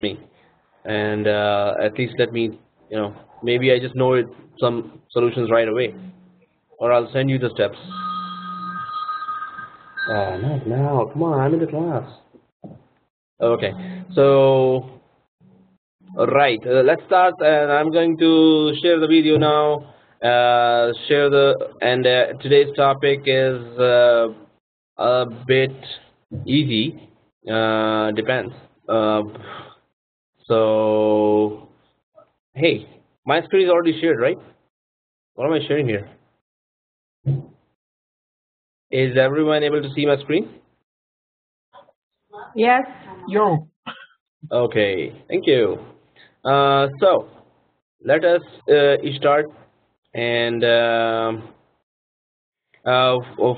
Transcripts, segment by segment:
me, and at least let me, maybe I just know it some solutions right away, or I'll send you the steps. Not now. Come on, I'm in the class. Okay, so right, let's start, and I'm going to share the video now. Share the and today's topic is a bit easy. Depends. So, hey, my screen is already shared, right? What am I sharing here? Is everyone able to see my screen? Yes. Yo. Okay, thank you. So, let us start. And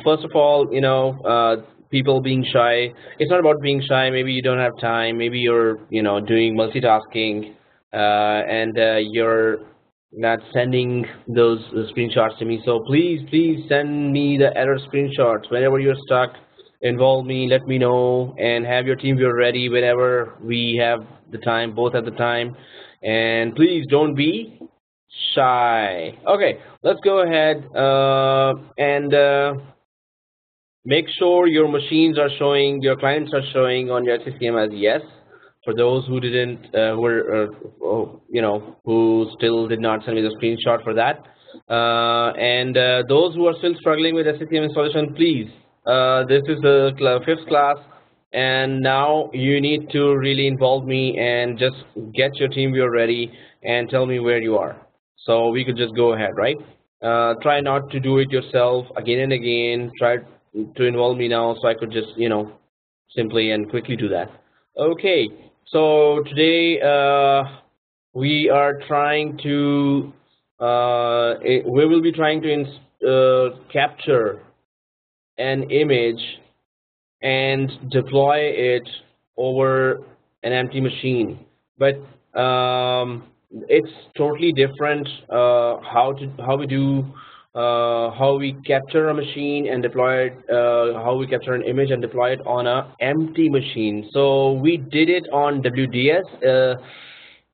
first of all, people being shy. It's not about being shy. Maybe you don't have time. Maybe you're, doing multitasking, and you're not sending those screenshots to me. So please send me the error screenshots whenever you're stuck. Involve me. Let me know, and have your team viewer ready whenever we have the time, both at the time. And please don't be shy. Okay, let's go ahead and make sure your machines are showing, your clients are showing on your SCCM as yes. For those who didn't, who still did not send me the screenshot for that, and those who are still struggling with SCCM installation, please, this is the fifth class, and now you need to really involve me and just get your team viewer ready and tell me where you are. So we could just go ahead, right? Try not to do it yourself again and again. Try to involve me now so I could just, simply and quickly do that. Okay, so today we are trying to, we will be trying to capture an image and deploy it over an empty machine. But it's totally different how we capture a machine and deploy it, how we capture an image and deploy it on a empty machine. So we did it on WDS.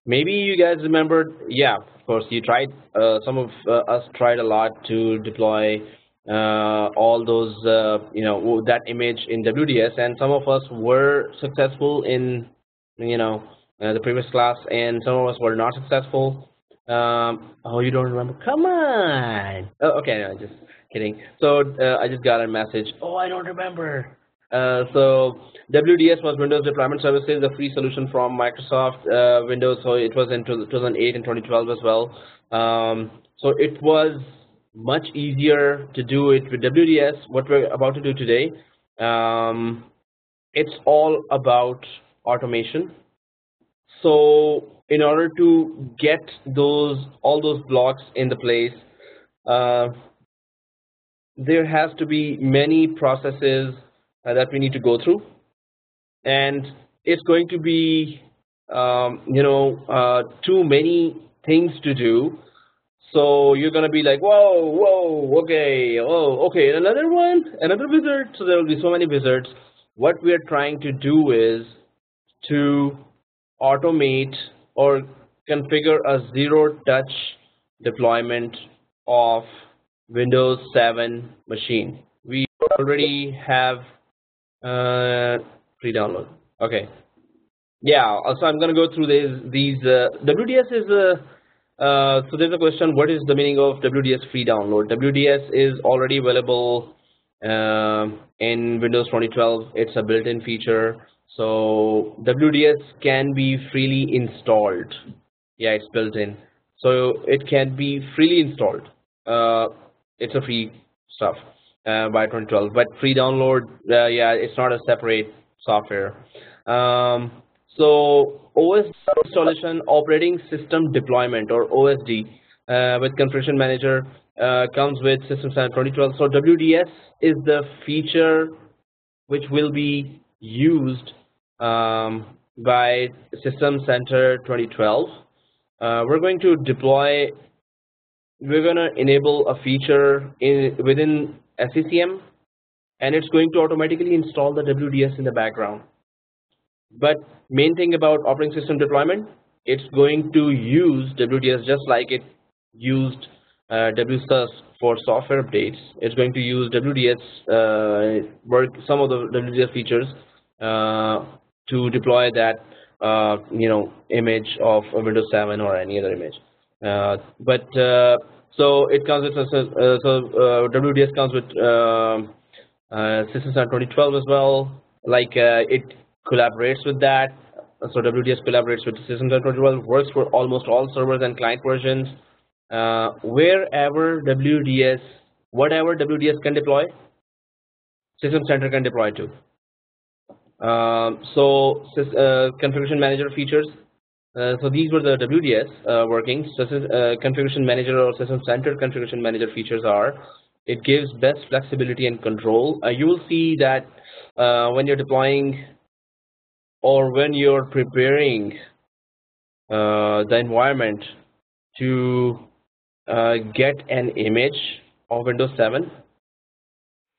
Maybe you guys remembered. Yeah, of course you tried. Some of us tried a lot to deploy all those, that image in WDS, and some of us were successful in, the previous class, and some of us were not successful. Oh, you don't remember? Come on. Oh, okay, no, just kidding. So I just got a message. Oh, I don't remember. So WDS was Windows Deployment Services, a free solution from Microsoft Windows. So it was in 2008 and 2012 as well. So it was much easier to do it with WDS. What we're about to do today, it's all about automation. So in order to get all those blocks in the place, uh, there has to be many processes that we need to go through, and it's going to be too many things to do. So you're gonna be like, whoa, okay, oh, okay, another one, another wizard. So there will be so many wizards. What we are trying to do is to automate or configure a zero-touch deployment of Windows 7 machine. We already have free download. Okay. Yeah. Also, I'm gonna go through these. WDS is a. So there's a question. What is the meaning of WDS free download? WDS is already available in Windows 2012. It's a built-in feature. So WDS can be freely installed. Yeah, it's built in. So it can be freely installed. It's a free stuff by 2012. But free download, yeah, it's not a separate software. So OS installation, operating system deployment, or OSD, with configuration manager comes with System Standard 2012. So WDS is the feature which will be used by System Center 2012. We're going to enable a feature within SCCM, and it's going to automatically install the WDS in the background. But main thing about operating system deployment, it's going to use WDS just like it used WSUS for software updates. It's going to use WDS work some of the WDS features uh, to deploy that image of a Windows 7 or any other image. So it comes with WDS comes with System 2012 as well. Like it collaborates with that. So WDS collaborates with System 2012, works for almost all servers and client versions. Wherever WDS, whatever WDS can deploy, System Center can deploy too. Configuration manager features. So these were the WDS workings. Configuration manager or System Center configuration manager features are, it gives best flexibility and control. You will see that when you're deploying or when you're preparing the environment to get an image of Windows 7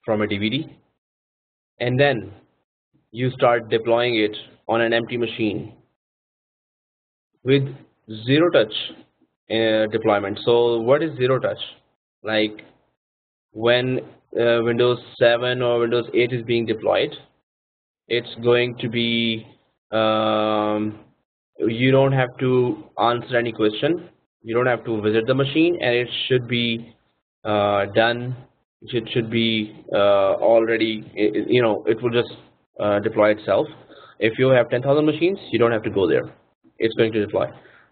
from a DVD, and then you start deploying it on an empty machine with zero touch deployment. So what is zero touch? Like when Windows 7 or Windows 8 is being deployed, it's going to be you don't have to answer any question, you don't have to visit the machine, and it should be done. It should be already, it will just deploy itself. If you have 10,000 machines, you don't have to go there, it's going to deploy.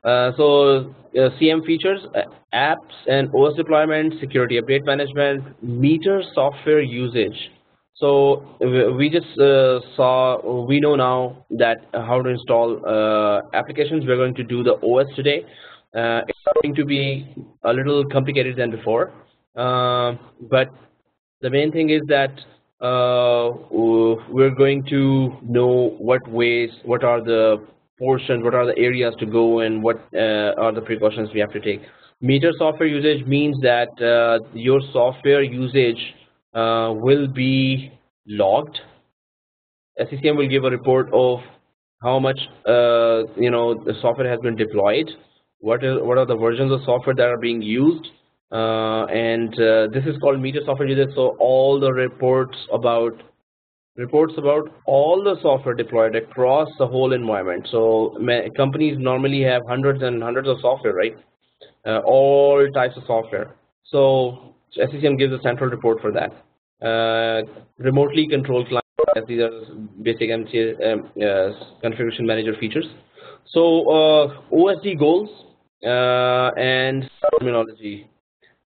CM features, apps and OS deployment, security update management, meter software usage. So we just we know now that how to install applications. We're going to do the OS today. It's going to be a little complicated than before, but the main thing is that we're going to know what are the portions, what are the areas to go, and what are the precautions we have to take. Meter software usage means that your software usage will be logged. SCCM will give a report of how much the software has been deployed, what are the versions of software that are being used, and this is called meter software usage. So all the reports about all the software deployed across the whole environment. So companies normally have hundreds and hundreds of software, right? All types of software. So SCCM gives a central report for that. Remotely controlled client, these are basic configuration manager features. So OSD goals and terminology.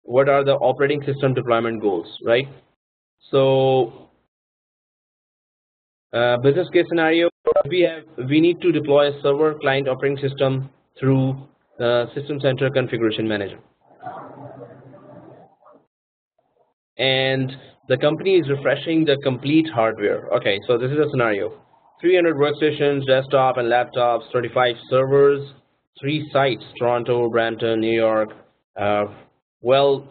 What are the operating system deployment goals, right? So business case scenario, we need to deploy a server client operating system through System Center Configuration Manager, and the company is refreshing the complete hardware. Okay, so this is a scenario: 300 workstations, desktop and laptops, 25 servers, 3 sites: Toronto, Brampton, New York. Well,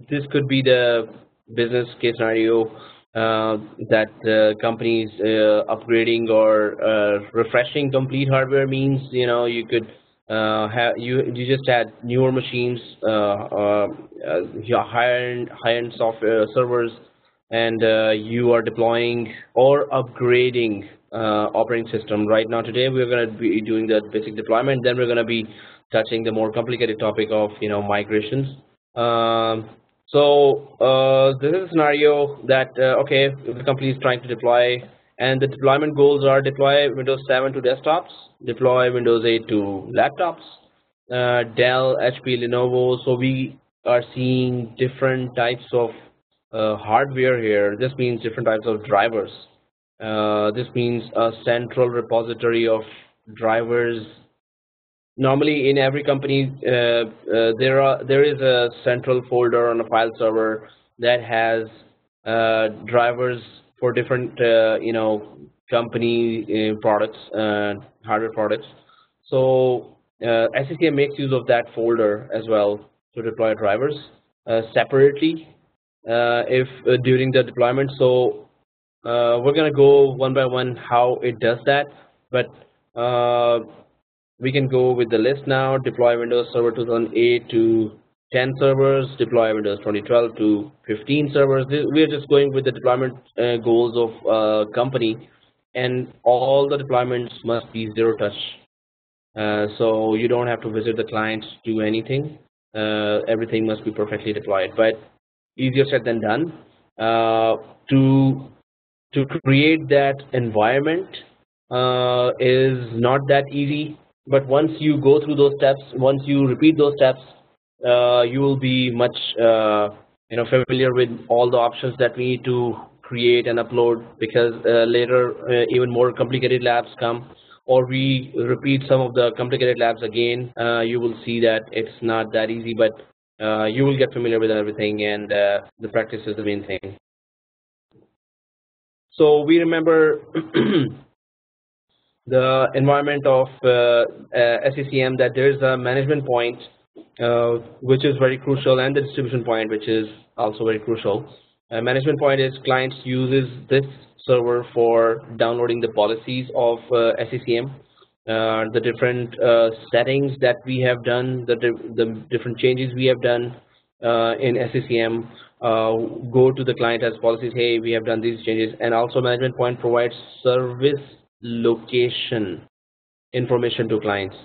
this could be the business case scenario that companies upgrading or refreshing complete hardware means. You could you just had newer machines, high-end software servers, and you are deploying or upgrading operating system. Right now, today we're going to be doing the basic deployment. Then we're going to be touching the more complicated topic of migrations. This is a scenario that okay, the company is trying to deploy, and the deployment goals are deploy Windows 7 to desktops, deploy Windows 8 to laptops, Dell, HP, Lenovo. So we are seeing different types of hardware here. This means different types of drivers. This means a central repository of drivers. Normally, in every company, there is a central folder on a file server that has drivers for different company products, hardware products. So SCCM makes use of that folder as well to deploy drivers separately if during the deployment. So we're gonna go one by one how it does that. But we can go with the list now. Deploy Windows Server 2008 to 10 servers, deploy Windows 2012 to 15 servers. We are just going with the deployment goals of company, and all the deployments must be zero touch. So you don't have to visit the client to do anything. Everything must be perfectly deployed, but easier said than done. To create that environment is not that easy, but once you go through those steps, once you repeat those steps, you will be much familiar with all the options that we need to create and upload, because later even more complicated labs come, or we repeat some of the complicated labs again. You will see that it's not that easy, but you will get familiar with everything, and the practice is the main thing. So we remember the environment of SCCM, that there is a management point which is very crucial, and the distribution point, which is also very crucial. Management point is clients uses this server for downloading the policies of SCCM, the different settings that we have done, the different changes we have done in SCCM. Go to the client as policies, hey, we have done these changes. And also management point provides service location information to clients.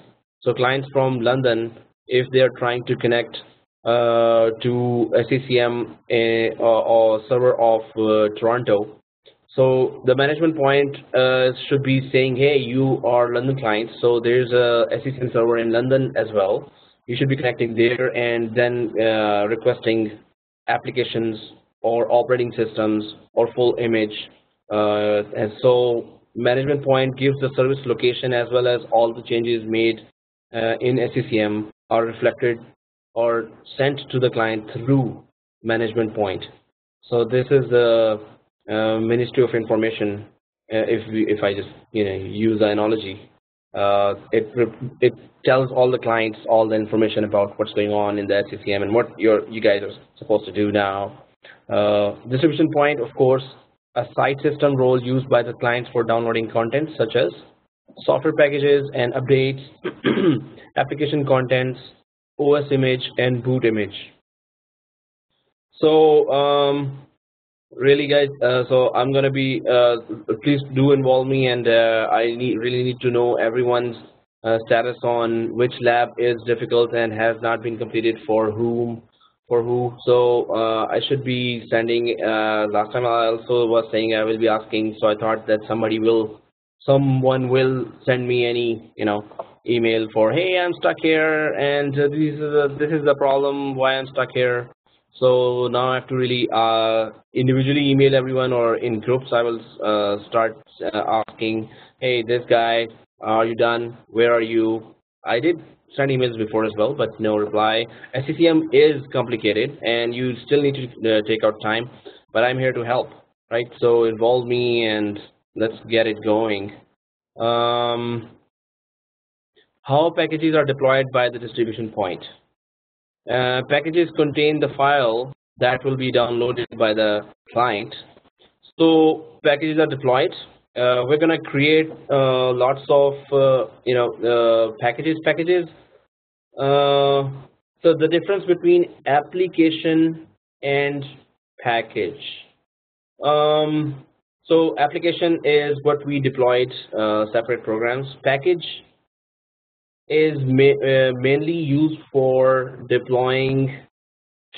So clients from London, if they are trying to connect to SCCM or server of Toronto, so the management point should be saying, hey, you are London clients, so there's a SCCM server in London as well. You should be connecting there, and then requesting applications or operating systems or full image. And so management point gives the service location, as well as all the changes made in SCCM are reflected or sent to the client through management point. So this is the Ministry of Information. If I just use the analogy, it tells all the clients all the information about what's going on in the SCCM and what you guys are supposed to do now. Distribution point, of course, a site system role used by the clients for downloading content such as software packages and updates, application contents, OS image, and boot image. So really, guys, so I'm gonna be please do involve me, and I really need to know everyone's status on which lab is difficult and has not been completed for whom, for who. So I should be sending, last time I also was saying I will be asking, so I thought that someone will send me any email for, hey, I'm stuck here, and this is the problem why I'm stuck here. So now I have to really individually email everyone, or in groups I will start asking, hey, this guy, are you done? Where are you? I did send emails before as well, but no reply. SCCM is complicated, and you still need to take out time, but I'm here to help, right? So involve me, and let's get it going. How packages are deployed by the distribution point. Packages contain the file that will be downloaded by the client. So packages are deployed. We're gonna create lots of packages. So the difference between application and package. So application is what we deployed, separate programs. Package is mainly used for deploying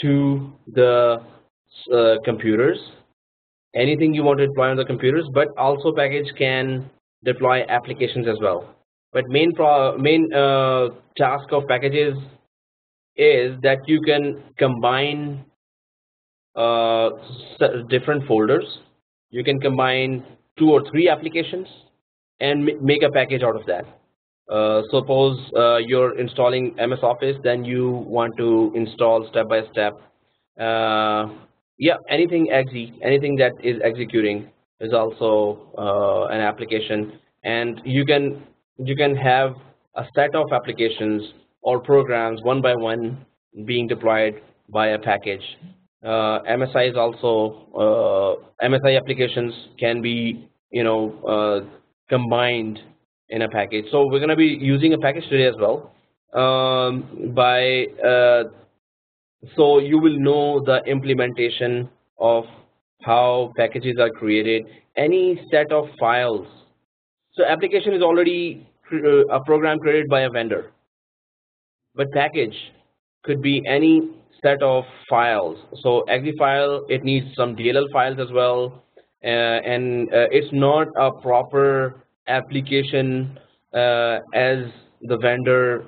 to the computers, anything you want to deploy on the computers, but also package can deploy applications as well. But main task of packages is that you can combine different folders. You can combine 2 or 3 applications and make a package out of that. Suppose you're installing MS Office, then you want to install step by step. Yeah, anything that is executing is also an application, and you can have a set of applications or programs one by one being deployed by a package. MSI is also MSI applications can be combined in a package. So we're going to be using a package today as well. By So you will know the implementation of how packages are created, any set of files. So application is already a program created by a vendor, but package could be any set of files. So exe file, it needs some DLL files as well, and it's not a proper application as the vendor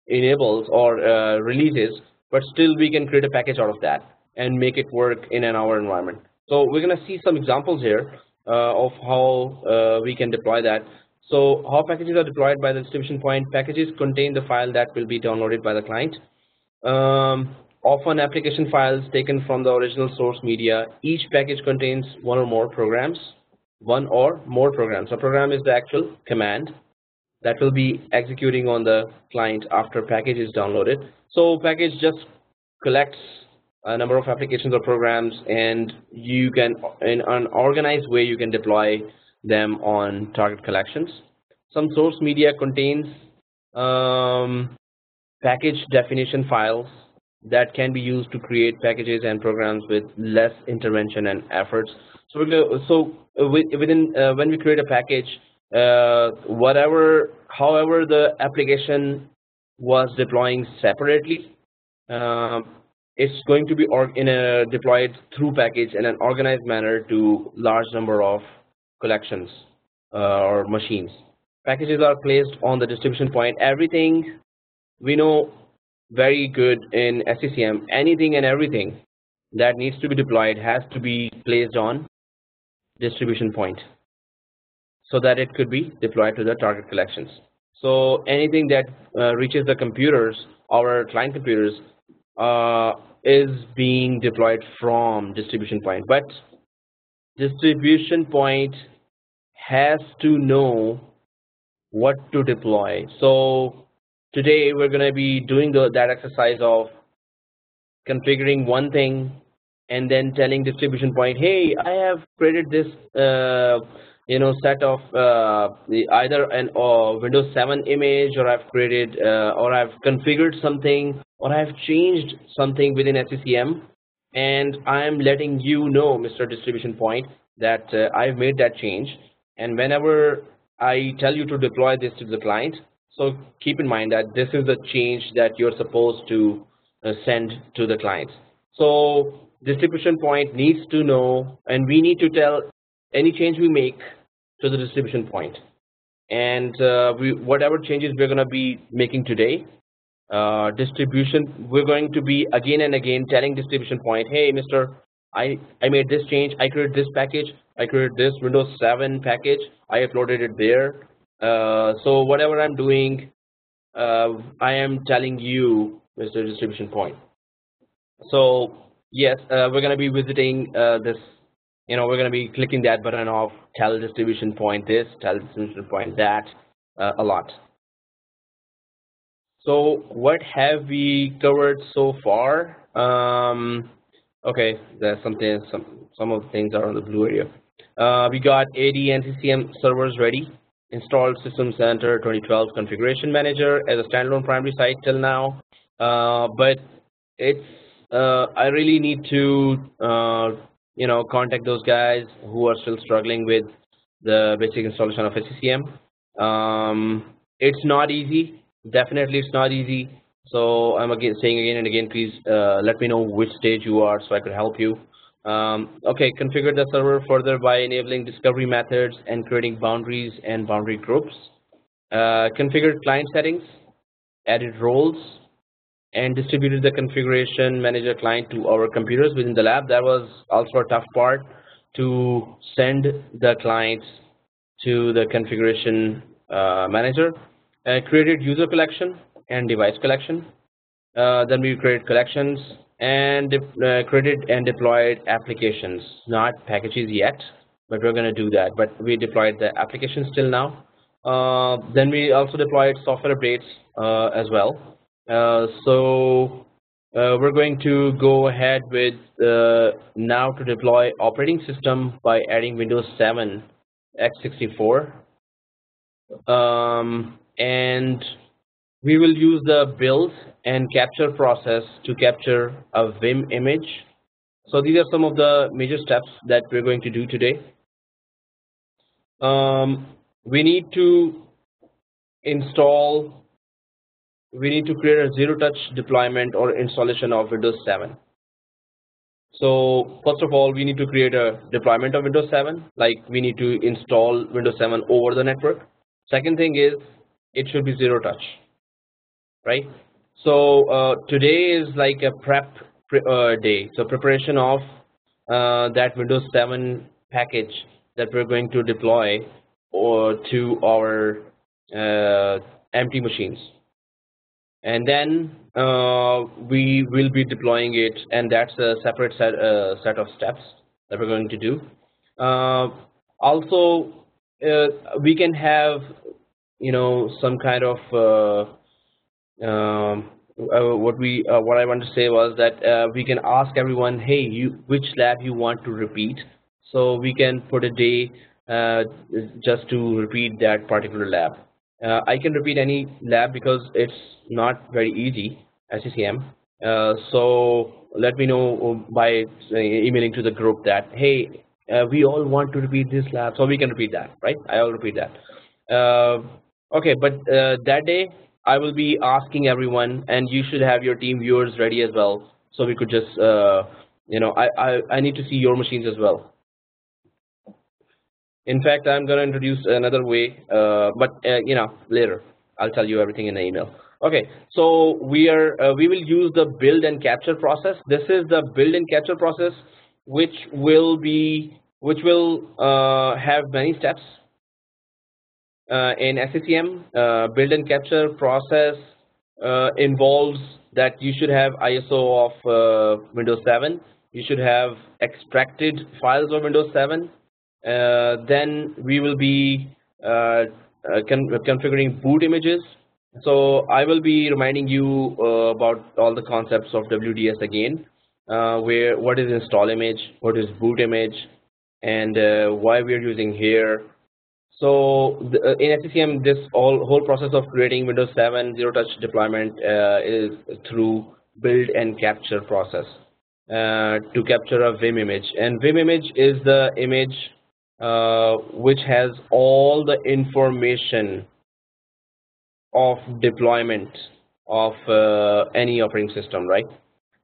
enables or releases, but still we can create a package out of that and make it work in our environment. So we're going to see some examples here of how we can deploy that. So how packages are deployed by the distribution point. Packages contain the file that will be downloaded by the client. Often application files taken from the original source media. Each package contains one or more programs. A program is the actual command that will be executing on the client after package is downloaded. So package just collects a number of applications or programs, and you can, in an organized way, you can deploy them on target collections. Some source media contains package definition files that can be used to create packages and programs with less intervention and efforts. So when we create a package, however the application was deploying separately, it's going to be deployed through package in an organized manner to large number of collections or machines. Packages are placed on the distribution point. Everything we know very good in SCCM, anything and everything that needs to be deployed has to be placed on distribution point so that it could be deployed to the target collections. So anything that reaches the computers, our client computers, is being deployed from distribution point. But distribution point has to know what to deploy. So today we're going to be doing that exercise of configuring one thing and then telling distribution point, hey, I have created this set of either an Windows 7 image, or I've created or I've configured something, or I've changed something within SCCM, and I'm letting you know, Mr. Distribution Point, that I've made that change. And whenever I tell you to deploy this to the client, so keep in mind that this is the change that you're supposed to send to the client. So distribution point needs to know, and we need to tell any change we make to the distribution point. And whatever changes we're going to be making today, we're going to be again and again telling distribution point, hey, Mr. I made this change, I created this package, I created this Windows 7 package, I uploaded it there. So whatever I'm doing, I am telling you, Mr. Distribution Point. So yes, we're going to be visiting this. We're going to be clicking that button of tell distribution point this, tell distribution point that a lot. So what have we covered so far? Okay, there's some of the things are on the blue area. We got AD and SCCM servers ready. Installed System Center 2012 Configuration Manager as a standalone primary site till now, but it's I really need to contact those guys who are still struggling with the basic installation of SCCM. It's not easy. Definitely, it's not easy. So I'm saying again and again, please let me know which stage you are so I could help you. Okay, configure the server further by enabling discovery methods and creating boundaries and boundary groups. Configured client settings, added roles, and distributed the configuration manager client to our computers within the lab. That was also a tough part, to send the clients to the configuration manager. Created user collection and device collection. Then we created collections and created and deployed applications, not packages yet, but we're going to do that. But we deployed the applications till now. Then we also deployed software updates as well. So we're going to go ahead with now to deploy operating system by adding Windows 7 x64. And we will use the build and capture process to capture a Vim image. So these are some of the major steps that we're going to do today. We need to install, we need to create a zero-touch deployment or installation of Windows 7. So first of all, we need to create a deployment of Windows 7, like we need to install Windows 7 over the network. Second thing is it should be zero touch, right? So today is like a day, so preparation of that Windows 7 package that we're going to deploy or to our empty machines, and then we will be deploying it, and that's a separate set of steps that we're going to do. Also, we can have, some kind of what I want to say was that we can ask everyone, hey, which lab you want to repeat, so we can put a day just to repeat that particular lab. I can repeat any lab because it's not very easy, SCCM. So let me know by emailing to the group that, hey, we all want to repeat this lab, so we can repeat that, right? I'll repeat that. Okay, but that day I will be asking everyone, and you should have your team viewers ready as well, so we could just, I need to see your machines as well. In fact, I'm going to introduce another way, but later I'll tell you everything in the email. Okay, so we will use the build and capture process. This is the build and capture process, which will have many steps in SCCM. Build and capture process involves that you should have ISO of Windows 7. You should have extracted files of Windows 7. Then we will be configuring boot images. So I will be reminding you about all the concepts of WDS again, what is install image, what is boot image, and why we are using here. So in SCCM, this whole process of creating Windows 7 zero-touch deployment is through build and capture process to capture a Vim image. And Vim image is the image which has all the information of deployment of any operating system, right?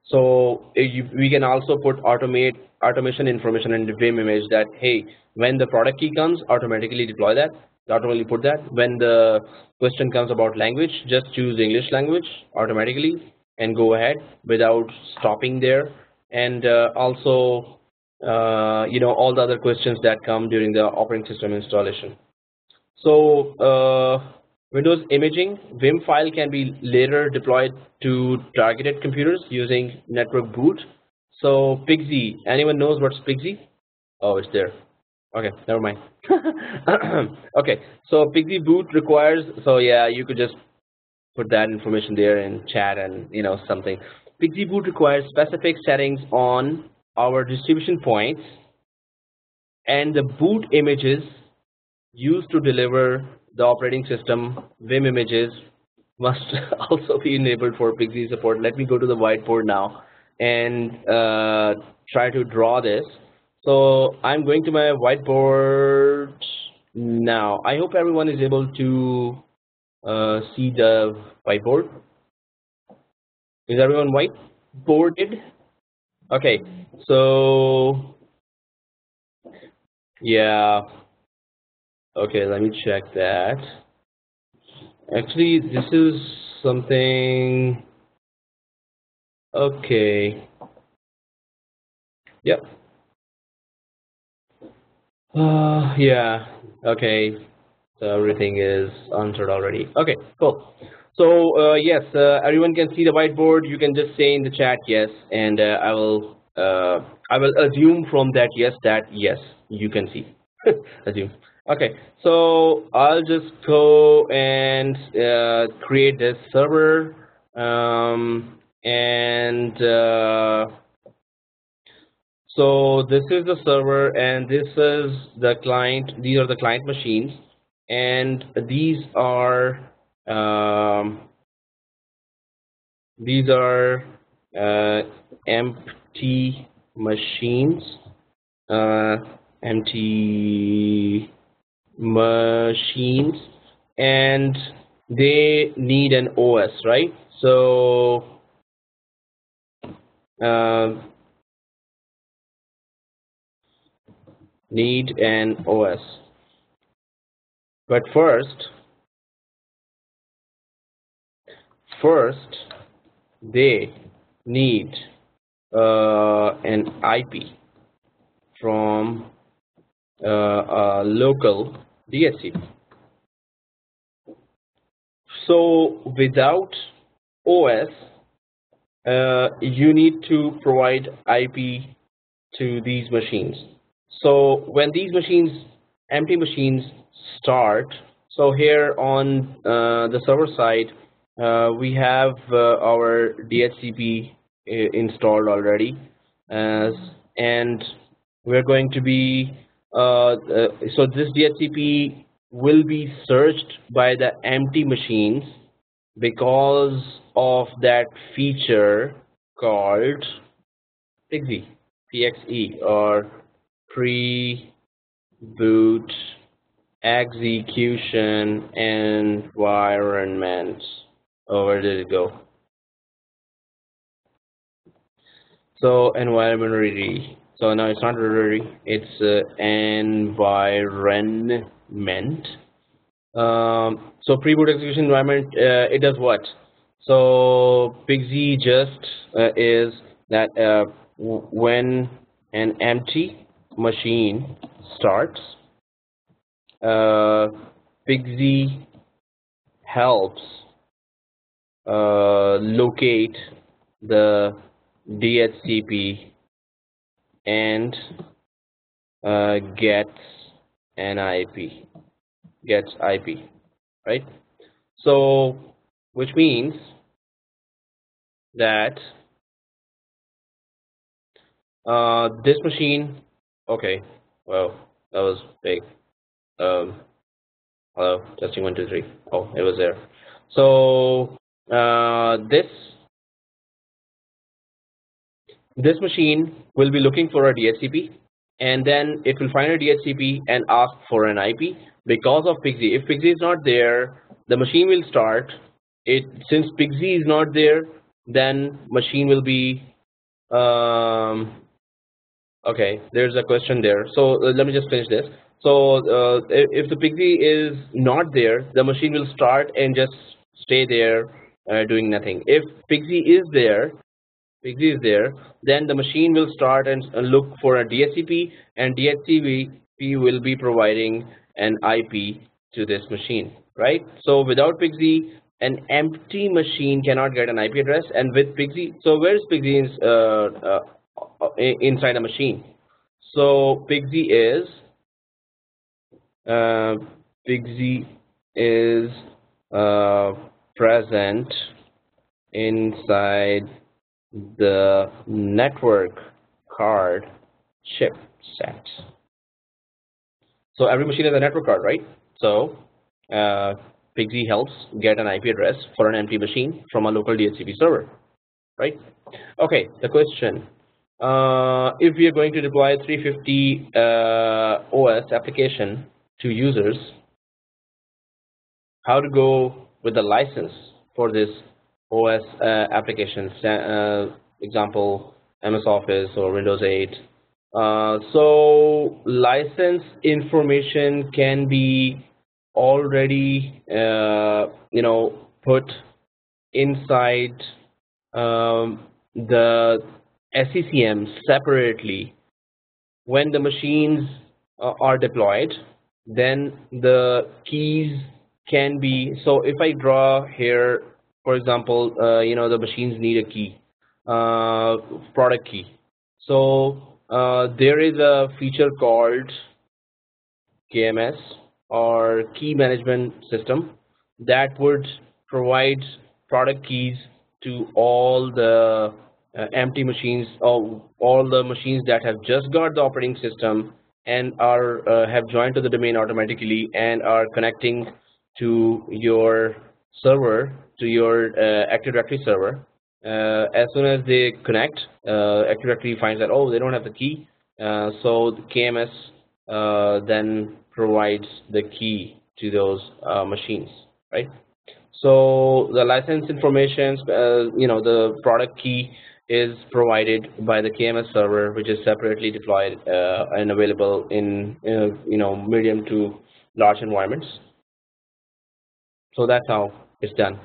So we can also put automation information in the Vim image that, hey, when the product key comes, automatically deploy that, automatically put that. When the question comes about language, just choose English language automatically and go ahead without stopping there. And also, all the other questions that come during the operating system installation. So Windows imaging, Vim file can be later deployed to targeted computers using network boot. So PXE, anyone knows what's PXE? Oh, it's there. Okay, never mind. Okay, so PXE boot requires, so yeah, you could just put that information there in chat and something. PXE boot requires specific settings on our distribution points, and the boot images used to deliver the operating system Vim images must also be enabled for PXE support. Let me go to the whiteboard now and try to draw this. So I'm going to my whiteboard now. I hope everyone is able to see the whiteboard. Is everyone whiteboarded? Okay, so yeah. Okay, let me check that. Actually, this is something. Okay. Yep. Yeah. Okay. So everything is answered already. Okay, cool. So yes, everyone can see the whiteboard. You can just say in the chat yes, and I will assume from that yes you can see. Assume. Okay, so I'll just go and create this server, and so this is the server, and this is the client. These are the client machines, and um, these are uh, empty machines, uh, empty machines, and they need an OS, right? So uh, need an OS. But first they need an IP from a local DHCP. So without OS, you need to provide IP to these machines. So when these machines, empty machines start, so here on the server side, we have our DHCP installed already, and we're going to be, so this DHCP will be searched by the empty machines because of that feature called PXE, PXE, or pre-boot execution environment. Oh, where did it go? So environment. So no, it's not really. It's environment. So pre-boot execution environment, it does what? So PXE just is that when an empty machine starts, PXE helps locate the DHCP and gets IP, right? So which means that this machine, okay, well, that was big. Hello, testing 1 2 3. Oh, it was there. So this machine will be looking for a DHCP, and then it will find a DHCP and ask for an IP because of PXE. If PXE is not there, the machine will start. Since PXE is not there, then machine will be okay. There's a question there. So let me just finish this. So if the PXE is not there, the machine will start and just stay there doing nothing. If PXE is there, then the machine will start and look for a DHCP, and DHCP will be providing an IP to this machine, right? So without PXE, an empty machine cannot get an IP address, and with PXE, so where is PXE inside a machine? So PXE is present inside the network card chipset. So every machine has a network card, right? So PXE helps get an IP address for an empty machine from a local DHCP server, right? Okay, the question. If we are going to deploy 350 OS application to users, how to go with the license for this OS applications, example MS Office or Windows 8. So license information can be already put inside the SCCM separately. When the machines are deployed, then the keys can be, so if I draw here, for example, the machines need a key, product key. So there is a feature called KMS, or key management system, that would provide product keys to all the empty machines, all the machines that have just got the operating system and are have joined to the domain automatically and are connecting to your server, to your Active Directory server. As soon as they connect, Active Directory finds that, oh, they don't have the key, so the KMS then provides the key to those machines, right? So the license information, the product key is provided by the KMS server, which is separately deployed and available in medium to large environments. So that's how it's done.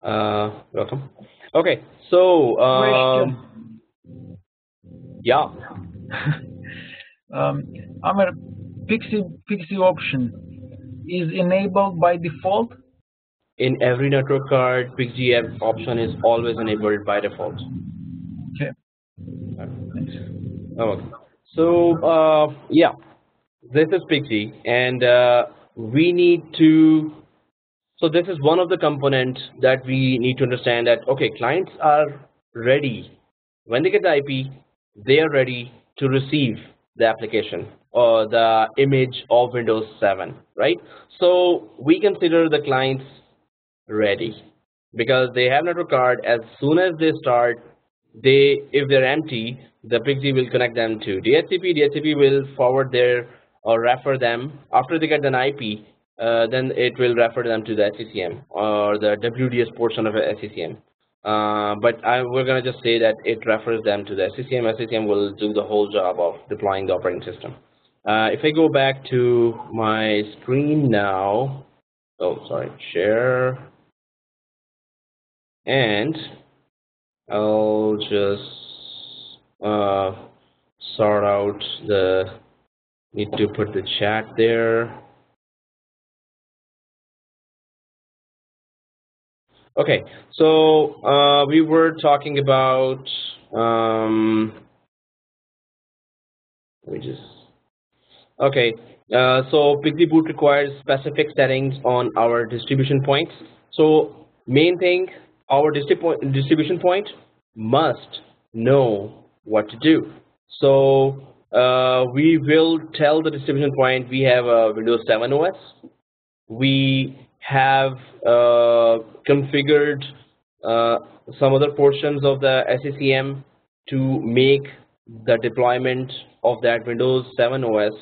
Welcome. Okay, so yeah. Amir, Pixie option is enabled by default. In every network card, Pixie option is always enabled by default. Okay. Thanks. Okay. So yeah, this is Pixie, and we need to. So this is one of the components that we need to understand that, okay, clients are ready. When they get the IP, they are ready to receive the application or the image of Windows 7, right? So we consider the clients ready because they have network card. As soon as they start, if they're empty, the Pixie will connect them to DHCP. DHCP will forward their or refer them after they get an IP. Then it will refer them to the SCCM or the WDS portion of the SCCM. But we're going to just say that it refers them to the SCCM. SCCM will do the whole job of deploying the operating system. If I go back to my screen now, share, and I'll just sort out need to put the chat there. Okay, so we were talking about so Pixie boot requires specific settings on our distribution points. So main thing, our distribution point must know what to do. So we will tell the distribution point we have a Windows 7 OS. We have configured some other portions of the SCCM to make the deployment of that Windows 7 OS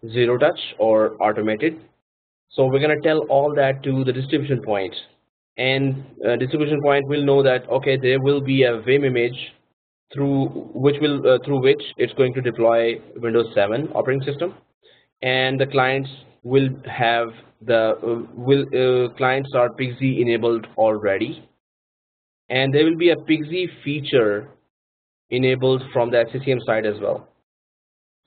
zero touch or automated. So we're going to tell all that to the distribution point, and distribution point will know that, okay, there will be a Vim image through which it's going to deploy Windows 7 operating system, and the clients will have clients are Pixie enabled already, and there will be a Pixie feature enabled from the SCCM side as well.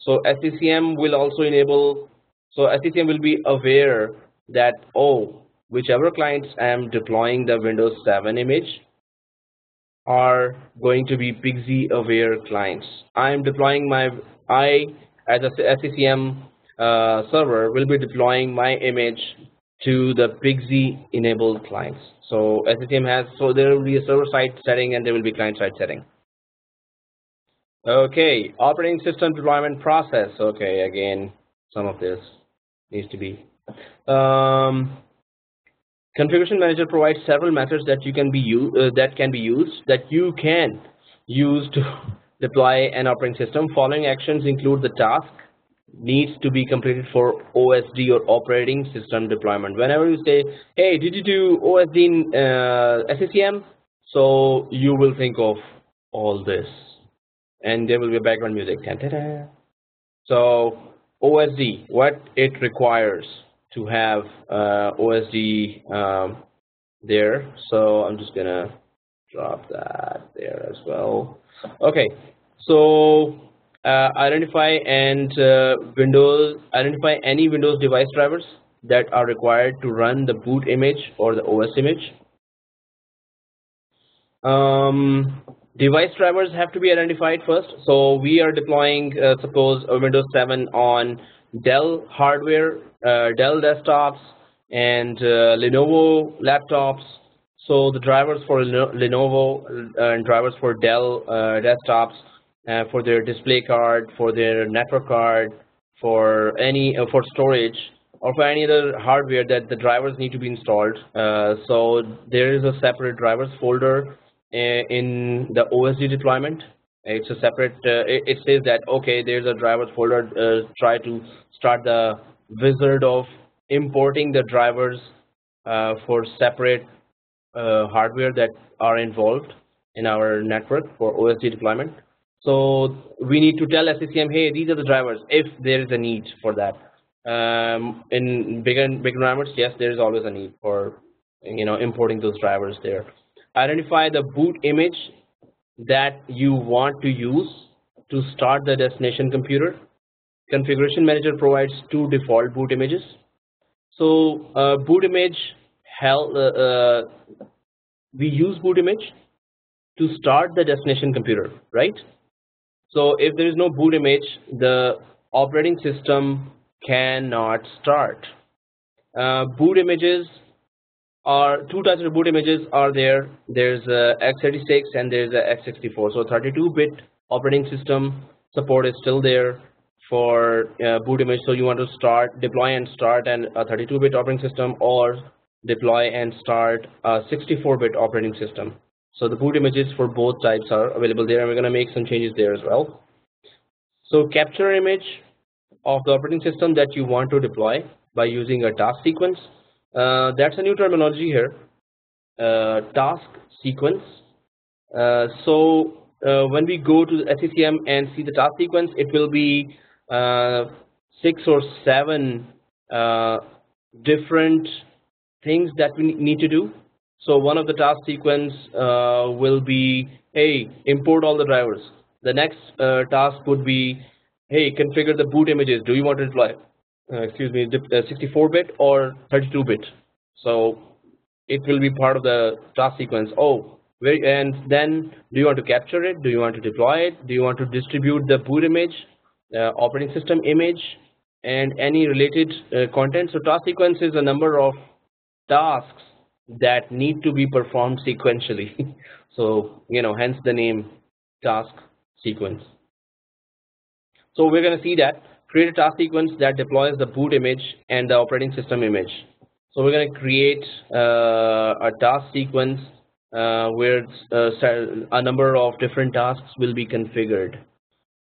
So SCCM will also enable. So SCCM will be aware that, oh, whichever clients I am deploying the Windows 7 image are going to be Pixie aware clients. I'm deploying as a SCCM server will be deploying my image to the Pixie enabled clients. So SCCM there will be a server side setting and there will be client side setting. Okay, operating system deployment process. Okay, again, some of this needs to be. Configuration manager provides several methods that you can used to deploy an operating system. Following actions include the task needs to be completed for OSD or operating system deployment. Whenever you say, hey, did you do OSD in SCCM? So you will think of all this, and there will be background music. So OSD, what it requires to have OSD there. So I'm just gonna drop that there as well. Okay, so identify any Windows device drivers that are required to run the boot image or the OS image. Device drivers have to be identified first. So we are deploying, suppose, a Windows 7 on Dell hardware, Dell desktops, and Lenovo laptops. So the drivers for Lenovo and drivers for Dell desktops for their display card, for their network card, for any for storage, or for any other hardware that the drivers need to be installed. So there is a separate drivers folder in the OSD deployment. It's a separate. It says that okay, there's a drivers folder. Try to start the wizard of importing the drivers for separate hardware that are involved in our network for OSD deployment. So we need to tell SCCM, hey, these are the drivers if there is a need for that. In big environments, yes, there is always a need for importing those drivers there. Identify the boot image that you want to use to start the destination computer. Configuration Manager provides two default boot images. So boot image, we use boot image to start the destination computer, right? So if there is no boot image, the operating system cannot start. Boot images are two types of boot images are there. There's x86 and there's a x64. So 32-bit operating system support is still there for boot image. So you want to deploy and start a 32-bit operating system, or deploy and start a 64-bit operating system. So the boot images for both types are available there, and we're going to make some changes there as well. So capture image of the operating system that you want to deploy by using a task sequence. That's a new terminology here, task sequence. When we go to the SCCM and see the task sequence, it will be 6 or 7 different things that we need to do. So one of the task sequence will be, hey, import all the drivers. The next task would be, hey, configure the boot images. Do you want to deploy 64-bit or 32-bit? So it will be part of the task sequence. And then do you want to capture it? Do you want to deploy it? Do you want to distribute the boot image, operating system image, and any related content? So task sequence is a number of tasks that need to be performed sequentially. So hence the name task sequence. So we're going to see that create a task sequence that deploys the boot image and the operating system image. So we're going to create a task sequence where a number of different tasks will be configured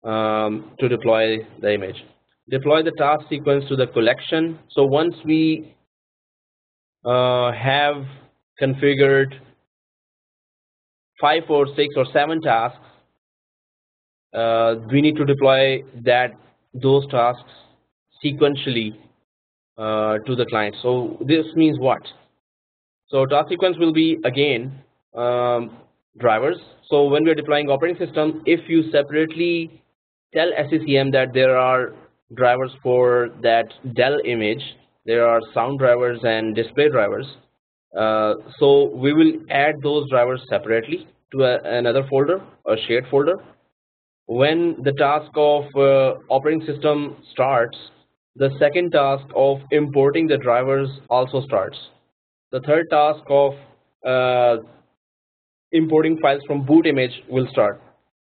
to deploy the image. Deploy the task sequence to the collection. So once we have configured 5 or 6 or 7 tasks, we need to deploy those tasks sequentially to the client. So this means what? So task sequence will be again drivers. So when we are deploying operating system, if you separately tell SCCM that there are drivers for that Dell image, there are sound drivers and display drivers. So we will add those drivers separately to another folder, a shared folder. When the task of operating system starts, the second task of importing the drivers also starts. The third task of importing files from boot image will start.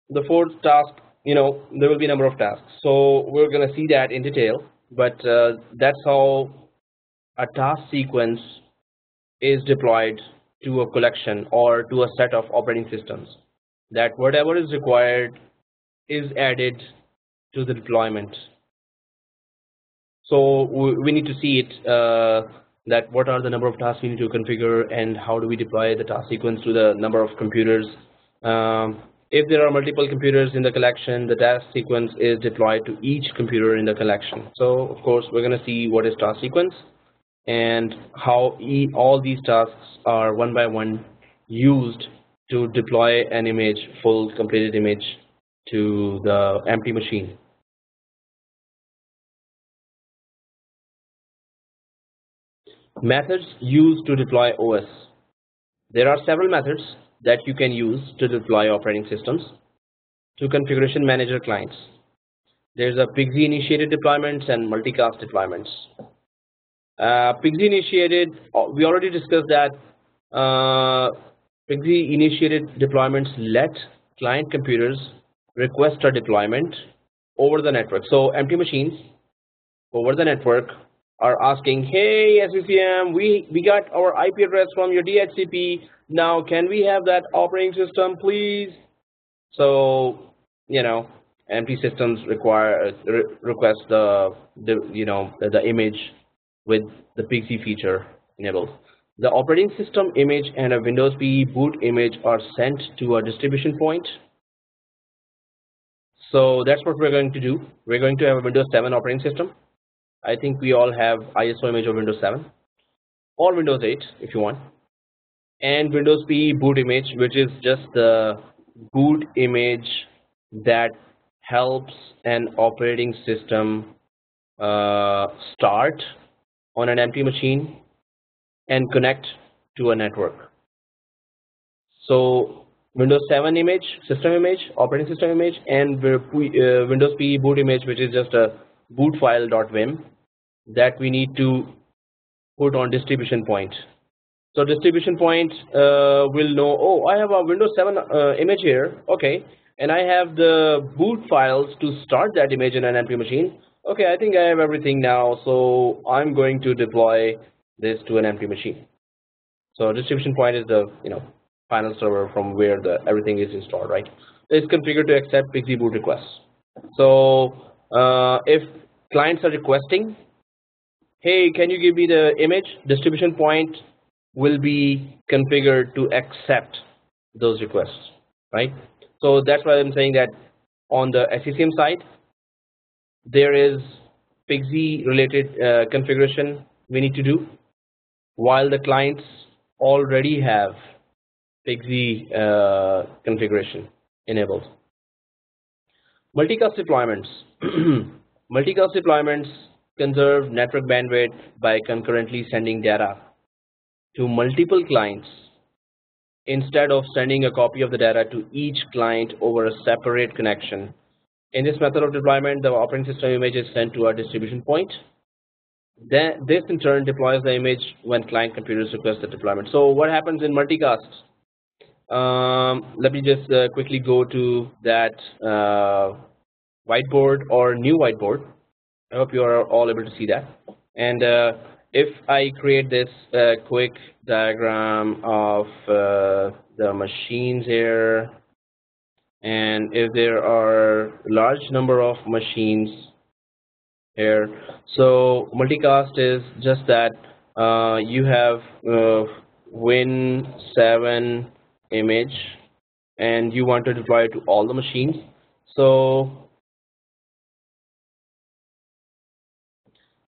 The fourth task, there will be a number of tasks. So we're going to see that in detail, but that's how a task sequence is deployed to a collection or to a set of operating systems, that whatever is required is added to the deployment. So we need to see it, that what are the number of tasks we need to configure and how do we deploy the task sequence to the number of computers. If there are multiple computers in the collection, the task sequence is deployed to each computer in the collection. So of course we're going to see what is task sequence and how all these tasks are one by one used to deploy an image, full completed image, to the empty machine. Methods used to deploy OS. There are several methods that you can use to deploy operating systems to configuration manager clients. There's a PXE initiated deployments and multicast deployments. PXE initiated, we already discussed that PXE initiated deployments let client computers request a deployment over the network. So empty machines over the network are asking, hey SCCM, we got our IP address from your DHCP. Now can we have that operating system, please? So empty systems request the image with the PXE feature enabled. The operating system image and a Windows PE boot image are sent to a distribution point. So that's what we're going to do. We're going to have a Windows 7 operating system. I think we all have ISO image of Windows 7 or Windows 8 if you want, and Windows PE boot image, which is just the boot image that helps an operating system start on an empty machine and connect to a network. So Windows 7 image, system image, operating system image, and Windows PE boot image, which is just a boot file.vim that we need to put on distribution point. So distribution point will know, oh, I have a Windows 7 image here, okay, and I have the boot files to start that image in an empty machine. Okay, I think I have everything now, so I'm going to deploy this to an empty machine. So distribution point is the final server from where everything is installed, right? It's configured to accept PXE boot requests. So if clients are requesting, hey, can you give me the image? Distribution point will be configured to accept those requests, right? So that's why I'm saying that on the SCCM side, there is PXE related configuration we need to do, while the clients already have PXE configuration enabled. Multicast deployments. Multicast deployments conserve network bandwidth by concurrently sending data to multiple clients instead of sending a copy of the data to each client over a separate connection. In this method of deployment, the operating system image is sent to a distribution point. Then this in turn deploys the image when client computers request the deployment. So what happens in multicast? Let me just quickly go to that whiteboard or new whiteboard. I hope you are all able to see that. And if I create this quick diagram of the machines here, and if there are large number of machines here, so multicast is just that you have Win7 image and you want to deploy it to all the machines. So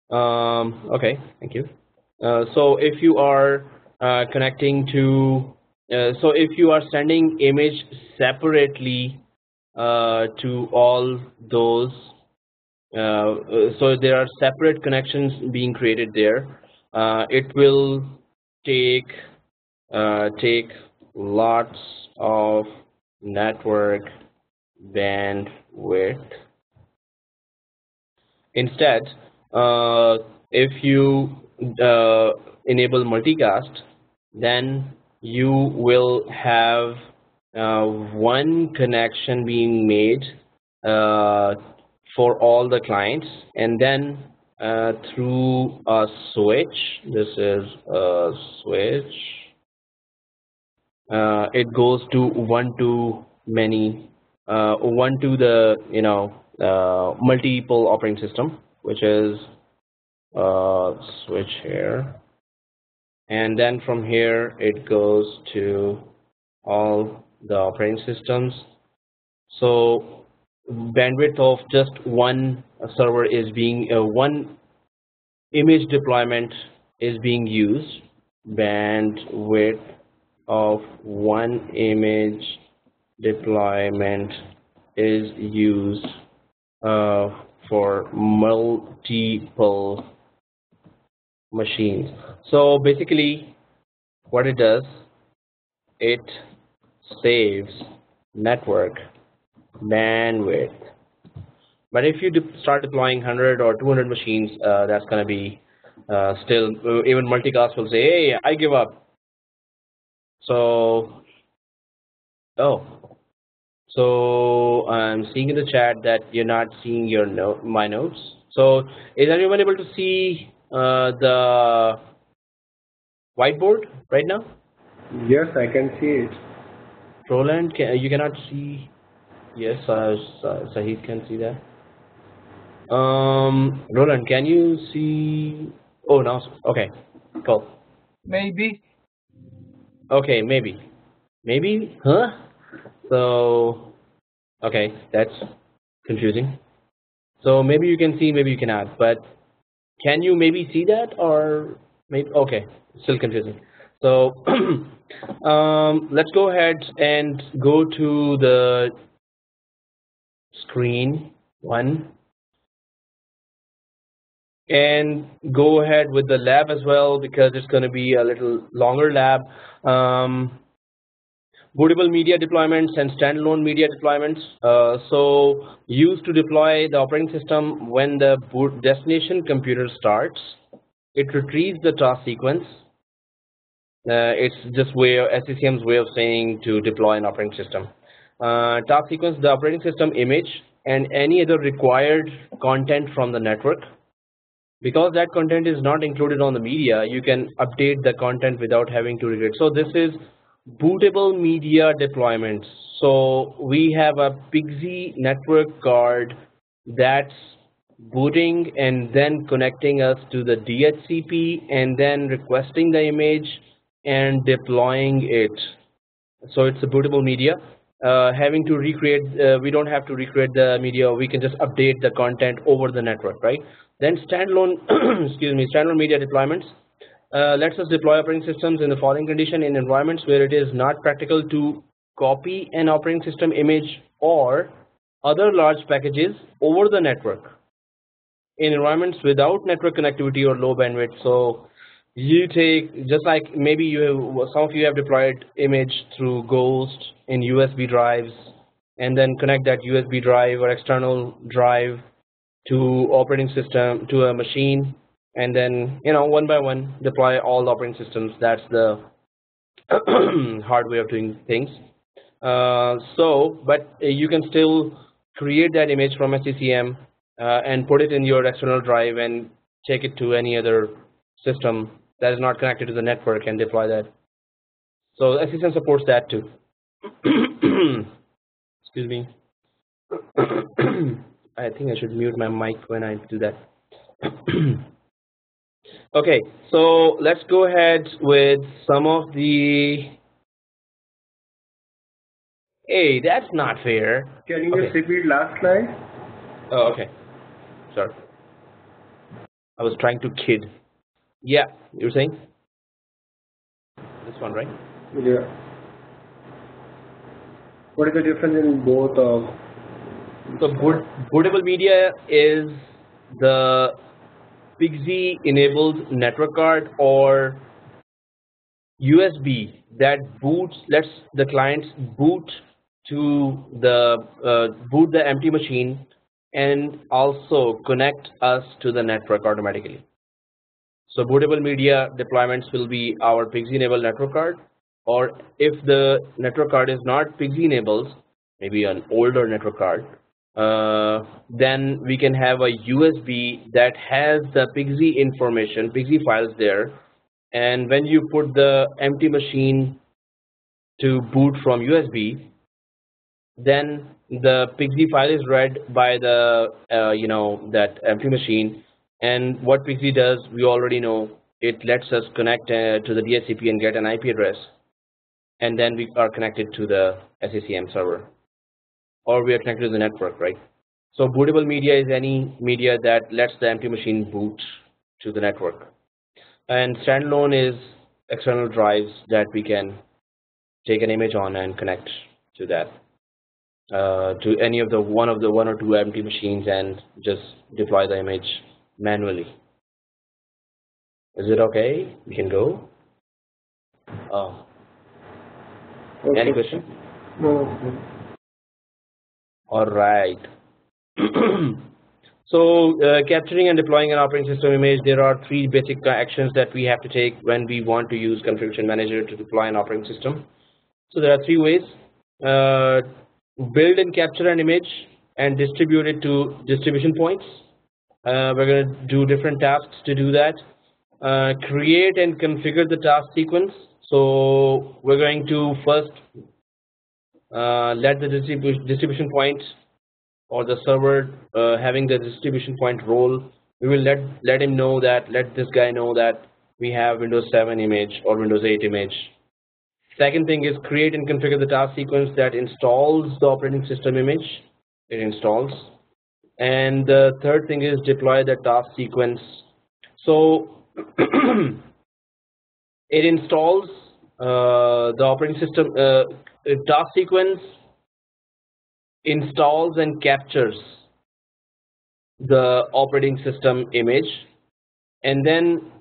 okay, thank you. So if you are connecting to so if you are sending image separately to all those, so there are separate connections being created there, it will take lots of network bandwidth. Instead, if you enable multicast, then you will have one connection being made for all the clients, and then through a switch, this is a switch, it goes to one to many, one to the multiple operating system, which is switch here, and then from here it goes to all the operating systems. So bandwidth of just one server is being one image deployment is being used. Bandwidth of one image deployment is used for multiple machines. So basically what it does, it saves network bandwidth. But if you start deploying 100 or 200 machines, that's going to be still, even multicast will say, hey, I give up. So So I'm seeing in the chat that you're not seeing your my notes. So is anyone able to see the whiteboard right now? Yes, I can see it. Roland, you cannot see. Yes, Syed can see that. Roland, can you see? Oh, no. Okay, cool. Maybe. Okay, maybe, huh? So, okay, that's confusing. So maybe you can see, maybe you cannot. But can you maybe see that, or maybe? Okay, still confusing. So let's go ahead and go to the screen one and go ahead with the lab as well, because it's going to be a little longer lab. Bootable media deployments and standalone media deployments. So used to deploy the operating system when the boot destination computer starts. It retrieves the task sequence. It's just SCCM's way of saying to deploy an operating system. Task sequence, the operating system image, and any other required content from the network. Because that content is not included on the media, you can update the content without having to regret. So this is bootable media deployments. So we have a PXE network card that's booting and then connecting us to the DHCP and then requesting the image and deploying it. So it's a bootable media. Having to recreate, we don't have to recreate the media. We can just update the content over the network, right? Then standalone, excuse me, standalone media deployments lets us deploy operating systems in the following condition in environments where it is not practical to copy an operating system image or other large packages over the network. In environments without network connectivity or low bandwidth, so you take, just like maybe some of you have deployed image through Ghost in USB drives, and then connect that USB drive or external drive to operating system, to a machine, and then one by one deploy all the operating systems. That's the hard way of doing things. But you can still create that image from SCCM and put it in your external drive and take it to any other system that is not connected to the network and deploy that. So SCCM supports that too. Excuse me. I think I should mute my mic when I do that. Okay, so let's go ahead with some of the. Hey, that's not fair. Can you just repeat last slide? Oh, okay. Sorry. I was trying to kid. Yeah, you were saying? This one, right? Yeah. What is the difference in both of? So bootable media is the PXE enabled network card or USB that lets the clients boot to boot the empty machine and also connect us to the network automatically. So bootable media deployments will be our PXE enabled network card, or if the network card is not PXE enabled, maybe an older network card, then we can have a USB that has the PXE information, PXE files there, and when you put the empty machine to boot from USB, then the PXE file is read by the that empty machine, and what PXE does, we already know. It lets us connect to the DHCP and get an IP address, and then we are connected to the SCCM server, or we are connected to the network, right? So bootable media is any media that lets the empty machine boot to the network, and standalone is external drives that we can take an image on and connect to that, to any of the one or two empty machines, and just deploy the image manually. Is it okay? We can go. Oh. Okay. Any question? No. All right. So capturing and deploying an operating system image, there are three basic actions that we have to take when we want to use Configuration Manager to deploy an operating system. So there are three ways. build and capture an image and distribute it to distribution points. We're going to do different tasks to do that. Create and configure the task sequence. So we're going to first let the distribution point or the server having the distribution point role. We will let him know that, let this guy know that we have Windows 7 image or Windows 8 image. Second thing is create and configure the task sequence that installs the operating system image. It installs. And the third thing is deploy the task sequence. So it installs the operating system task sequence, installs and captures the operating system image, and then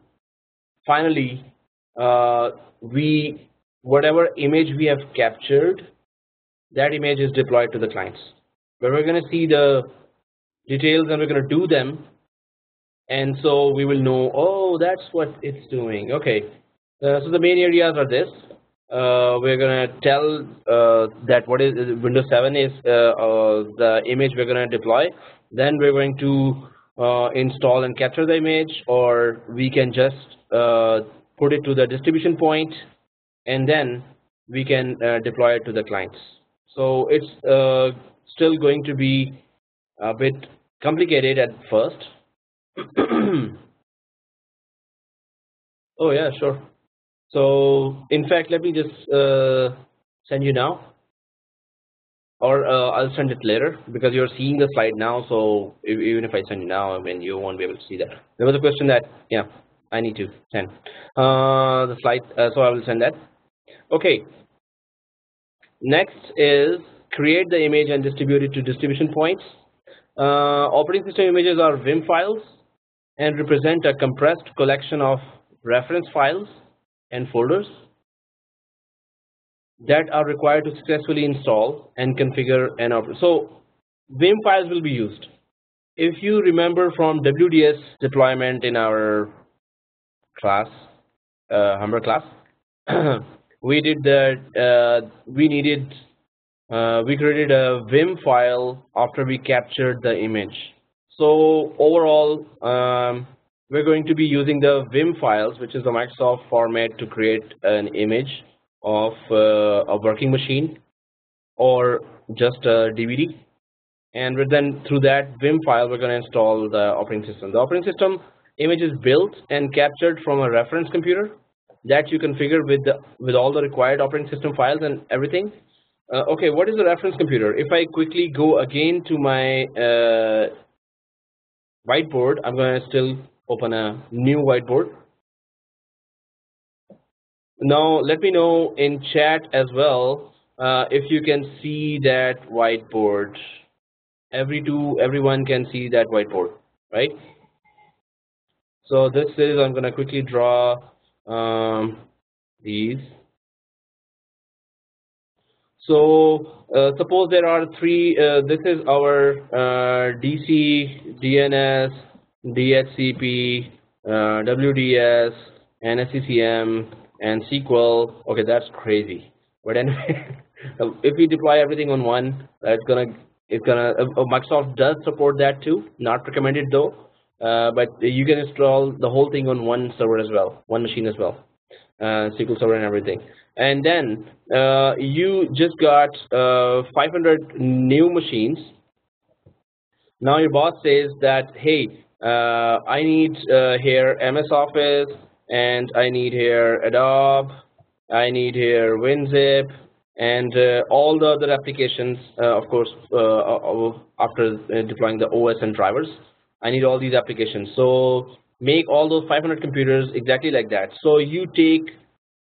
finally whatever image we have captured, that image is deployed to the clients. But we're going to see the details and we're going to do them, and so we will know, oh, that's what it's doing. Okay, so the main areas are this. We're going to tell that what is Windows 7 is the image we're going to deploy. Then we're going to install and capture the image, or we can just put it to the distribution point, and then we can deploy it to the clients. So it's still going to be a bit complicated at first. Oh yeah, sure. So in fact, let me just send you now, or I'll send it later, because you're seeing the slide now. So even if I send you now, I mean, you won't be able to see that. There was a question that, yeah, I need to send the slide, so I will send that. Okay. Next is create the image and distribute it to distribution points. Operating system images are Vim files and represent a compressed collection of reference files and folders that are required to successfully install and configure an operating. So Vim files will be used. If you remember from WDS deployment in our class, Humber class, we did that. We created a Vim file after we captured the image. So overall, we're going to be using the Vim files, which is the Microsoft format, to create an image of a working machine or just a DVD. And then through that Vim file, we're going to install the operating system. The operating system image is built and captured from a reference computer that you configure with all the required operating system files and everything. Okay, what is the reference computer? If I quickly go again to my whiteboard, I'm going to still open a new whiteboard. Now let me know in chat as well if you can see that whiteboard. Everyone can see that whiteboard, right? So this is, I'm going to quickly draw these. So suppose there are three, this is our DC, DNS, DHCP, WDS, and SCCM, and SQL. Okay, that's crazy. But anyway, if we deploy everything on one, Microsoft does support that too. Not recommended though, but you can install the whole thing on one server as well, one machine as well, SQL Server and everything. And then you just got 500 new machines. Now your boss says that, hey, I need here MS Office, and I need here Adobe, I need here WinZip, and all the other applications, of course, after deploying the OS and drivers. I need all these applications. So make all those 500 computers exactly like that. So you take,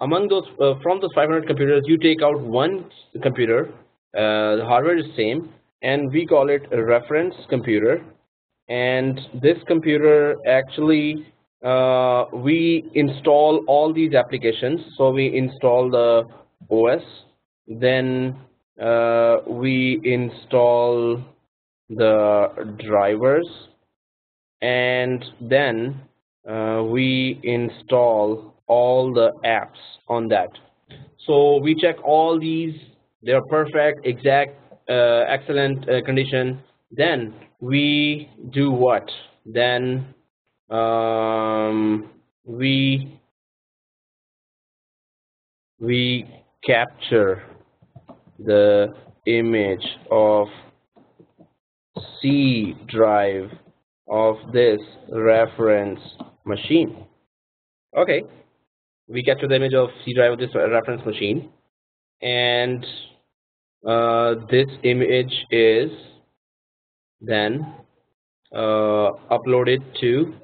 among those, from those 500 computers, you take out one computer, the hardware is same, and we call it a reference computer. And this computer actually, we install all these applications. So we install the OS, then we install the drivers, and then we install all the apps on that. So we check all these, they're perfect, exact, excellent condition. Then we do what? Then we capture the image of C drive of this reference machine. Okay, we capture the image of C drive of this reference machine, and this image is then uploaded to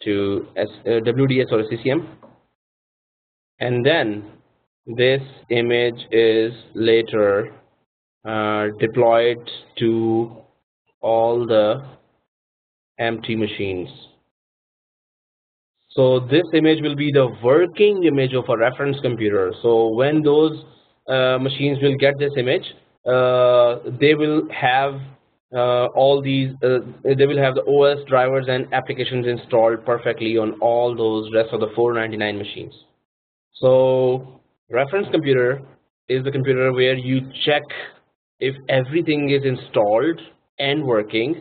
WDS or SCCM, and then this image is later deployed to all the empty machines. So this image will be the working image of a reference computer. So when those machines will get this image, they will have all these, they will have the OS drivers and applications installed perfectly on all those rest of the 499 machines. So reference computer is the computer where you check if everything is installed and working.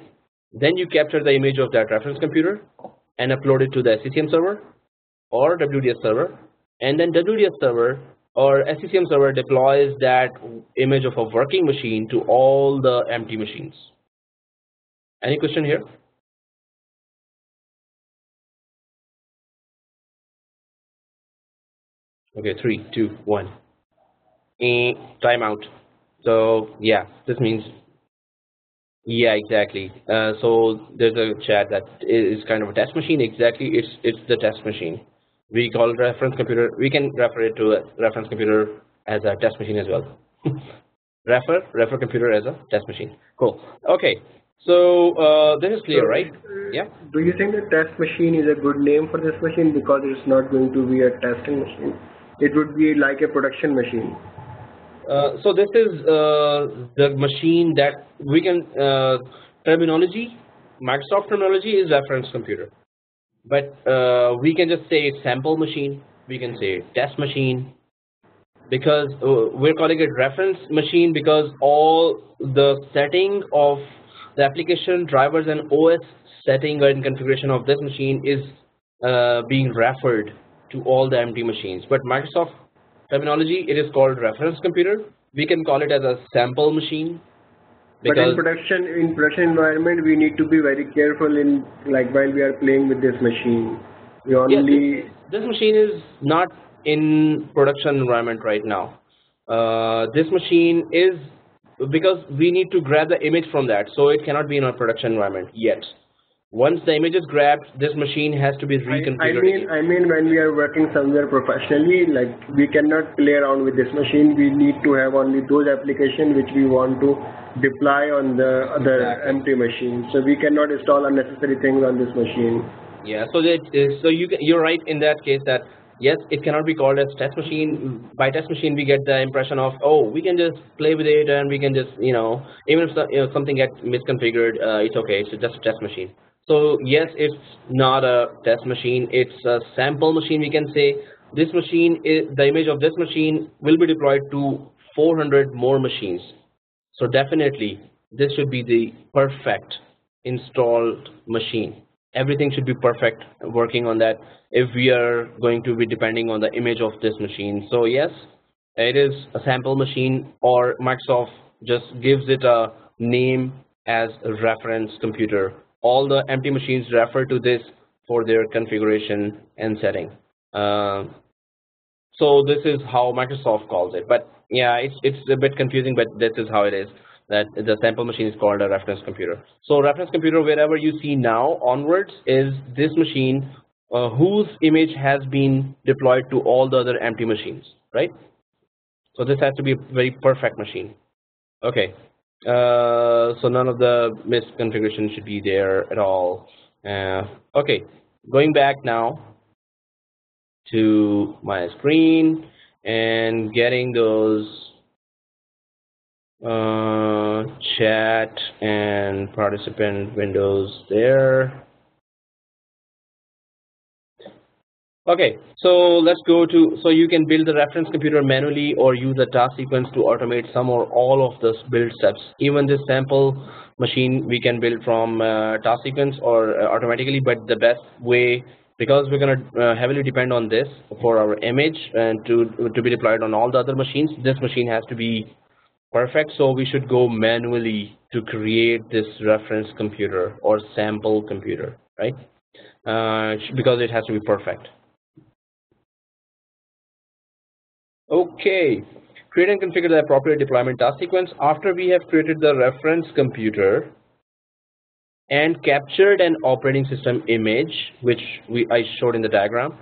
Then you capture the image of that reference computer and upload it to the SCCM server or WDS server, and then WDS server or SCCM server deploys that image of a working machine to all the empty machines. Any question here? Okay, 3, 2, 1. Timeout. So yeah, this means, yeah, exactly. So there's a chat that is kind of a test machine. Exactly, it's the test machine. We call it reference computer. We can refer it to a reference computer as a test machine as well. refer computer as a test machine. Cool. Okay. So this is clear, right? Yeah. Do you think the test machine is a good name for this machine because it's not going to be a testing machine? It would be like a production machine. So this is the machine that we can terminology. Microsoft terminology is reference computer, but we can just say sample machine. We can say test machine, because we're calling it reference machine because all the setting of the application drivers and OS setting and configuration of this machine is being referred to all the empty machines. But Microsoft terminology, it is called reference computer. We can call it as a sample machine. But in production environment, we need to be very careful in, like, while we are playing with this machine. We only this machine is not in production environment right now. This machine is, because we need to grab the image from that, so it cannot be in a production environment yet. Once the image is grabbed, this machine has to be reconfigured. I mean, when we are working somewhere professionally, like, we cannot play around with this machine. We need to have only those applications which we want to deploy on the other empty machine. So we cannot install unnecessary things on this machine. Yeah. So you're right in that case that yes, it cannot be called as test machine. By test machine, we get the impression of, oh, we can just play with it and we can just, even if something gets misconfigured, it's okay. It's just a test machine. So yes, it's not a test machine. It's a sample machine. We can say this machine the image of this machine will be deployed to 400 more machines. So definitely this should be the perfect installed machine. Everything should be perfect working on that if we are going to be depending on the image of this machine. So yes, it is a sample machine, or Microsoft just gives it a name as a reference computer. All the empty machines refer to this for their configuration and setting. So this is how Microsoft calls it. But yeah, it's a bit confusing, but this is how it is. That the sample machine is called a reference computer. So reference computer, wherever you see now onwards, is this machine whose image has been deployed to all the other empty machines, right? So this has to be a very perfect machine. Okay. So none of the misconfiguration should be there at all. Okay, going back now to my screen and getting those chat and participant windows there. Okay, so let's go to, so you can build the reference computer manually or use a task sequence to automate some or all of the build steps. Even this sample machine we can build from task sequence or automatically, but the best way, because we're going to heavily depend on this for our image and to be deployed on all the other machines, this machine has to be perfect, so we should go manually to create this reference computer or sample computer, right? Because it has to be perfect. Okay, create and configure the appropriate deployment task sequence. After we have created the reference computer and captured an operating system image, which I showed in the diagram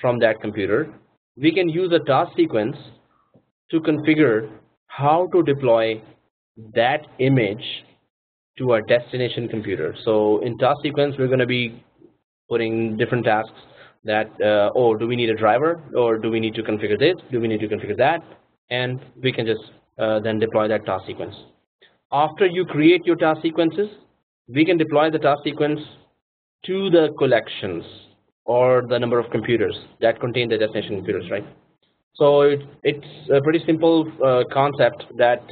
from that computer, we can use a task sequence to configure how to deploy that image to our destination computer. So in task sequence, we're going to be putting different tasks that, oh, do we need a driver, or do we need to configure this, do we need to configure that, and we can just then deploy that task sequence. After you create your task sequences, we can deploy the task sequence to the collections or the number of computers that contain the destination computers, right? So it's a pretty simple concept that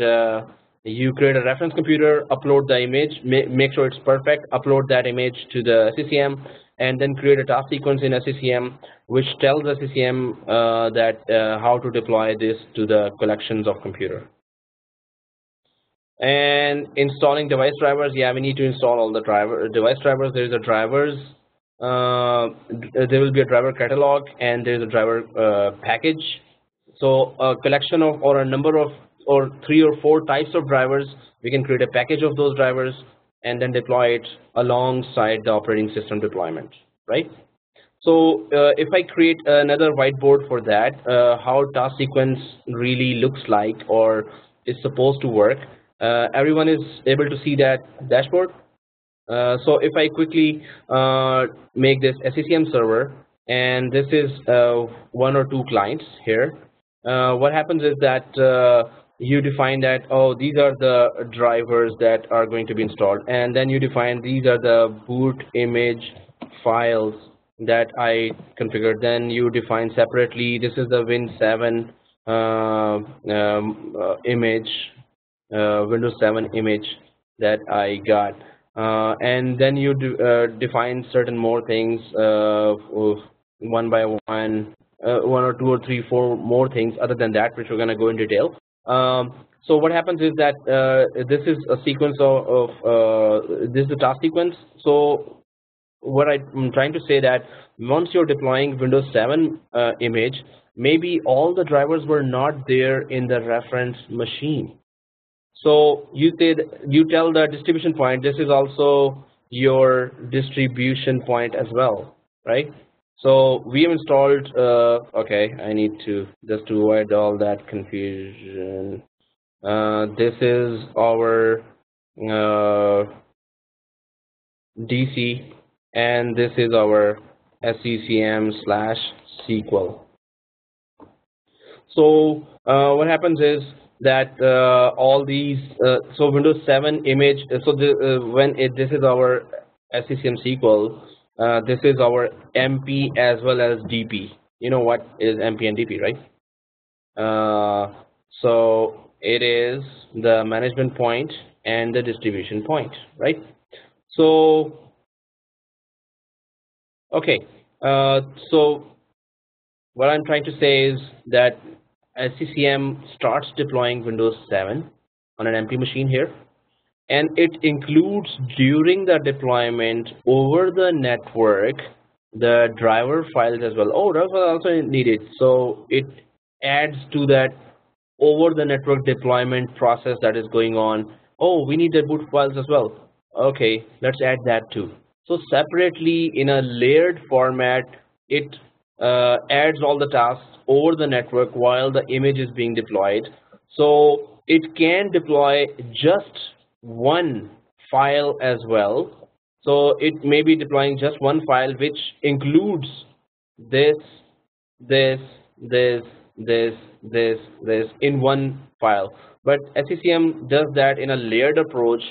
you create a reference computer, upload the image, make sure it's perfect, upload that image to the SCCM, and then create a task sequence in SCCM which tells SCCM that how to deploy this to the collections of computer. And installing device drivers, yeah, we need to install all the device drivers. There's a drivers, there will be a driver catalog, and there's a driver package. So a collection of, or a number of, or 3 or 4 types of drivers, we can create a package of those drivers and then deploy it alongside the operating system deployment, right? So if I create another whiteboard for that, how task sequence really looks like or is supposed to work, everyone is able to see that dashboard. So if I quickly make this SCCM server, and this is 1 or 2 clients here, what happens is that you define that, oh, these are the drivers that are going to be installed, and then you define these are the boot image files that I configured. Then you define separately, this is the Win7 image, Windows 7 image that I got, and then you define certain more things, one by one, 1 or 2 or 3, 4 more things other than that, which we're going to go in detail. So what happens is that this is a sequence of this is the task sequence. So what I'm trying to say that once you're deploying Windows 7 image, maybe all the drivers were not there in the reference machine. So you tell the distribution point, this is also your distribution point as well, right? So we have installed, okay, I need to, just to avoid all that confusion, this is our DC, and this is our SCCM/SQL. So what happens is that all these, so Windows 7 image, so this is our SCCM SQL, this is our MP as well as DP. You know what is MP and DP, right? So it is the management point and the distribution point, right? So okay, so what I'm trying to say is that SCCM starts deploying Windows 7 on an MP machine here, and it includes during the deployment over the network the driver files as well. Oh, drivers are also needed, so it adds to that over the network deployment process that is going on. Oh, we need the boot files as well. Okay, let's add that too. So separately in a layered format, it adds all the tasks over the network while the image is being deployed. So it can deploy just one file as well. So it may be deploying just one file which includes this, this, this, this, this in one file. But SCCM does that in a layered approach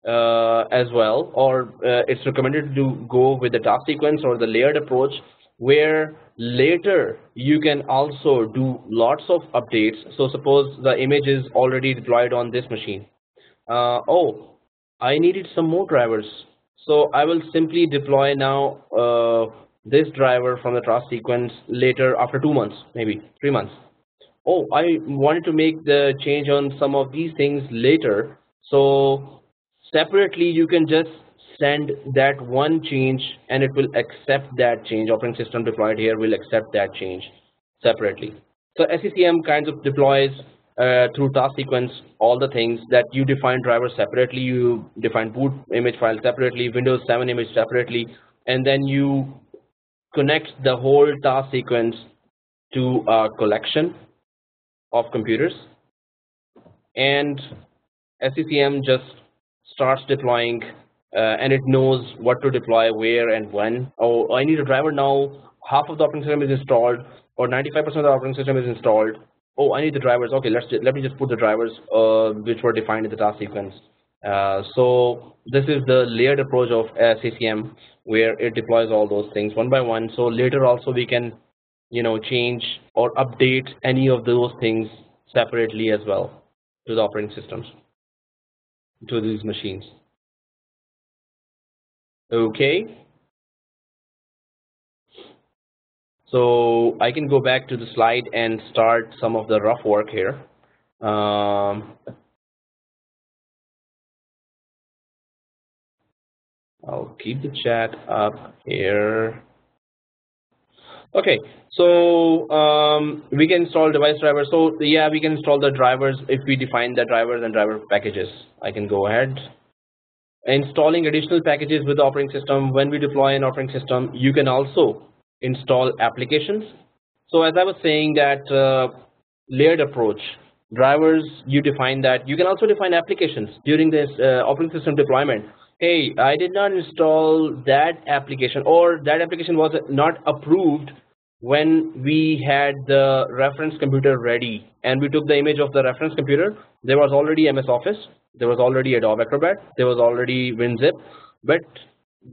as well, or it's recommended to go with the task sequence or the layered approach, where later you can also do lots of updates. So suppose the image is already deployed on this machine. Oh, I needed some more drivers, so I will simply deploy now this driver from the task sequence later after 2 months, maybe 3 months. Oh, I wanted to make the change on some of these things later, so separately you can just send that one change and it will accept that change. Operating system deployed here will accept that change separately. So SCCM kinds of deploys through task sequence all the things that you define drivers separately, you define boot image file separately, Windows 7 image separately, and then you connect the whole task sequence to a collection of computers, and SCCM just starts deploying and it knows what to deploy where and when. Oh, I need a driver now, half of the operating system is installed or 95% of the operating system is installed. Oh, I need the drivers. Okay, let me just put the drivers which were defined in the task sequence. So this is the layered approach of SCCM, where it deploys all those things one by one. So later also we can, change or update any of those things separately as well to the operating systems, to these machines. Okay. So I can go back to the slide and start some of the rough work here. I'll keep the chat up here. Okay, so we can install device drivers. So yeah, we can install the drivers if we define the drivers and driver packages. I can go ahead. Installing additional packages with the operating system. When we deploy an operating system, you can also install applications. So as I was saying, that layered approach, drivers, you define that. You can also define applications during this operating system deployment. Hey, I did not install that application, or that application was not approved when we had the reference computer ready and we took the image of the reference computer. There was already MS Office, there was already Adobe Acrobat, there was already WinZip, but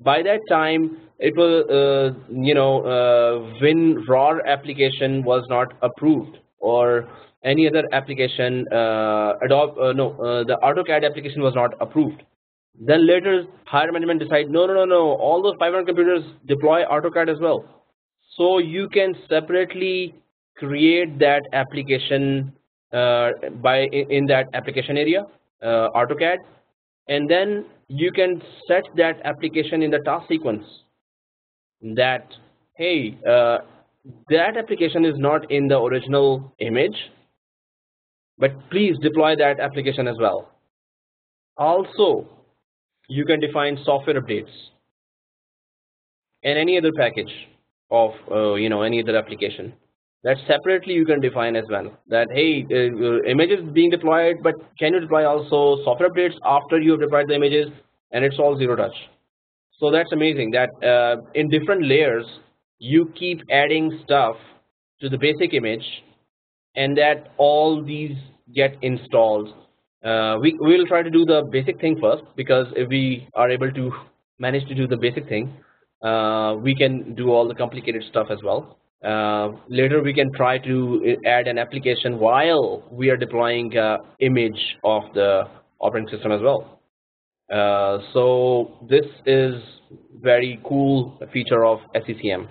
by that time it was WinRAR application was not approved, or any other application, the AutoCAD application was not approved. Then later higher management decide, no, all those 500 computers deploy AutoCAD as well. So you can separately create that application in that application area, AutoCAD, and then you can set that application in the task sequence that, hey, that application is not in the original image, but please deploy that application as well. Also, you can define software updates and any other package of any other application that separately you can define as well, that hey, image is being deployed, but can you deploy also software updates after you have deployed the images, and it's all zero touch. So that's amazing that in different layers you keep adding stuff to the basic image, and that all these get installed. We will try to do the basic thing first, because if we are able to manage to do the basic thing, we can do all the complicated stuff as well. Later we can try to add an application while we are deploying image of the operating system as well. So this is very cool feature of SCCM,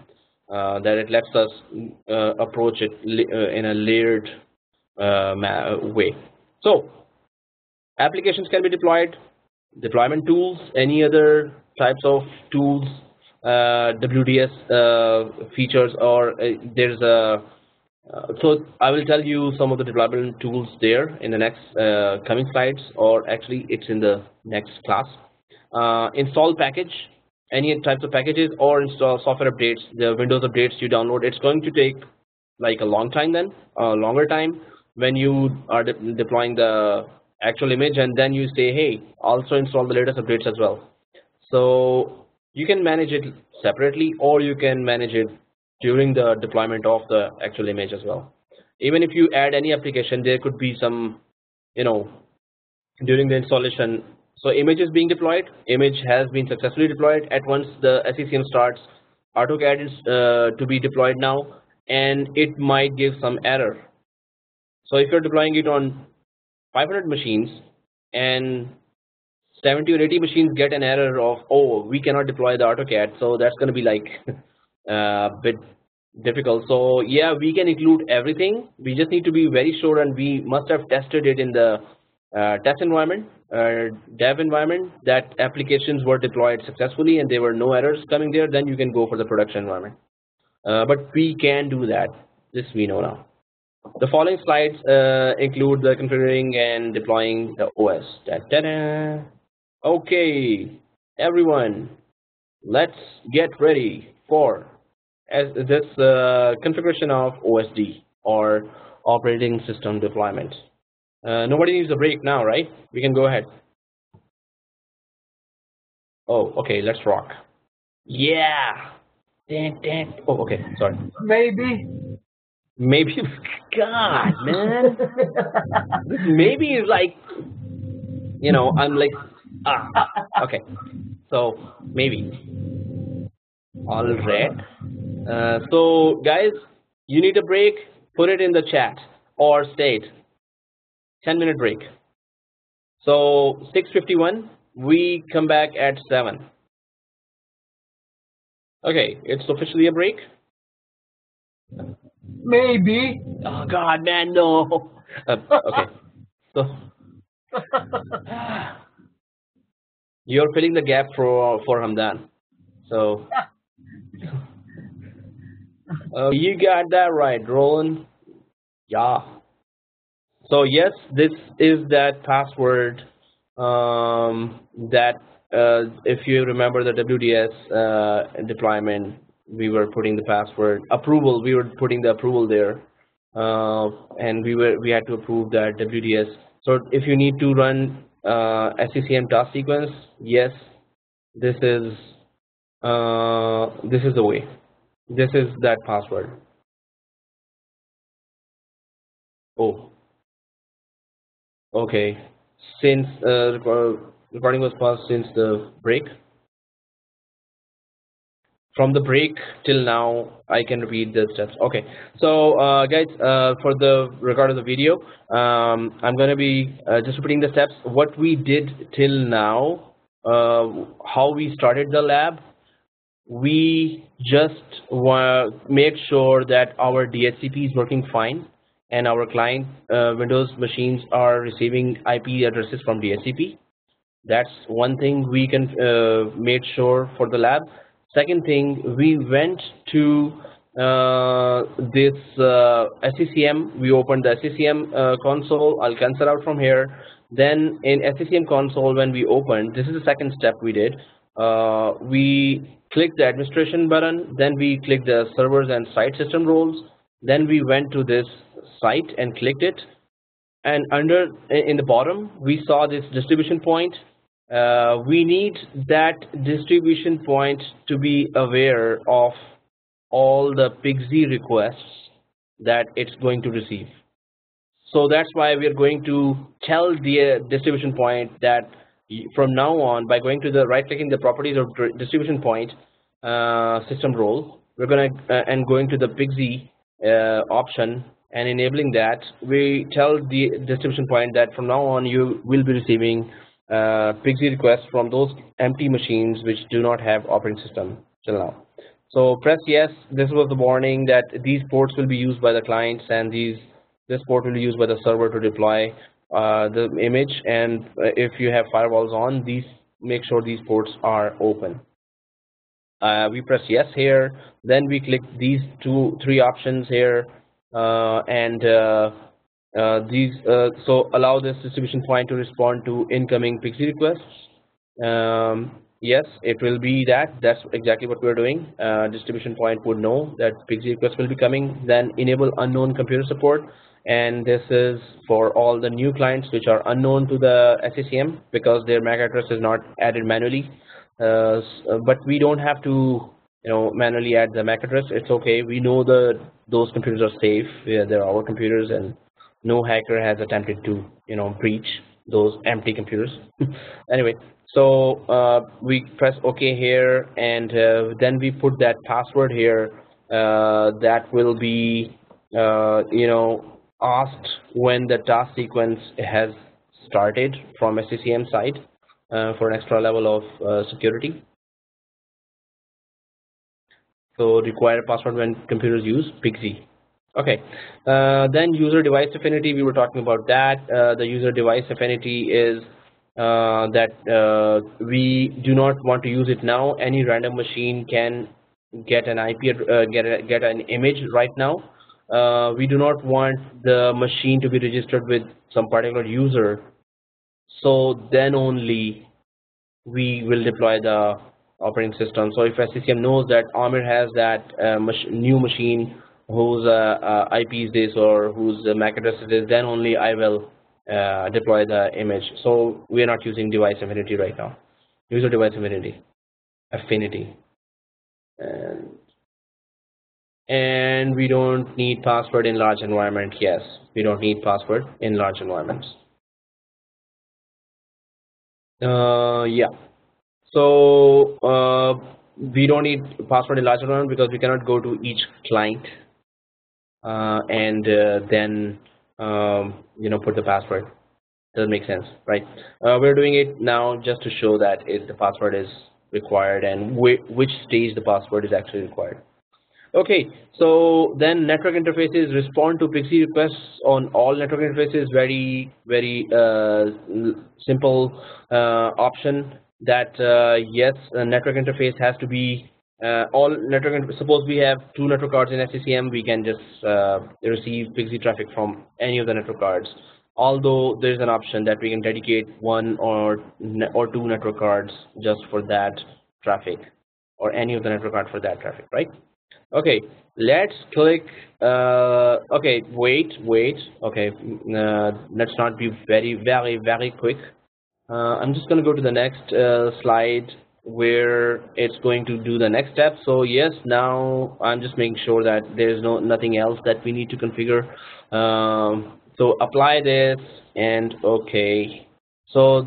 that it lets us approach it in a layered way. So applications can be deployed, deployment tools, any other types of tools, WDS features, or there's a so I will tell you some of the deployment tools there in the next coming slides, or actually it's in the next class. Install package, any types of packages, or install software updates, the Windows updates you download. It's going to take like a long time, then a longer time when you are deploying the actual image, and then you say, hey, also install the latest updates as well. So you can manage it separately, or you can manage it during the deployment of the actual image as well. Even if you add any application, there could be some, during the installation. So image is being deployed, image has been successfully deployed. At once the SCCM starts AutoCAD is to be deployed now, and it might give some error. So if you're deploying it on 500 machines and 70 or 80 machines get an error of, oh, we cannot deploy the AutoCAD, so that's going to be like a bit difficult. So yeah, we can include everything. We just need to be very sure, and we must have tested it in the test environment, dev environment, that applications were deployed successfully and there were no errors coming there. Then you can go for the production environment. But we can do that. This we know now. The following slides include the configuring and deploying the OS. Da-da-da. Okay, everyone, let's get ready for this configuration of OSD, or operating system deployment. Nobody needs a break now, right? We can go ahead. Oh, okay, let's rock. Yeah. Oh, okay, sorry. Maybe. God, man. This maybe is like, I'm like, okay. So maybe. All right. So guys, you need a break, put it in the chat or state 10-minute break. So 6:51, we come back at 7. Okay, it's officially a break. Maybe. Oh God, man, no. Okay, so you're filling the gap for Hamdan. So you got that right, Roland. Yeah. So yes, this is that password that if you remember the WDS deployment, we were putting the password approval. We were putting the approval there, and we had to approve that WDS. So if you need to run SCCM task sequence, yes, this is the way. This is that password. Oh. Okay, since recording was paused since the break. From the break till now, I can repeat the steps. Okay, so guys, for the record of the video, I'm going to be just repeating the steps. What we did till now, how we started the lab. We just make sure that our DHCP is working fine, and our client Windows machines are receiving IP addresses from DHCP. That's one thing we can make sure for the lab. Second thing, we went to this SCCM. We opened the SCCM console. I'll cancel out from here. Then in SCCM console, when we opened, this is the second step we did. We clicked the administration button. Then we clicked the servers and site system roles. Then we went to this site and clicked it. And under in the bottom, we saw this distribution point. We need that distribution point to be aware of all the PXE requests that it's going to receive. So that's why we are going to tell the distribution point that from now on, by going to the right-clicking the properties of distribution point system role, we're going to and going to the PXE option and enabling that, we tell the distribution point that from now on you will be receiving PXE requests from those empty machines which do not have operating system till now. So press yes. This was the warning that these ports will be used by the clients, and this port will be used by the server to deploy the image. And if you have firewalls on, make sure these ports are open. We press yes here. Then we click these 3 options here, so allow this distribution point to respond to incoming PXE requests. Yes, it will be that. That's exactly what we're doing. Distribution point would know that PXE requests will be coming. Then enable unknown computer support, and this is for all the new clients which are unknown to the SCCM because their MAC address is not added manually. But we don't have to manually add the MAC address. It's okay. We know those computers are safe. They're our computers, and no hacker has attempted to breach those empty computers. Anyway, So we press OK here, and then we put that password here that will be asked when the task sequence has started from SCCM side for an extra level of security. So require password when computers use PIXI. Okay, then user device affinity, we were talking about that. The user device affinity is that we do not want to use it now. Any random machine can get an IP, get an image right now. We do not want the machine to be registered with some particular user. So then only we will deploy the operating system. So if SCCM knows that Amir has that new machine whose IP is this or whose MAC address is this, then only I will deploy the image. So we are not using device affinity right now. User device affinity, and we don't need password in large environment. Yes, we don't need password in large environments. Yeah. So we don't need password in large environment because we cannot go to each client and then put the password. Doesn't make sense, right? We're doing it now just to show that if the password is required and which stage the password is actually required. Okay, so then network interfaces respond to PIXI requests on all network interfaces. Very, very simple option that yes, a network interface has to be all network. Suppose we have 2 network cards in SCCM, we can just receive PIXI traffic from any of the network cards. Although there's an option that we can dedicate 1 or 2 network cards just for that traffic, or any of the network cards for that traffic, right? Okay, let's click. Okay, wait. Okay, let's not be very quick. I'm just going to go to the next slide where it's going to do the next step. So yes, now I'm just making sure that there's nothing else that we need to configure. So apply this and okay. So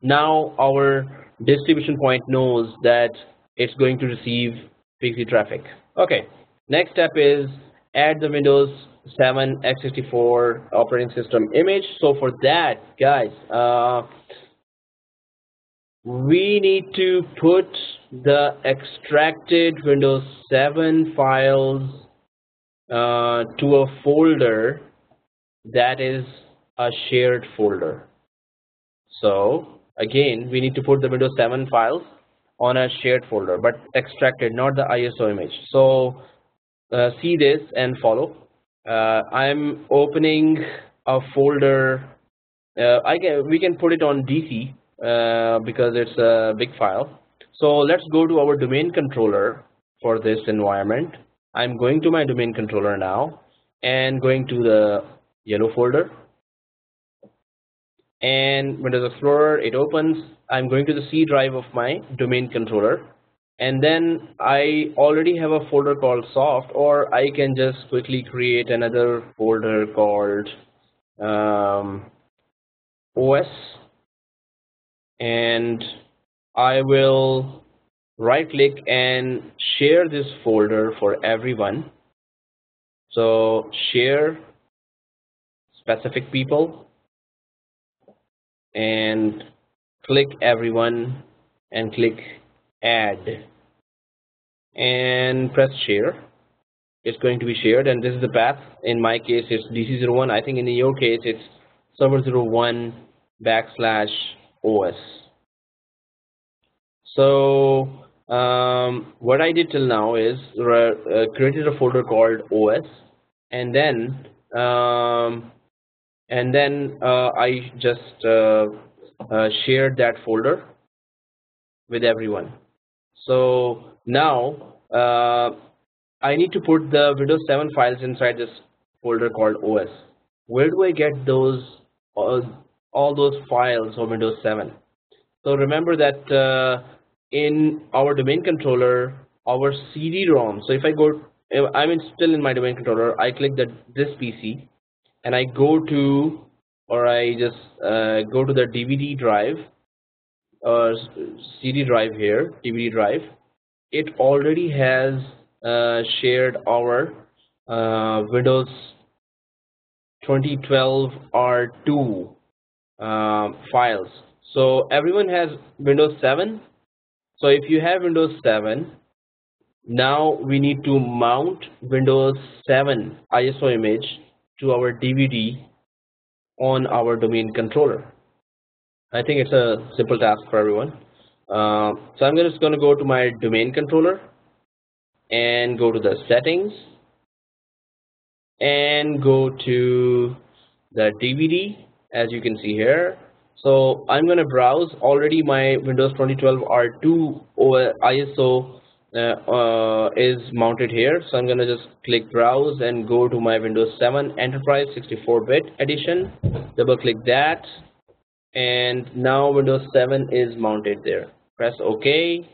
now our distribution point knows that it's going to receive PIXI traffic. Okay, next step is add the Windows 7 x64 operating system image. So for that, guys, we need to put the extracted Windows 7 files to a folder that is a shared folder. So again, we need to put the Windows 7 files on a shared folder, but extracted, not the ISO image. So see this and follow. I'm opening a folder. We can put it on DC because it's a big file. So let's go to our domain controller for this environment. I'm going to my domain controller now and going to the yellow folder. And Windows Explorer, it opens. I'm going to the C drive of my domain controller, and then I already have a folder called soft, or I can just quickly create another folder called OS, and I will right click and share this folder for everyone. So share specific people and click everyone and click add and press share. It's going to be shared, and this is the path. In my case it's DC01. I think in your case it's server01/OS. So what I did till now is created a folder called OS, and then I just shared that folder with everyone. So now I need to put the Windows 7 files inside this folder called OS. Where do I get those all those files of Windows 7? So remember that in our domain controller, our CD-ROM. So if I go, I'm still in my domain controller. I click this PC, and I go to, or I just go to the DVD drive CD drive here, DVD drive, it already has shared our Windows 2012 R2 files. So everyone has Windows 7. So if you have Windows 7, now we need to mount Windows 7 ISO image to our DVD on our domain controller. I think it's a simple task for everyone. So I'm just going to go to my domain controller and go to the settings and go to the DVD, as you can see here. So I'm going to browse. Already my Windows 2012 R2 ISO is mounted here. So I'm going to just click browse and go to my Windows 7 Enterprise 64-bit edition. Double click that, and now Windows 7 is mounted there. Press OK,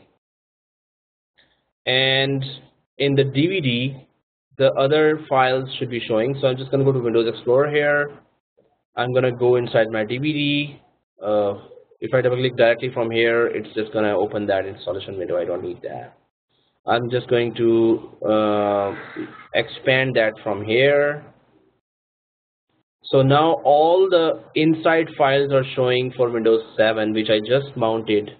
and in the DVD the other files should be showing. So I'm just going to go to Windows Explorer here. I'm going to go inside my DVD. If I double click directly from here, it's just going to open that installation window. I don't need that. I'm just going to expand that from here. So now all the inside files are showing for Windows 7, which I just mounted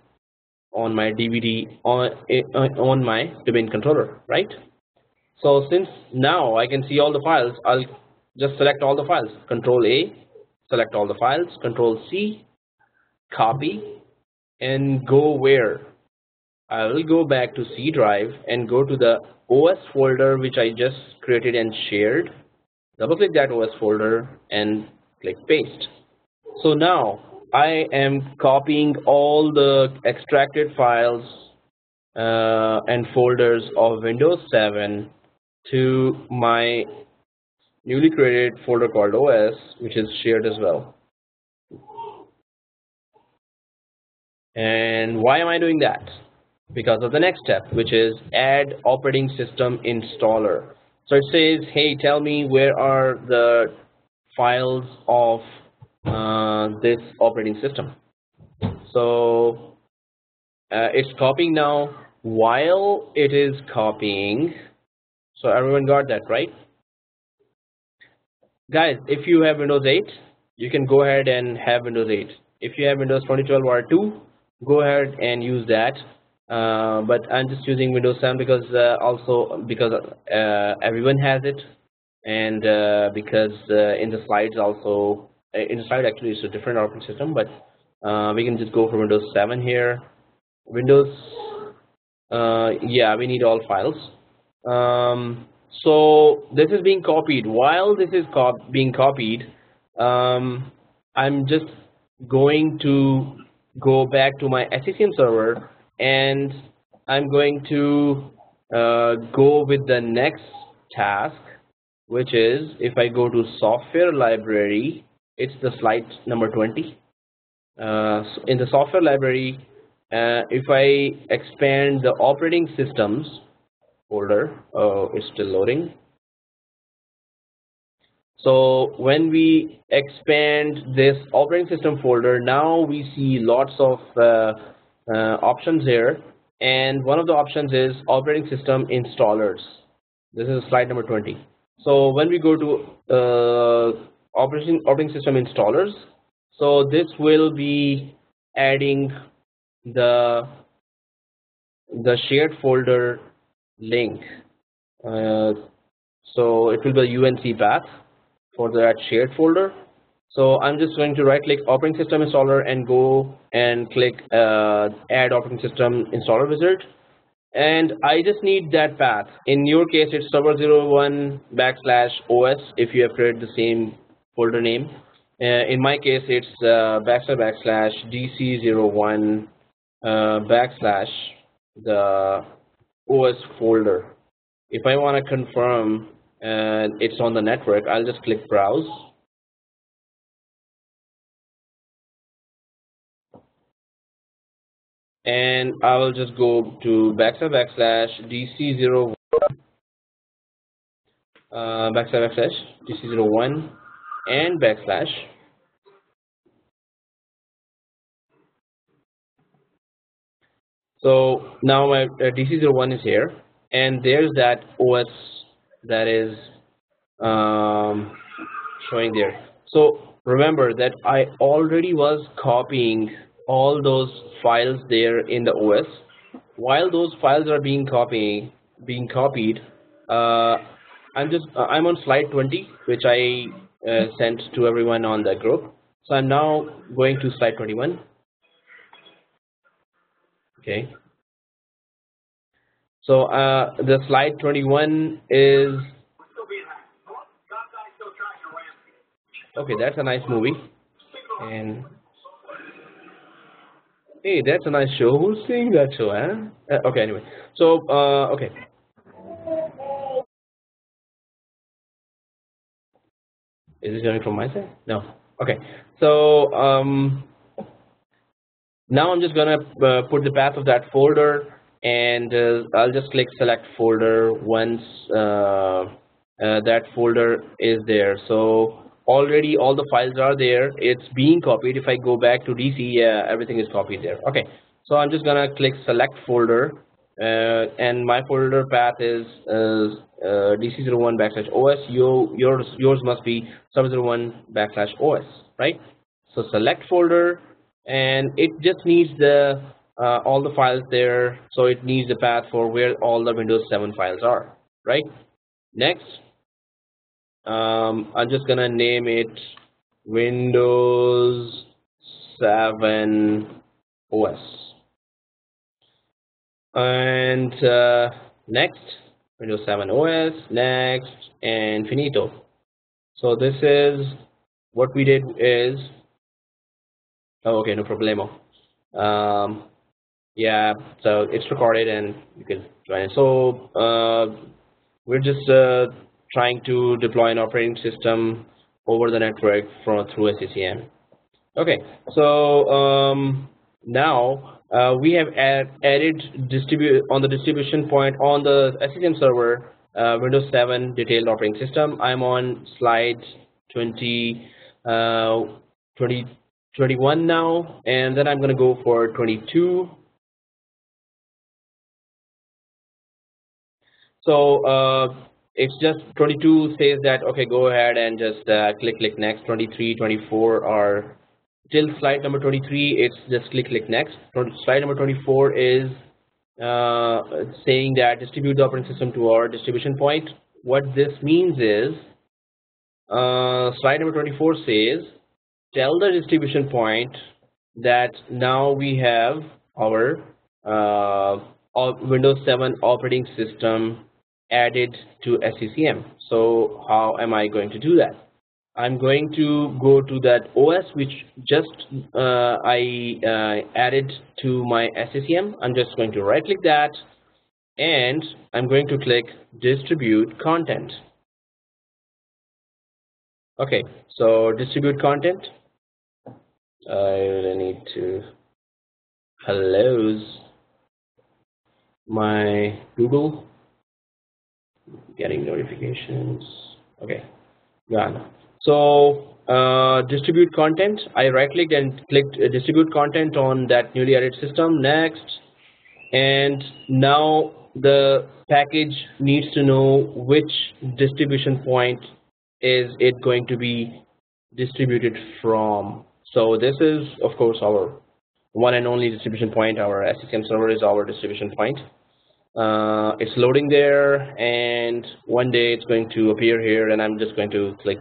on my DVD on my domain controller, right? So since now I can see all the files, I'll just select all the files. Control A, select all the files. Control C, copy, and go where? I will go back to C drive and go to the OS folder which I just created and shared. Double click that OS folder and click paste. So now I am copying all the extracted files and folders of Windows 7 to my newly created folder called OS, which is shared as well. And why am I doing that? Because of the next step, which is add operating system installer. So it says, hey, tell me where are the files of this operating system. So it's copying now. While it is copying, so everyone got that, right? Guys, if you have Windows 8, you can go ahead and have Windows 8. If you have Windows 2012 R2, go ahead and use that. But I'm just using Windows 7 because everyone has it, and because in the slides also, in the slide actually it's a different operating system, but we can just go for Windows 7 here. Windows, yeah, we need all files. So this is being copied. While this is being copied, I'm just going to go back to my SCCM server, and I'm going to go with the next task, which is, if I go to software library, it's the slide number 20. In the software library, if I expand the operating systems folder, it's still loading. So when we expand this operating system folder, now we see lots of options here, and one of the options is operating system installers. This is slide number 20. So when we go to operating system installers, so this will be adding the shared folder link. So it will be a UNC path for that shared folder. So I'm just going to right click operating system installer and go and click add operating system installer wizard, and I just need that path. In your case it's server01/OS if you have created the same folder name. In my case it's //dc01 / the OS folder. If I want to confirm it's on the network, I'll just click browse. And I will just go to //dc01 //dc01 and /. So now my DC01 is here, and there's that OS that is showing there. So remember that I already was copying all those files there in the OS. While those files are being copied, uh, I'm on slide 20, which I sent to everyone on the group. So I'm now going to slide 21. Okay. So the slide 21 is okay. That's a nice movie, and hey, that's a nice show. Who's seeing that show, huh? Okay, anyway. So okay. Is it coming from my side? No. Okay. So now I'm just gonna put the path of that folder, and I'll just click select folder once that folder is there. So already all the files are there. It's being copied. If I go back to DC, yeah, everything is copied there. Okay. So I'm just gonna click select folder, and my folder path is DC01 backslash OS. Yours must be sub01 backslash OS, right? So select folder, and it just needs the all the files there. So it needs the path for where all the Windows 7 files are, right? Next, I'm just gonna name it Windows 7 OS, and next, Windows 7 OS, next, and finito. So this is what we did is, oh, okay, no problemo. Yeah, so it's recorded and you can join it. So we're just trying to deploy an operating system over the network through SCCM. Okay, so now we have added on the distribution point on the SCCM server Windows 7 detailed operating system. I'm on slide 20, 21 now, and then I'm going to go for 22. So it's just 22 says that okay, go ahead and just click next. 23, 24 are till slide number 23. It's just click next. Slide number 24 is saying that distribute the operating system to our distribution point. What this means is slide number 24 says tell the distribution point that now we have our Windows 7 operating system added to SCCM. So how am I going to do that? I'm going to go to that OS which just I added to my SCCM. I'm just going to right click that, and I'm going to click distribute content. Okay, so distribute content. I really need to close my Google. Getting notifications. Okay, gone. So distribute content. I right clicked and clicked distribute content on that newly added system. Next, and now the package needs to know which distribution point is it going to be distributed from. So this is of course our one and only distribution point. Our SCCM server is our distribution point. It's loading there, and one day it's going to appear here, and I'm just going to click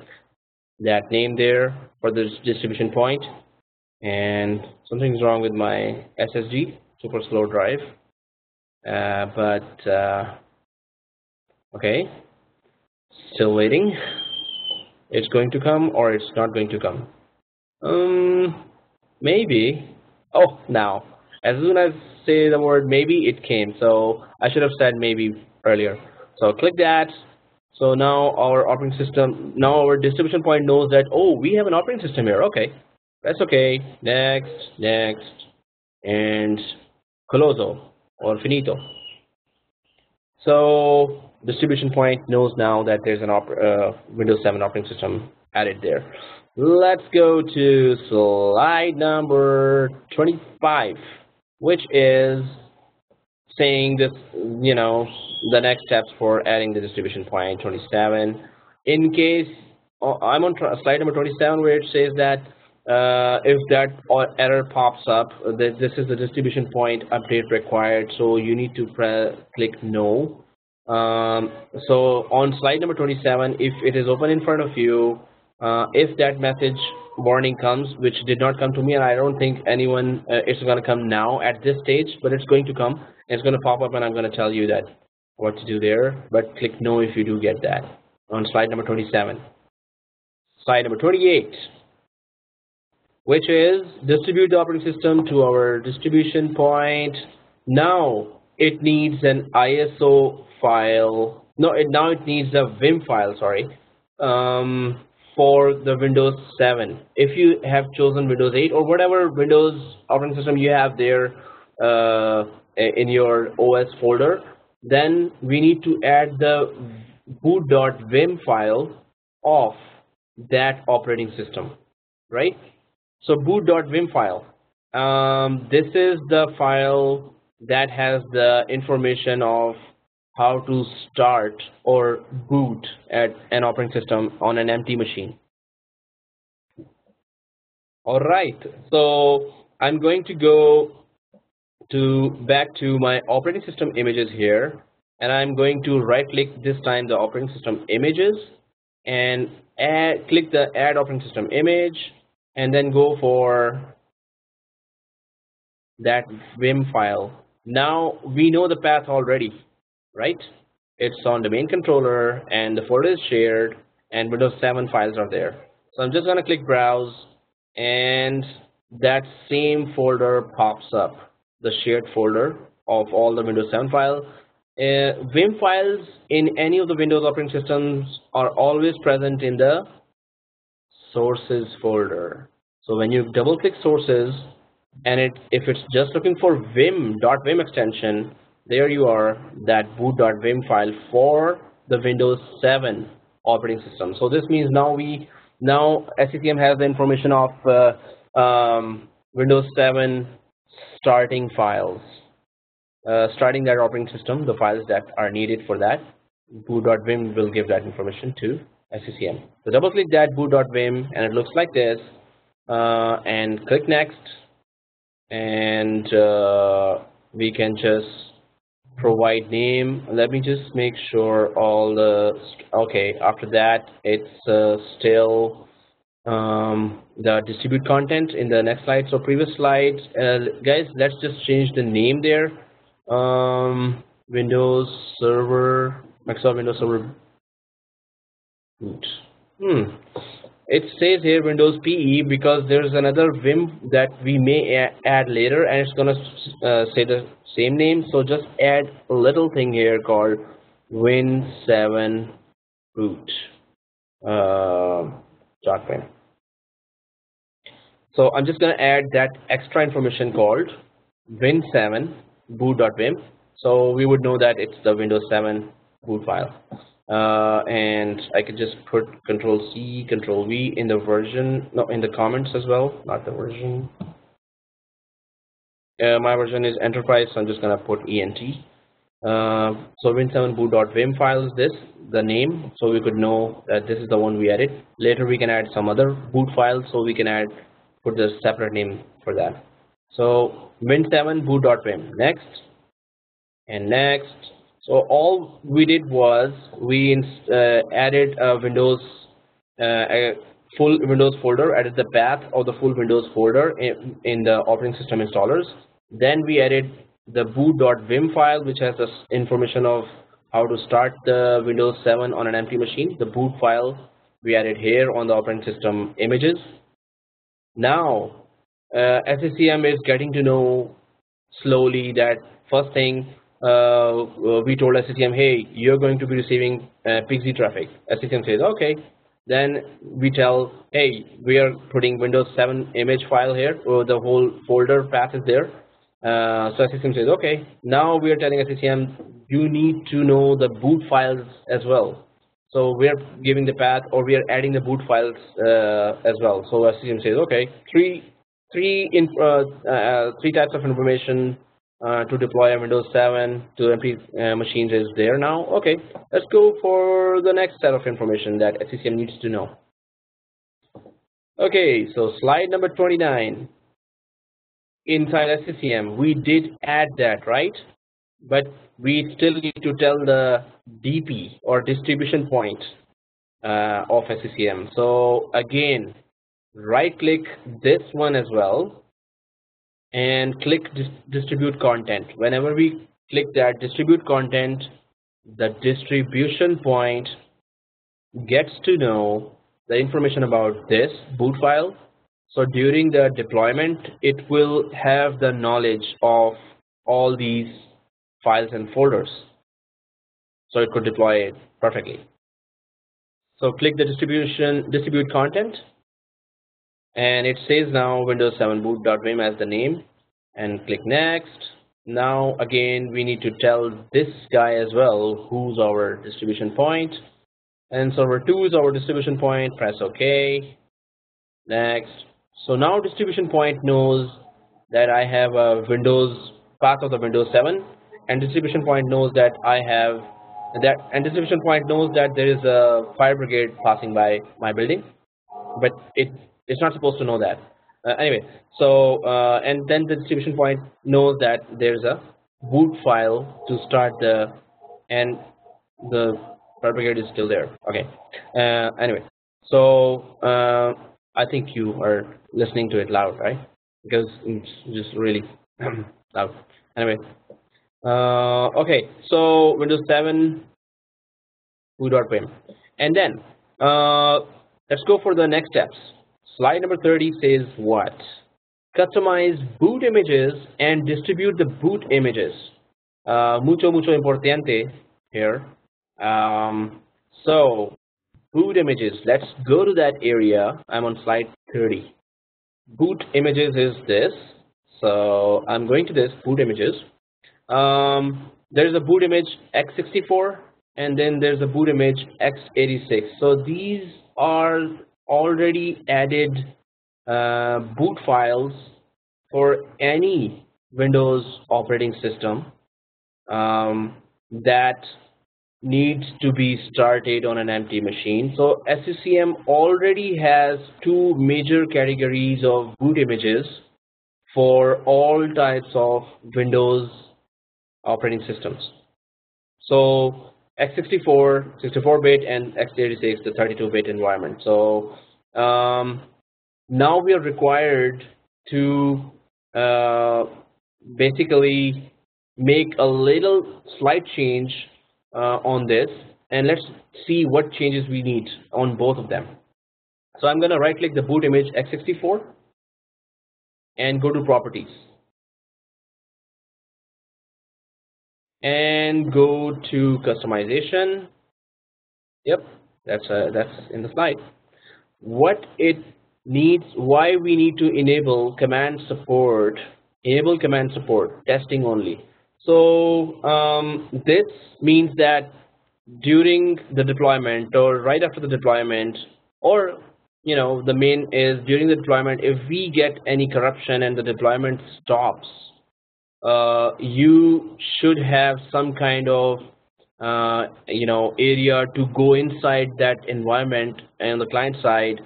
that name there for this distribution point. And something's wrong with my SSD, super slow drive, okay, still waiting. It's going to come or it's not going to come. Maybe. Oh, now as soon as I say the word maybe, it came. So I should have said maybe earlier. So click that. So now our operating system, now our distribution point knows that, oh, we have an operating system here. Okay, that's okay. Next, next, and closo or finito. So distribution point knows now that there's an Windows 7 operating system added there. Let's go to slide number 25, which is saying this, the next steps for adding the distribution point 27. In case I'm on slide number 27, where it says that if that error pops up, that this is the distribution point update required, so you need to click no. So on slide number 27, if it is open in front of you, if that message warning comes, which did not come to me, and I don't think anyone, it's going to come now at this stage, but it's going to come. It's going to pop up, and I'm going to tell you that what to do there. But click no if you do get that on slide number 27. Slide number 28, which is distribute the operating system to our distribution point. Now it needs an ISO file. No, now it needs a Vim file. Sorry. For the Windows 7. If you have chosen Windows 8 or whatever Windows operating system you have there in your OS folder, then we need to add the boot.vim file of that operating system, right? So boot.vim file, this is the file that has the information of how to start or boot at an operating system on an empty machine. All right, so I'm going to go back to my operating system images here, and I'm going to right click this time the operating system images and click the add operating system image, and then go for that Vim file. Now we know the path already, right? It's on the main controller and the folder is shared and Windows 7 files are there. So I'm just going to click browse, and that same folder pops up, the shared folder of all the Windows 7 files. Vim files in any of the Windows operating systems are always present in the sources folder. So when you double click sources, and if it's just looking for Vim.vim extension, there you are, that boot.vim file for the Windows 7 operating system. So this means now SCCM has the information of Windows 7 starting files, starting that operating system, the files that are needed for that. Boot.vim will give that information to SCCM. So double click that boot.vim and it looks like this, and click next, and we can just provide name. Let me just make sure all the okay. After that, it's still the distribute content in the next slide. So previous slides, guys, let's just change the name there. Windows Server, Microsoft Windows Server boot. It says here Windows PE because there's another Vim that we may add later, and it's gonna say the same name. So just add a little thing here called Win7 boot. .vim. So I'm just gonna add that extra information called Win7 boot.vim. So we would know that it's the Windows 7 boot file. And I could just put Control C, Control V in the version, no, in the comments as well, not the version. My version is Enterprise, so I'm just gonna put ENT. So Win7 boot.vim file is this, the name, so we could know that this is the one we added. Later we can add some other boot files, so we can put the separate name for that. So Win7 boot.vim, next, and next. So all we did was we added a full Windows folder, added the path of the full Windows folder in the operating system installers. Then we added the boot.vim file, which has the information of how to start the Windows 7 on an empty machine. The boot file we added here on the operating system images. Now SCCM is getting to know slowly that first thing, we told SCCM, hey, you're going to be receiving PXE traffic. SCCM says, okay. Then we tell, hey, we are putting Windows 7 image file here, or the whole folder path is there. So SCCM says, okay. Now we are telling SCCM, you need to know the boot files as well. So we are giving the path, or we are adding the boot files as well. So SCCM says, okay, three types of information to deploy a Windows 7 to empty machines is there now. Okay, let's go for the next set of information that SCCM needs to know. Okay, so slide number 29. Inside SCCM, we did add that, right? But we still need to tell the DP or distribution point of SCCM. So again, right click this one as well and click distribute content. Whenever we click that distribute content, the distribution point gets to know the information about this boot file. So during the deployment, it will have the knowledge of all these files and folders, so it could deploy it perfectly. So click the distribute content, and it says now Windows 7 boot.vim as the name, and click next. Now again we need to tell this guy as well who's our distribution point, and server 2 is our distribution point. Press OK. Next. So now distribution point knows that I have a Windows path of the Windows 7, and distribution point knows that I have that, and distribution point knows that there is a fire brigade passing by my building, but it's not supposed to know that. Anyway, so and then the distribution point knows that there's a boot file to start the, and the fire brigade is still there. Okay. Anyway, so I think you are listening to it loud, right? Because it's just really loud. Anyway, okay, so Windows 7 boot.vim, and then let's go for the next steps. Slide number 30 says what? Customize boot images and distribute the boot images. Mucho importante here. So boot images, let's go to that area. I'm on slide 30. Boot images is this, so I'm going to this boot images. There's a boot image x64, and then there's a boot image x86. So these are already added boot files for any Windows operating system that needs to be started on an empty machine. So SCCM already has two major categories of boot images for all types of Windows operating systems. So x64, 64-bit, and x86, the 32-bit environment. So now we are required to basically make a little slight change on this, and let's see what changes we need on both of them. So I'm going to right click the boot image x64 and go to properties and go to customization. Yep, that's in the slide. What it needs, why we need to enable command support, testing only. So this means that during the deployment or right after the deployment, or the main is during the deployment, if we get any corruption and the deployment stops, you should have some kind of area to go inside that environment and the client side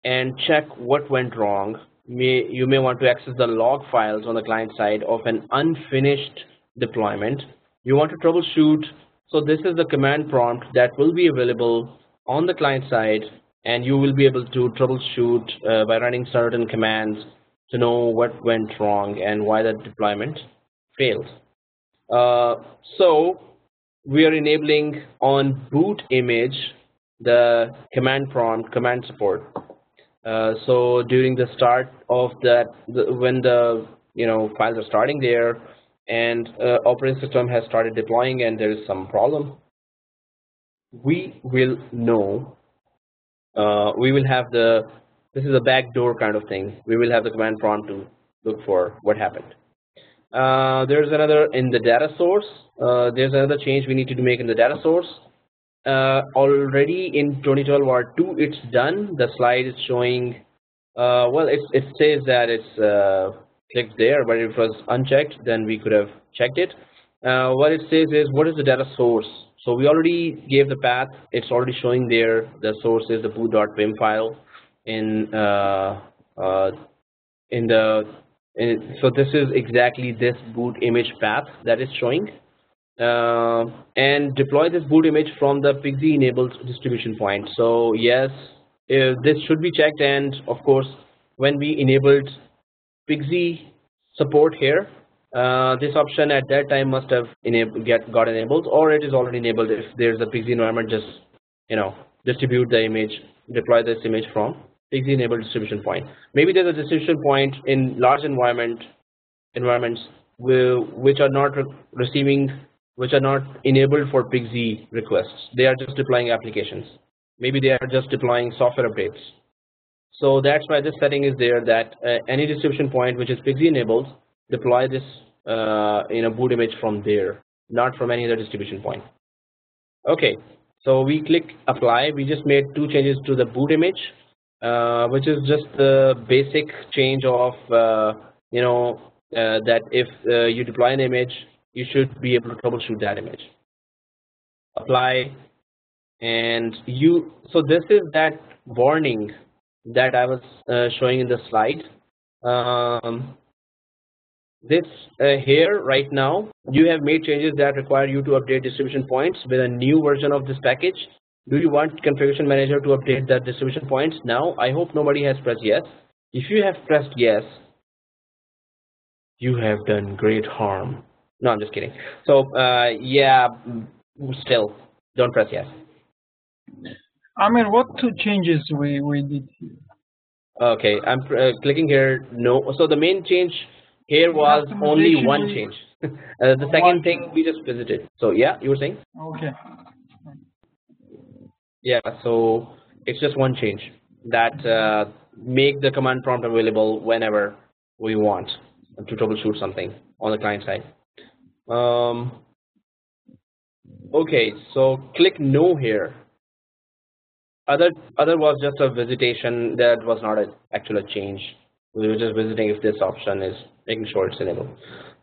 and check what went wrong. You may want to access the log files on the client side of an unfinished deployment. You want to troubleshoot. So this is the command prompt that will be available on the client side, and you will be able to troubleshoot by running certain commands to know what went wrong and why the deployment failed. So we are enabling on boot image the command prompt, command support. So during the start of that, when the files are starting there, and operating system has started deploying and there is some problem, we will know. We will have this is a backdoor kind of thing. We will have the command prompt to look for what happened. There's another in the data source. There's another change we need to make in the data source. Already in 2012 R2 it's done. The slide is showing, well, it says that it's clicked there, but if it was unchecked, then we could have checked it. What it says is, what is the data source? So we already gave the path. It's already showing there. The source is the boot.vim file so this is exactly this boot image path that is showing. And deploy this boot image from the PXE enabled distribution point. So yes, this should be checked, and of course when we enabled PXE support here, this option at that time must have got enabled, or it is already enabled. If there's a PXE environment, just distribute the image, deploy this image from PXE enabled distribution point. Maybe there's a distribution point in large environments which are not enabled for PXE requests. They are just deploying applications. Maybe they are just deploying software updates. So that's why this setting is there, that any distribution point which is PXE enabled, deploy this boot image from there, not from any other distribution point. Okay, so we click apply. We just made 2 changes to the boot image, which is just the basic change of that if you deploy an image, you should be able to troubleshoot that image. Apply, and so this is that warning that I was showing in the slide. Here right now, you have made changes that require you to update distribution points with a new version of this package. Do you want configuration manager to update that distribution points now? I hope nobody has pressed yes. If you have pressed yes, you have done great harm. No, I'm just kidding. So yeah, still don't press yes. Amir, what 2 changes we did here? Okay, I'm clicking here. No, so the main change here was only one change. The second thing we just visited. So yeah, you were saying? Okay. Yeah, so it's just one change that make the command prompt available whenever we want to troubleshoot something on the client side. Okay, so click no here. Other was just a visitation. That was not an actual change. We were just visiting if this option is making sure it's enabled.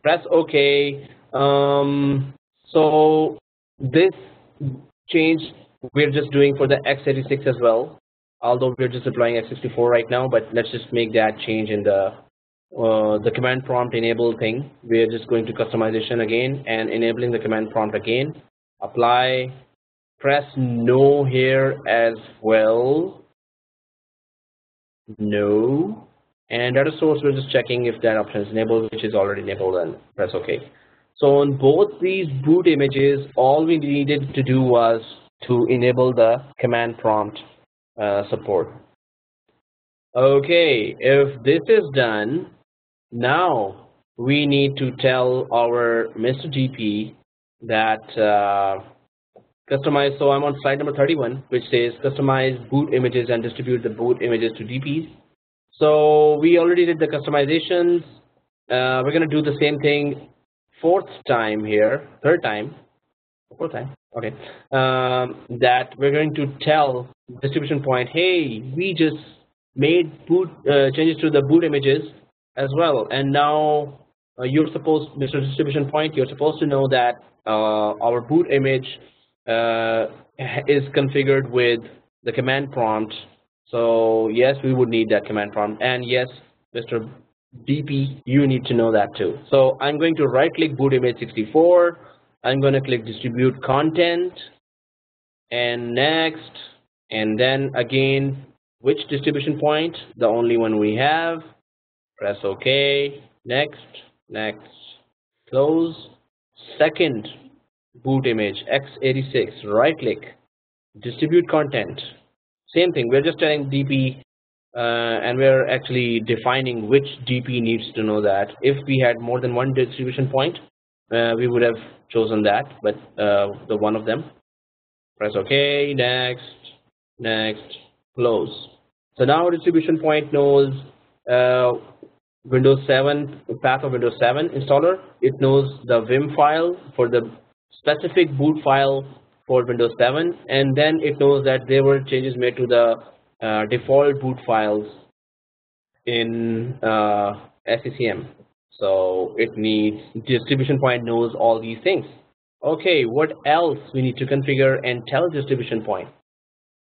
Press OK. So this change we're just doing for the x86 as well, although we're just deploying x64 right now. But let's just make that change in the command prompt enable thing. We're just going to customization again and enabling the command prompt again. Apply. Press no here as well. No. And data source, we're just checking if that option is enabled, which is already enabled, and press OK. So on both these boot images, all we needed to do was to enable the command prompt support. Okay, if this is done, now we need to tell our Mr. DP that customize. So I'm on slide number 31, which says customize boot images and distribute the boot images to DPs. So we already did the customizations. We're going to do the same thing fourth time here, third time, fourth time. Okay, that we're going to tell distribution point, hey, we just made boot changes to the boot images as well, and now you're supposed, Mr. Distribution Point, you're supposed to know that our boot image is configured with the command prompt. So yes, we would need that command prompt, and yes, Mr. DP, you need to know that too. So I'm going to right click boot image 64. I'm going to click distribute content and next, and then again, which distribution point? The only one we have. Press OK. Next, next, close. Second boot image x86. Right click, distribute content. Same thing. We're just telling DP, and we're actually defining which DP needs to know that. If we had more than one distribution point, we would have chosen that, but the one of them. Press OK. Next, next, close. So now distribution point knows Windows 7, path of Windows 7 installer. It knows the Vim file for the specific boot file for Windows 7, and then it knows that there were changes made to the default boot files in SCCM. So it needs distribution point knows all these things. Okay, what else we need to configure and tell distribution point?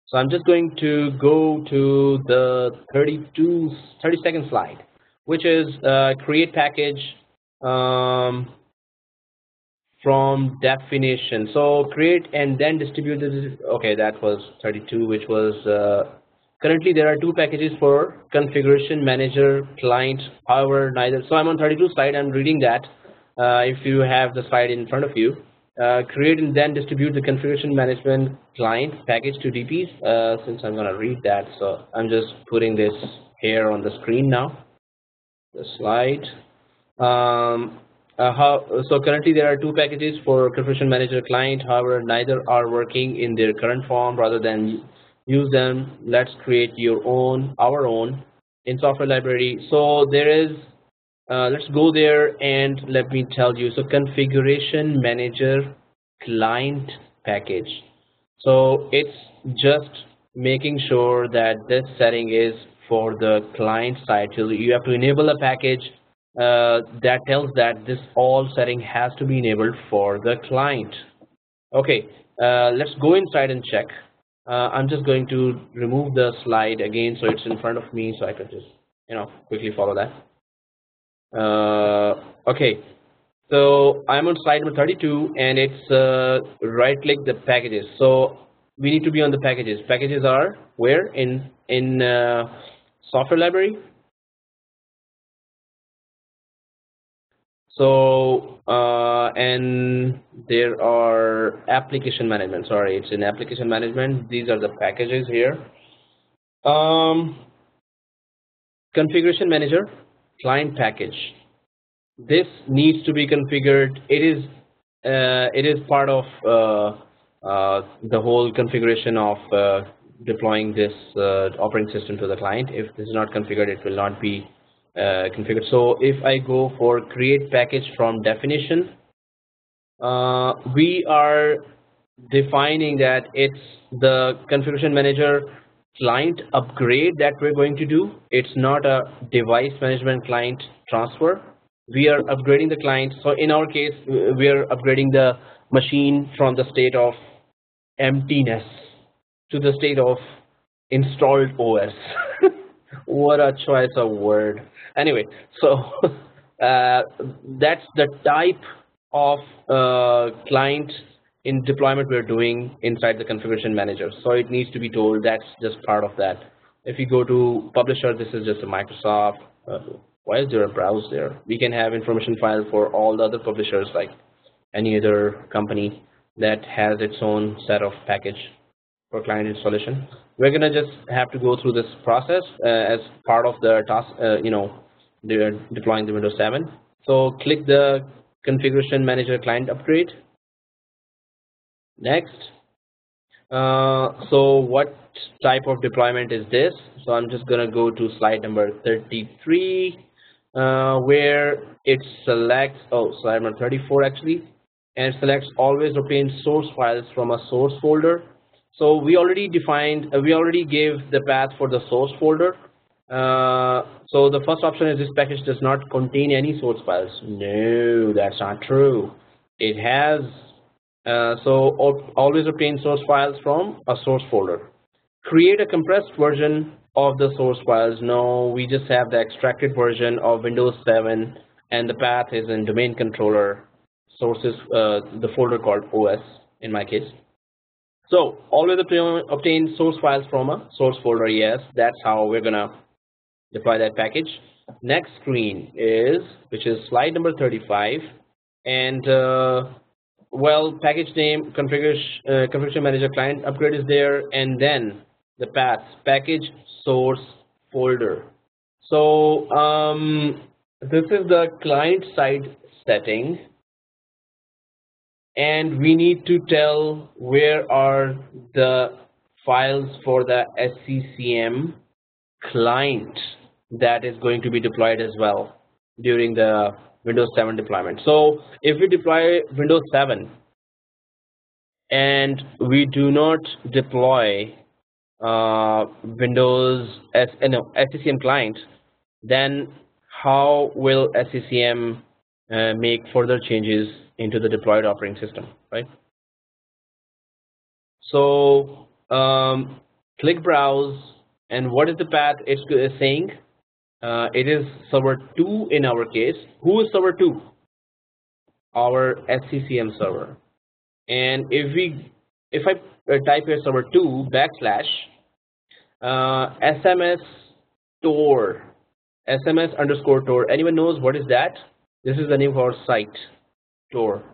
So I'm just going to go to the 32nd slide, which is create package from definition. So create and then distribute this. Okay, that was 32, which was currently there are two packages for configuration manager client. However, neither. So I'm on 32 slide. I'm reading that. If you have the slide in front of you, create and then distribute the configuration management client package to DPs. Since I'm gonna read that, so I'm just putting this here on the screen now. The slide. So currently there are two packages for configuration manager client. However, neither are working in their current form. Rather than use them, let's create our own in software library. So there is let's go there and let me tell you. So configuration manager client package. So it's just making sure that this setting is for the client side. So you have to enable a package that tells that this all setting has to be enabled for the client. Okay, let's go inside and check. I'm just going to remove the slide again so it's in front of me so I could just quickly follow that. Okay, so I'm on slide number 32 and it's right click the packages. So we need to be on the packages. Packages are where in software library. So and there are application management. Sorry, it's in application management. These are the packages here. Configuration manager client package. This needs to be configured. It is part of the whole configuration of deploying this operating system to the client. If this is not configured, it will not be configured. So if I go for create package from definition, we are defining that it's the configuration manager client upgrade that we're going to do. It's not a device management client transfer. We are upgrading the client. So in our case, we are upgrading the machine from the state of emptiness to the state of installed OS. What a choice of word. Anyway, so that's the type of client in deployment we're doing inside the configuration manager. So it needs to be told that's just part of that. If you go to publisher, this is just a Microsoft. Why is there a browse there? We can have information file for all the other publishers, like any other company that has its own set of package for client installation. We're gonna just have to go through this process as part of the task. They're deploying the Windows 7. So click the configuration manager client upgrade. Next. So what type of deployment is this? So I'm just gonna go to slide number 33, where it selects, slide number 34 actually, and it selects always obtain source files from a source folder. So we already gave the path for the source folder. So the first option is this package does not contain any source files. No, that's not true. It has. So always obtain source files from a source folder. Create a compressed version of the source files. No, we just have the extracted version of Windows 7 and the path is in domain controller sources, the folder called OS in my case. So always obtain source files from a source folder. Yes, that's how we're gonna deploy that package. Next screen which is slide number 35, and well, package name, configuration manager client upgrade is there, and then the path package source folder. So this is the client side setting, and we need to tell where are the files for the SCCM client that is going to be deployed as well during the Windows 7 deployment. So if we deploy Windows 7 and we do not deploy SCCM client, then how will SCCM make further changes into the deployed operating system, right? So click browse, and what is the path it's saying? It is server 2 in our case. Who is server 2? Our SCCM server. And if I type here server 2 backslash SMS Tor, SMS underscore Tor. Anyone knows what is that? This is the name of our site, Tor.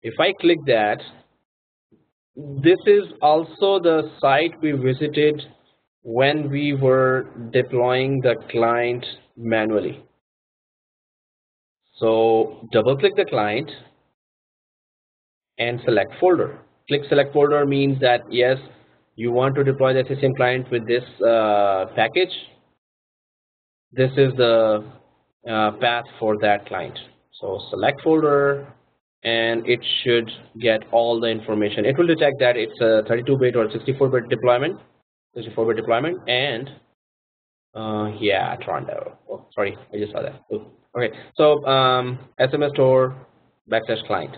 If I click that, this is also the site we visited when we were deploying the client manually. So double click the client and select folder. Click select folder means that yes, you want to deploy the SCCM client with this package. This is the path for that client. So select folder, and it should get all the information. It will detect that it's a 32-bit or 64-bit deployment, and yeah, Toronto. Oh, sorry, I just saw that. Oh, okay, so SMS Tor backslash client.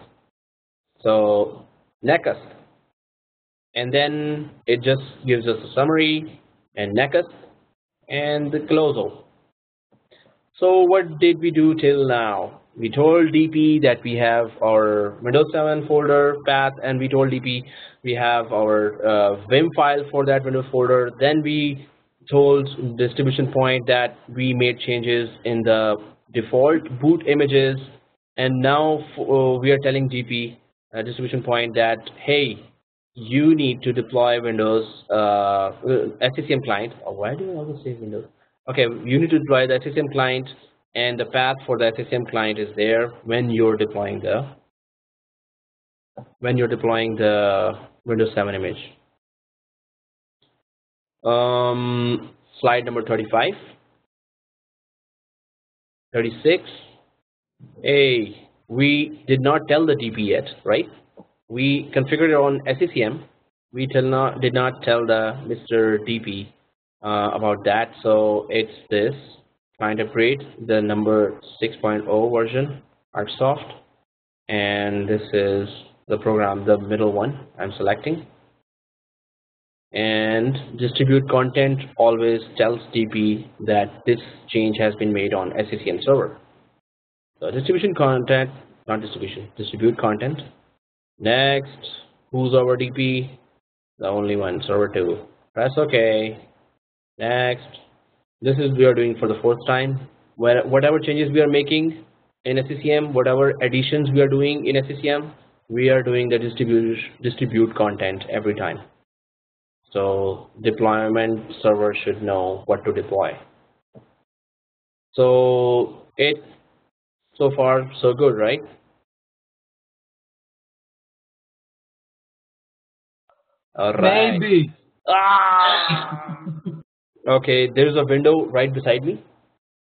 So next, and then it just gives us a summary and next and the closal. So what did we do till now? We told DP that we have our Windows 7 folder path, and we told DP we have our Vim file for that Windows folder. Then we told distribution point that we made changes in the default boot images, and now we are telling DP distribution point that hey, you need to deploy Windows SCCM client. Or why do I always say Windows? Okay, you need to deploy the SCCM client, and the path for the SCCM client is there when you're deploying the Windows 7 image. Slide number 35, 36. Hey, we did not tell the DP yet, right? We configured it on SCCM. We did not tell the Mr. DP about that. So it's this client upgrade, the number 6.0 version, Arcsoft, and this is the program, the middle one I'm selecting. And distribute content always tells DP that this change has been made on SCCM server. So distribution content, not distribution, distribute content. Next, who's our DP? The only one, server 2. Press OK. Next, this is we are doing for the 4th time. Whatever changes we are making in SCCM, whatever additions we are doing in SCCM, we are doing the distribute content every time. So deployment server should know what to deploy. So so far so good, right? All right. Maybe. Okay, there's a window right beside me,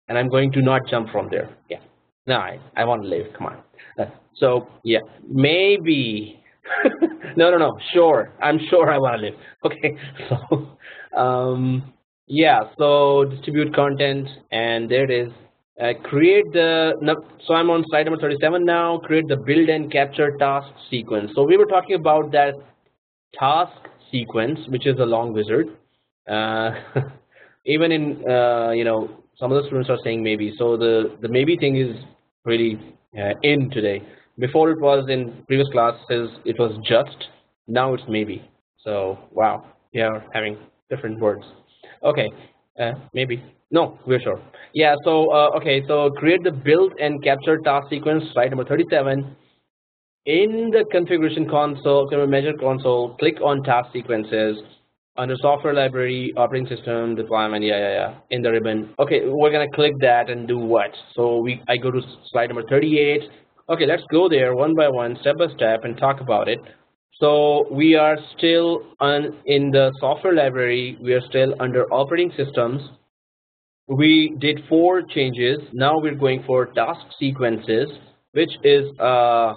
and I'm going to not jump from there. Yeah, no, I want to live. Come on. So yeah, maybe. No. Sure, I'm sure I want to live. Okay, so yeah. So distribute content, and there it is. Create the. So I'm on slide number 37 now. Create the build and capture task sequence. So we were talking about that task sequence, which is a long wizard. Even in some of the students are saying maybe. So the maybe thing is really in today. Before it was in previous classes it was just, now it's maybe. So wow, we are having different words. Okay, maybe, no, we're sure. Yeah, so okay, so create the build and capture task sequence, slide number 37. In the configuration console, measure console, click on task sequences. Under software library, operating system, deployment, in the ribbon. Okay, we're gonna click that and do what? So I go to slide number 38. Okay, let's go there one by one, step by step, and talk about it. So we are still in the software library. We are still under operating systems. We did 4 changes. Now we're going for task sequences, which is a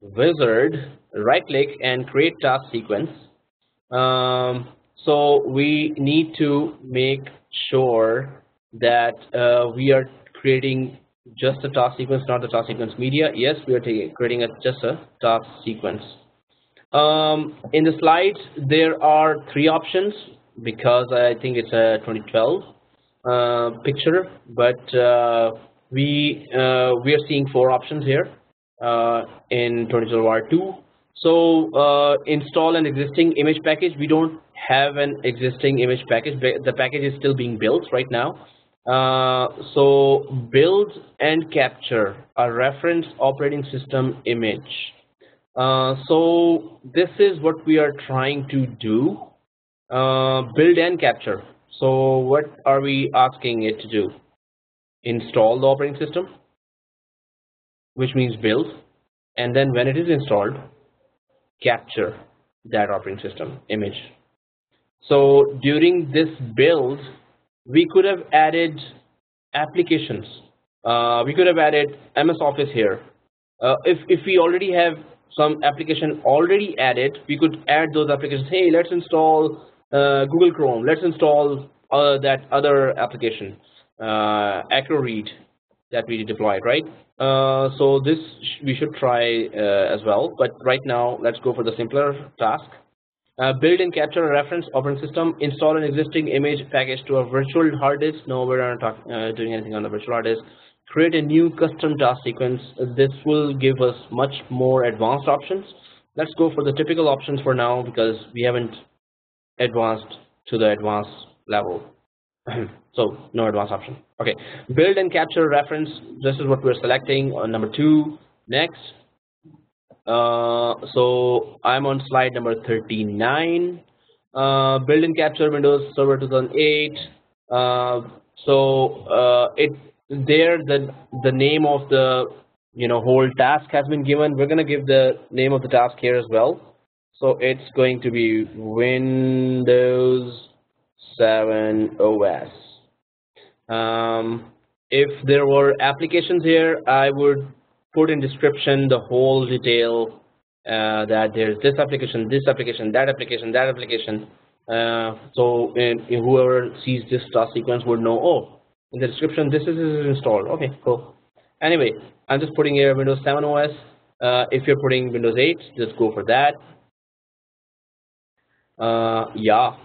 wizard. Right click and create task sequence. So we need to make sure that we are creating just a task sequence, not the task sequence media? Yes, we are creating just a task sequence. In the slides, there are 3 options because I think it's a 2012 picture, but we are seeing 4 options here in 2012 R2. So install an existing image package. We don't have an existing image package. The package is still being built right now. So build and capture a reference operating system image. So this is what we are trying to do, build and capture. So what are we asking it to do? Install the operating system, which means build, and then when it is installed, capture that operating system image. So during this build, we could have added applications. We could have added MS Office here. If we already have some application already added, we could add those applications. Hey, let's install Google Chrome. Let's install that other application, AcroRead, that we deployed, right? So this we should try as well. But right now, let's go for the simpler task. Build and capture a reference operating system. Install an existing image package to a virtual hard disk. No, we're not doing anything on the virtual hard disk. Create a new custom task sequence. This will give us much more advanced options. Let's go for the typical options for now because we haven't advanced to the advanced level. So no advanced option. Okay, build and capture reference. This is what we're selecting on number 2. Next. So I'm on slide number 39. Build and capture Windows Server 2008. The name of the whole task has been given. We're gonna give the name of the task here as well. So it's going to be Windows 7 OS. If there were applications here, I would put in description the whole detail that there's this application, that application. So whoever sees this task sequence would know, oh, in the description this is installed. Okay, cool. Anyway, I'm just putting here Windows 7 OS. If you're putting Windows 8, just go for that. Yeah.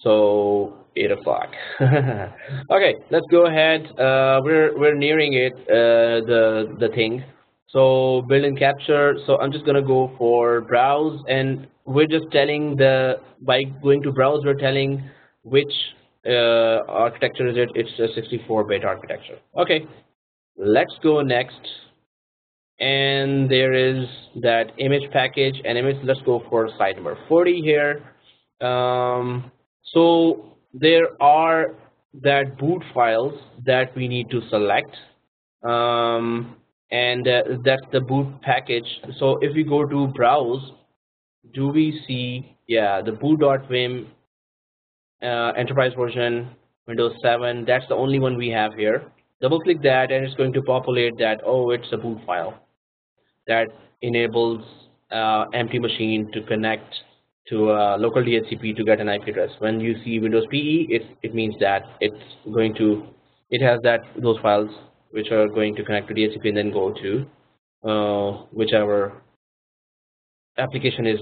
So 8 o'clock. Okay, let's go ahead. We're nearing it. The thing. So build and capture. So I'm just gonna go for browse, and we're just telling by going to browse, we're telling which architecture is it. It's a 64-bit architecture. Okay, let's go next. And there is that image package and image. Let's go for slide number 40 here. So there are that boot files that we need to select, and that's the boot package. So if we go to browse, do we see, yeah, the boot.vim enterprise version Windows 7? That's the only one we have here. Double click that and it's going to populate that, oh, it's a boot file that enables empty machine to connect to a local DHCP to get an IP address. When you see Windows PE, it means that it has those files which are going to connect to DHCP and then go to whichever application is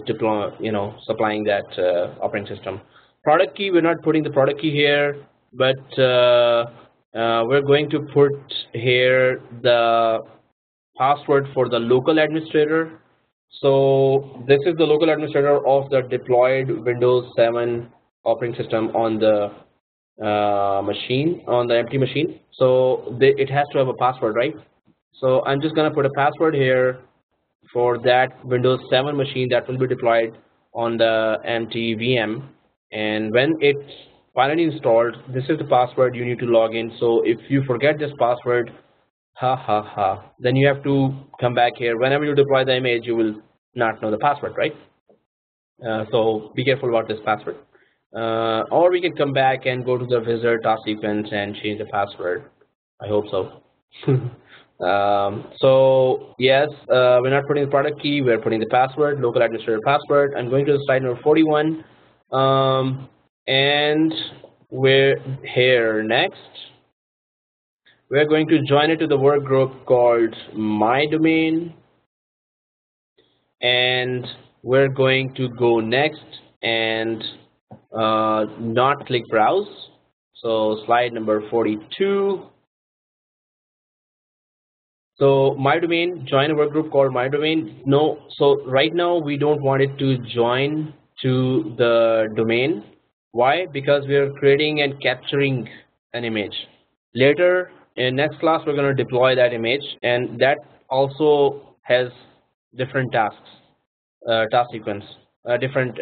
supplying that operating system. Product key, we're not putting the product key here, but we're going to put here the password for the local administrator. So this is the local administrator of the deployed Windows 7 operating system on the machine, on the empty machine. So it has to have a password, right? So I'm just going to put a password here for that Windows 7 machine that will be deployed on the empty VM. And when it's finally installed, this is the password you need to log in. So if you forget this password, then you have to come back here. Whenever you deploy the image, you will not know the password, right? So be careful about this password. Or we can come back and go to the visitor task sequence and change the password. I hope so. So yes, we're not putting the product key, we're putting the password, local administrator password. I'm going to the slide number 41. And we're here next. we're going to join it to the work group called my domain, and we're going to go next and not click browse. So slide number 42. So my domain, join a work group called my domain. No, so right now we don't want it to join to the domain. Why? Because we are creating and capturing an image. Later in next class we're going to deploy that image, and that also has different tasks, task sequence, different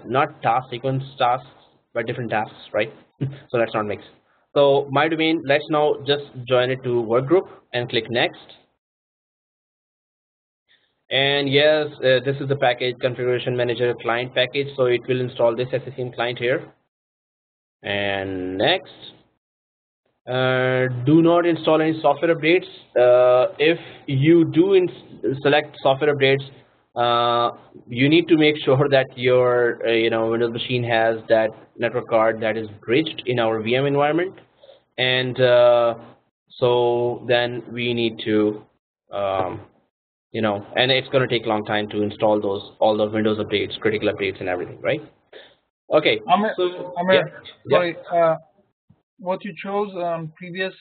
not task sequence tasks, but different tasks, right? So let's not mix. So my domain, let's now just join it to work group and click next. And yes, this is the package configuration manager client package, so it will install this SCCM client here. And next, do not install any software updates. If you do select software updates, you need to make sure that your Windows machine has that network card that is bridged in our VM environment, and so then we need to and it's going to take a long time to install all the Windows updates, critical updates, and everything, right? Okay. Amir, sorry, yeah. what you chose previous?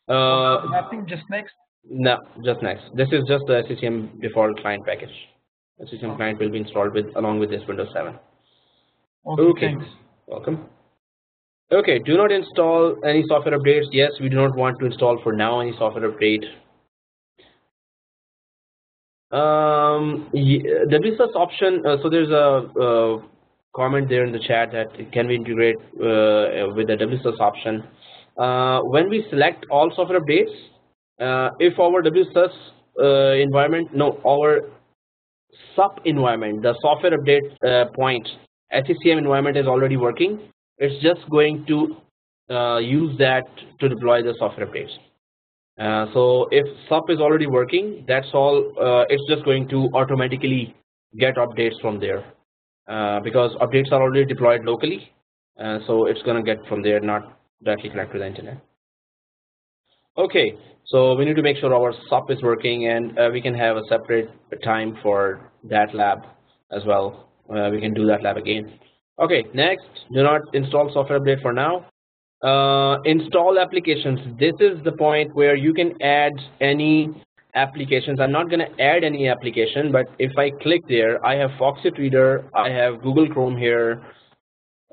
Nothing, just next. No, just next. This is just the SCCM default client package. SCCM client will be installed along with this Windows 7. Okay. Thanks. Welcome. Okay, do not install any software updates. Yes, we do not want to install for now any software update. WSUS option. So there's a comment there in the chat that can we integrate with the WSUS option. When we select all software updates, if our WSUS environment, no, our SUP environment, the software update point, SCCM environment is already working, it's just going to use that to deploy the software updates. So if SUP is already working, that's all. It's just going to automatically get updates from there because updates are already deployed locally. So it's going to get from there, not directly connect to the internet. Okay, so we need to make sure our SUP is working, and we can have a separate time for that lab as well. We can do that lab again. Okay, next, do not install software update for now. Install applications. This is the point where you can add any applications. I'm not going to add any application, but if I click there, I have Foxit Reader, I have Google Chrome here.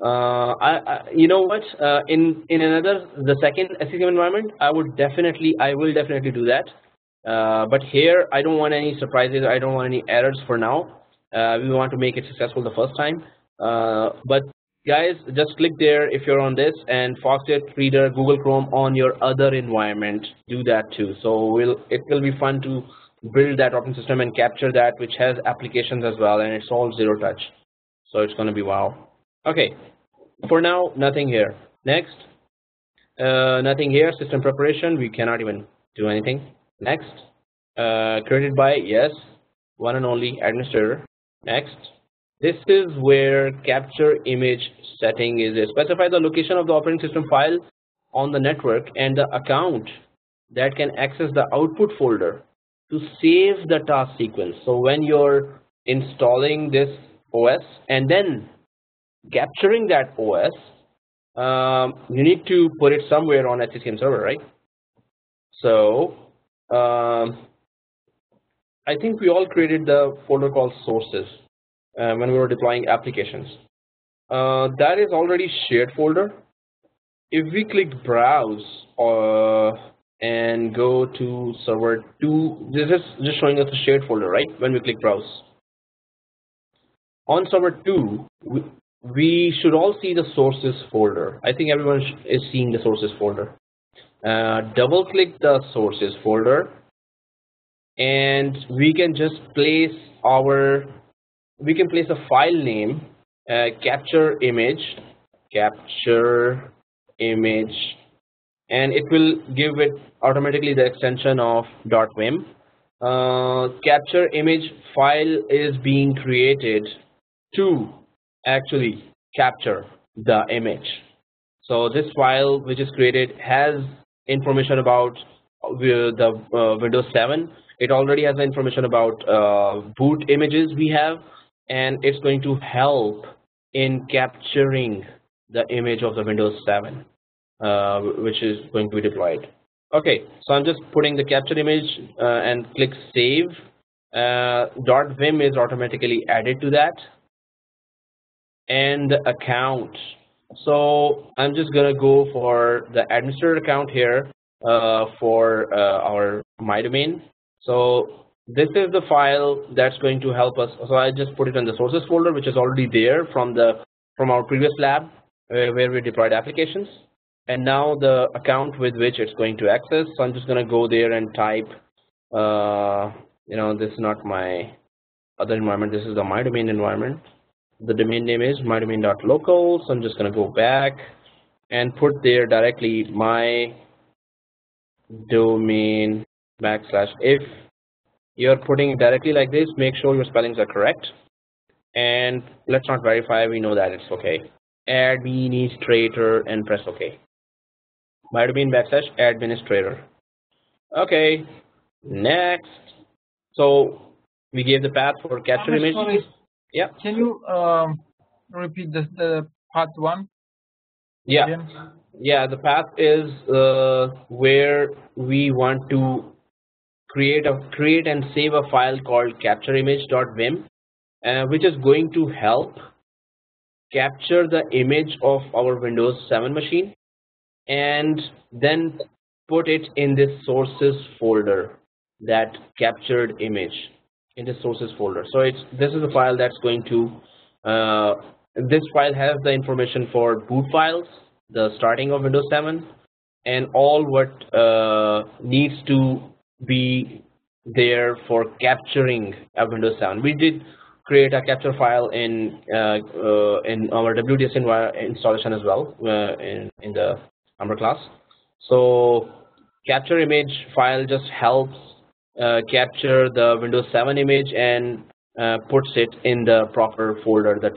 You know what? In the second SCCM environment, I will definitely do that. But here, I don't want any surprises. I don't want any errors for now. We want to make it successful the first time. But guys, just click there if you're on this, and Foxit Reader, Google Chrome on your other environment. Do that too. So it will be fun to build that operating system and capture that, which has applications as well, and it's all zero touch. So it's going to be wow. Okay, for now, nothing here. Next, nothing here. System preparation, we cannot even do anything. Next, created by, yes, one and only administrator. Next, this is where capture image setting is. Specify the location of the operating system file on the network and the account that can access the output folder to save the task sequence. So when you're installing this OS and then capturing that OS, you need to put it somewhere on SCCM server, right? So I think we all created the folder called sources when we were deploying applications. That is already shared folder. If we click browse and go to server 2, this is just showing us a shared folder, right? When we click browse on server 2, we should all see the sources folder. I think everyone is seeing the sources folder. Double click the sources folder, and we can just place a file name, capture image, and it will give it automatically the extension of .vim. Capture image file is being created to actually capture the image. So this file which is created has information about the Windows 7. It already has information about boot images we have, and it's going to help in capturing the image of the Windows 7, which is going to be deployed. Okay, so I'm just putting the capture image and click save. .vim is automatically added to that, and the account. So I'm just gonna go for the administrator account here for our my domain. So this is the file that's going to help us. So I just put it in the sources folder, which is already there from our previous lab where we deployed applications. And now the account with which it's going to access. So I'm just gonna go there and type. This is not my other environment. This is the my domain environment. The domain name is mydomain.local. So I'm just going to go back and put there directly my domain / if you're putting it directly like this, make sure your spellings are correct. And let's not verify, we know that it's okay. Administrator and press OK. My domain / administrator. Okay, next. So we gave the path for capture image. Sorry. Yeah. Can you repeat the part 1? Yeah. Again? Yeah, the path is where we want to create and save a file called captureimage.vim, which is going to help capture the image of our Windows 7 machine and then put it in this sources folder, that captured image in the sources folder. So this is a file that's going to this file has the information for boot files, the starting of Windows 7, and all what needs to be there for capturing a Windows 7. We did create a capture file in our WDS installation as well in the Amir class. So capture image file just helps capture the Windows 7 image and puts it in the proper folder, the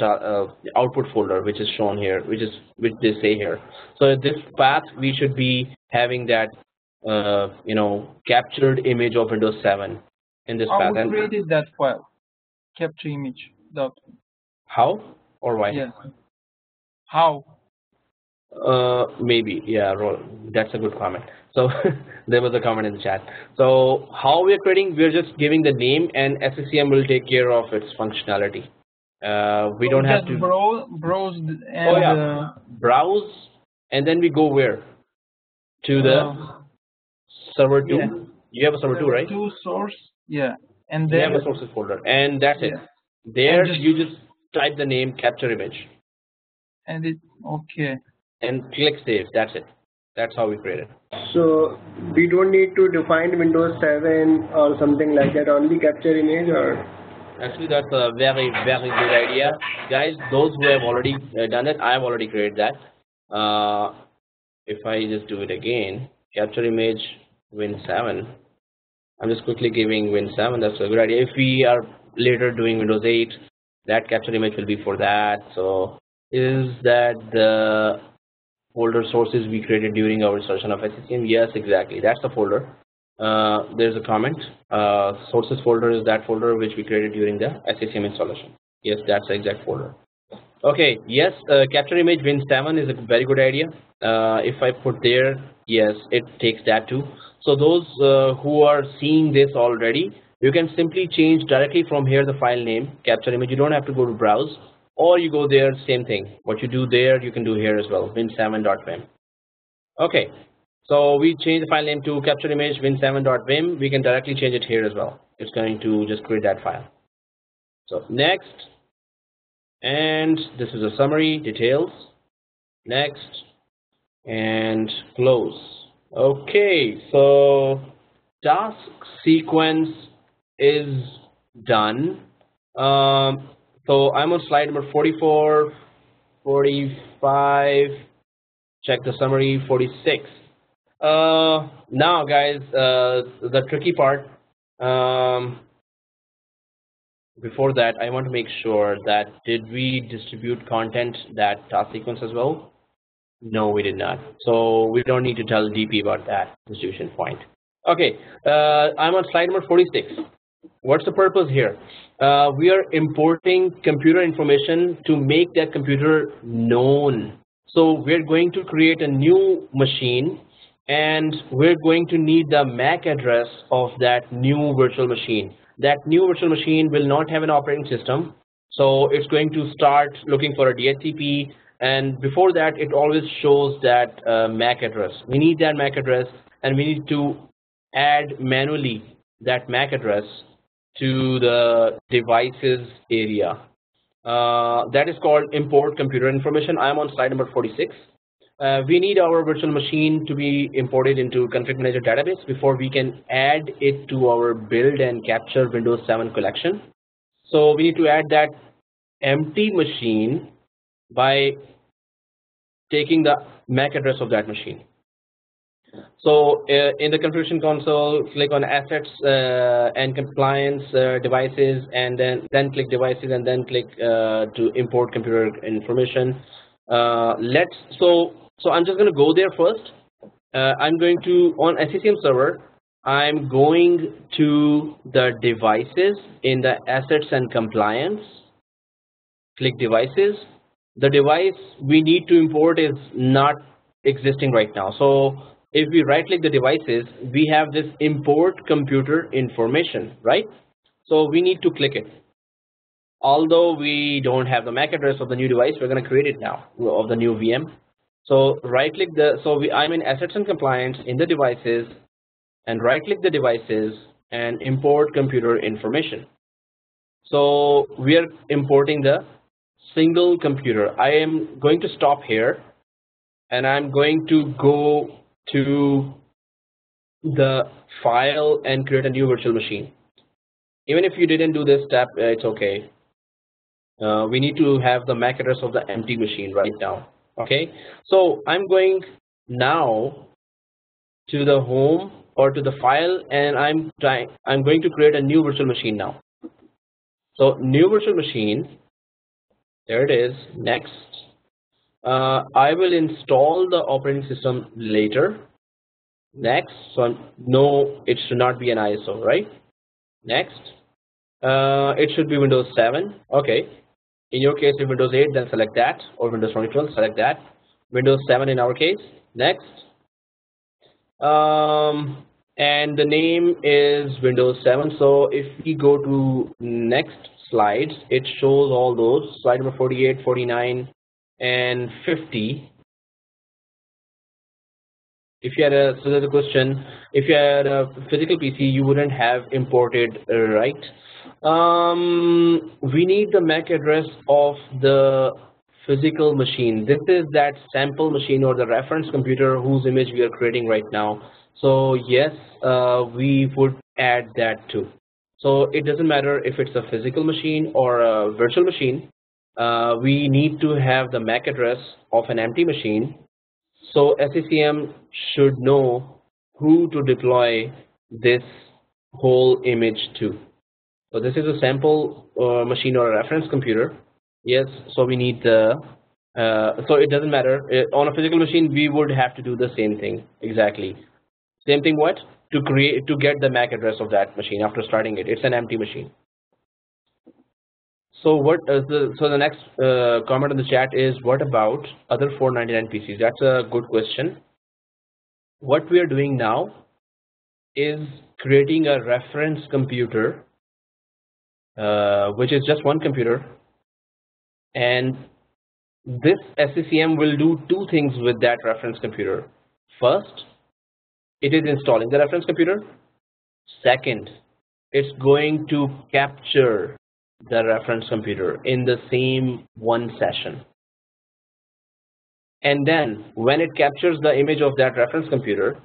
output folder, which is shown here, which they say here. So this path we should be having that captured image of Windows 7 in this path. How we created that file? Capture image. How or why? Yeah. How? Maybe, yeah, that's a good comment. So there was a comment in the chat. So how we are creating, we're just giving the name, and SCCM will take care of its functionality. We don't have to browse and browse, and then we go where? To the server 2. Yeah. You have a server 2, right? 2 source, yeah, and then you have a sources folder, and that's it. There you just type the name capture image, and it and click save. That's it. That's how we create it. So we don't need to define Windows 7 or something like that, only capture image, or? Actually, that's a very, very good idea. Guys, those who have already done it, I have already created that. If I just do it again, capture image Win 7. I'm just quickly giving Win 7. That's a good idea. If we are later doing Windows 8, that capture image will be for that. So is that the folder sources we created during our installation of SCCM? Yes, exactly. That's the folder. There's a comment. Sources folder is that folder which we created during the SCCM installation. Yes, that's the exact folder. Okay, yes, capture image Win 7 is a very good idea. If I put there, yes, it takes that too. So those who are seeing this already, you can simply change directly from here the file name, capture image. You don't have to go to browse, or you go there, same thing. What you do there, you can do here as well, win7.vim. Okay, so we change the file name to capture image win7.vim. We can directly change it here as well. It's going to just create that file. So next, and this is a summary, details, next, and close. Okay, so task sequence is done. So I'm on slide number 44, 45, check the summary, 46. Now guys, the tricky part, before that, I want to make sure that did we distribute content that task sequence as well? No, we did not. So we don't need to tell DP about that distribution point. Okay, I'm on slide number 46. What's the purpose here? We are importing computer information to make that computer known. So we're going to create a new machine, and we're going to need the MAC address of that new virtual machine. That new virtual machine will not have an operating system, so it's going to start looking for a DHCP, and before that it always shows that MAC address. We need that MAC address, and we need to add manually that MAC address to the devices area. That is called import computer information. I am on slide number 46. We need our virtual machine to be imported into config manager database before we can add it to our build and capture Windows 7 collection. So we need to add that empty machine by taking the MAC address of that machine. So in the configuration console, click on assets and compliance devices, and then click devices, and then click to import computer information. So I'm just going to go there first. I'm going to, on SCCM server, I'm going to the devices in the assets and compliance. Click devices. The device we need to import is not existing right now. So if we right click the devices, we have this import computer information, right? So we need to click it. Although we don't have the MAC address of the new device, we're going to create it now of the new VM. So right click I'm in assets and compliance in the devices, and right click the devices and import computer information. So we are importing the single computer. I am going to stop here, and I'm going to go to the file and create a new virtual machine. Even if you didn't do this step, it's okay. We need to have the MAC address of the empty machine right now. Okay, so I'm going now to the home or to the file, and I'm going to create a new virtual machine now. So new virtual machine, there it is. Next, I will install the operating system later. Next, so no, it should not be an ISO, right? Next, it should be Windows 7. Okay. In your case, if Windows 8, then select that, or Windows 2012, select that. Windows 7 in our case. Next. And the name is Windows 7. So if we go to next slides, it shows all those. Slide number 48, 49, and 50. If you had so there's a question, if you had a physical PC, you wouldn't have imported, right? We need the MAC address of the physical machine. This is that sample machine or the reference computer whose image we are creating right now. So yes, we would add that too. So it doesn't matter if it's a physical machine or a virtual machine. We need to have the MAC address of an empty machine. So SCCM should know who to deploy this whole image to. So this is a sample machine or a reference computer. Yes, so we need the, so it doesn't matter. On a physical machine, we would have to do the same thing, exactly. Same thing what? To get the MAC address of that machine after starting it. It's an empty machine. So what is the next comment in the chat is, what about other 499 PCs? That's a good question. What we are doing now is creating a reference computer, which is just one computer, and this SCCM will do two things with that reference computer. First, it is installing the reference computer. Second, it's going to capture the reference computer in the same one session. And then when it captures the image of that reference computer,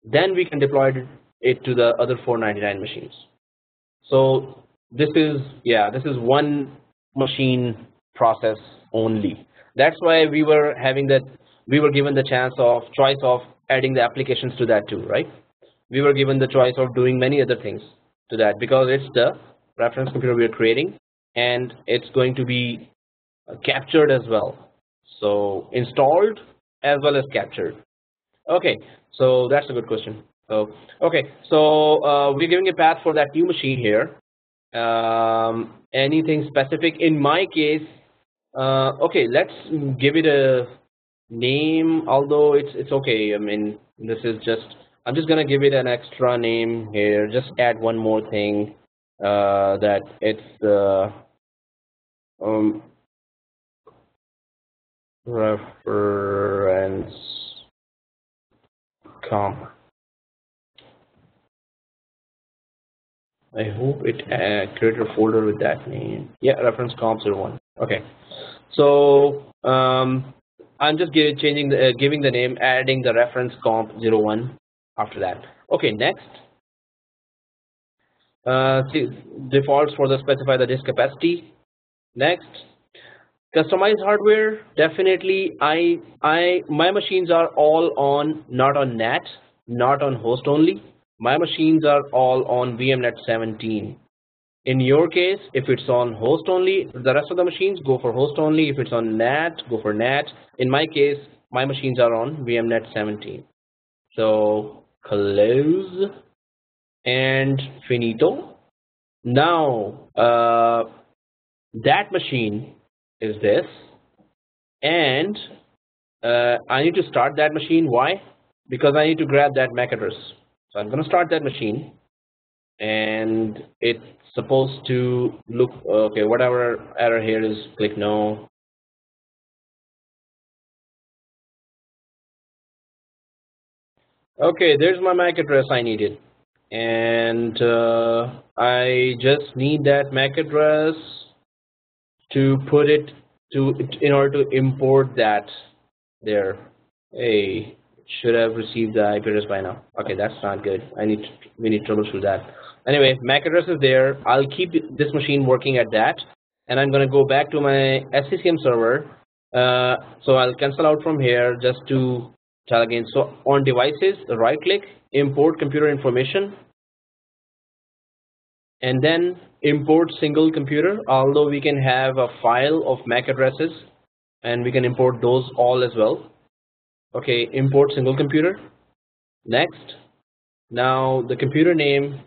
then we can deploy it to the other 499 machines. So this is one machine process only. That's why we were given the choice of adding the applications to that too, right? We were given the choice of doing many other things to that because it's the reference computer we are creating, and it's going to be captured as well. So installed as well as captured? Okay, so that's a good question. So okay, so we're giving a path for that new machine here. Anything specific? In my case, okay, let's give it a name. Although it's okay. I mean, this is just I'm just gonna give it an extra name here. Just add one more thing. That it's the um, reference comp. I hope it created a folder with that name. Yeah, reference comp 01. Okay, so I'm just changing the giving the name, adding the reference comp 01 after that. Okay, next. See, defaults for the specify the disk capacity. Next, customized hardware. Definitely, my machines are all on not on NAT, not on host only. My machines are all on VMNet 17. In your case, if it's on host only, the rest of the machines go for host only. If it's on NAT, go for NAT. In my case, my machines are on VMNet 17. So close and finito. Now that machine is this, and I need to start that machine. Why? Because I need to grab that MAC address. So I'm going to start that machine, and it's supposed to look okay. Whatever error here is, click no. Okay, there's my MAC address I needed, and I just need that MAC address to put it to in order to import that there. Hey, should have received the IP address by now. Okay, that's not good. We need to troubleshoot that. Anyway, MAC address is there. I'll keep this machine working at that, and I'm gonna go back to my SCCM server. So I'll cancel out from here just to try again. So on devices, right click, import computer information, and then import single computer. Although we can have a file of MAC addresses, and we can import those all as well. Okay, import single computer. Next. Now the computer name.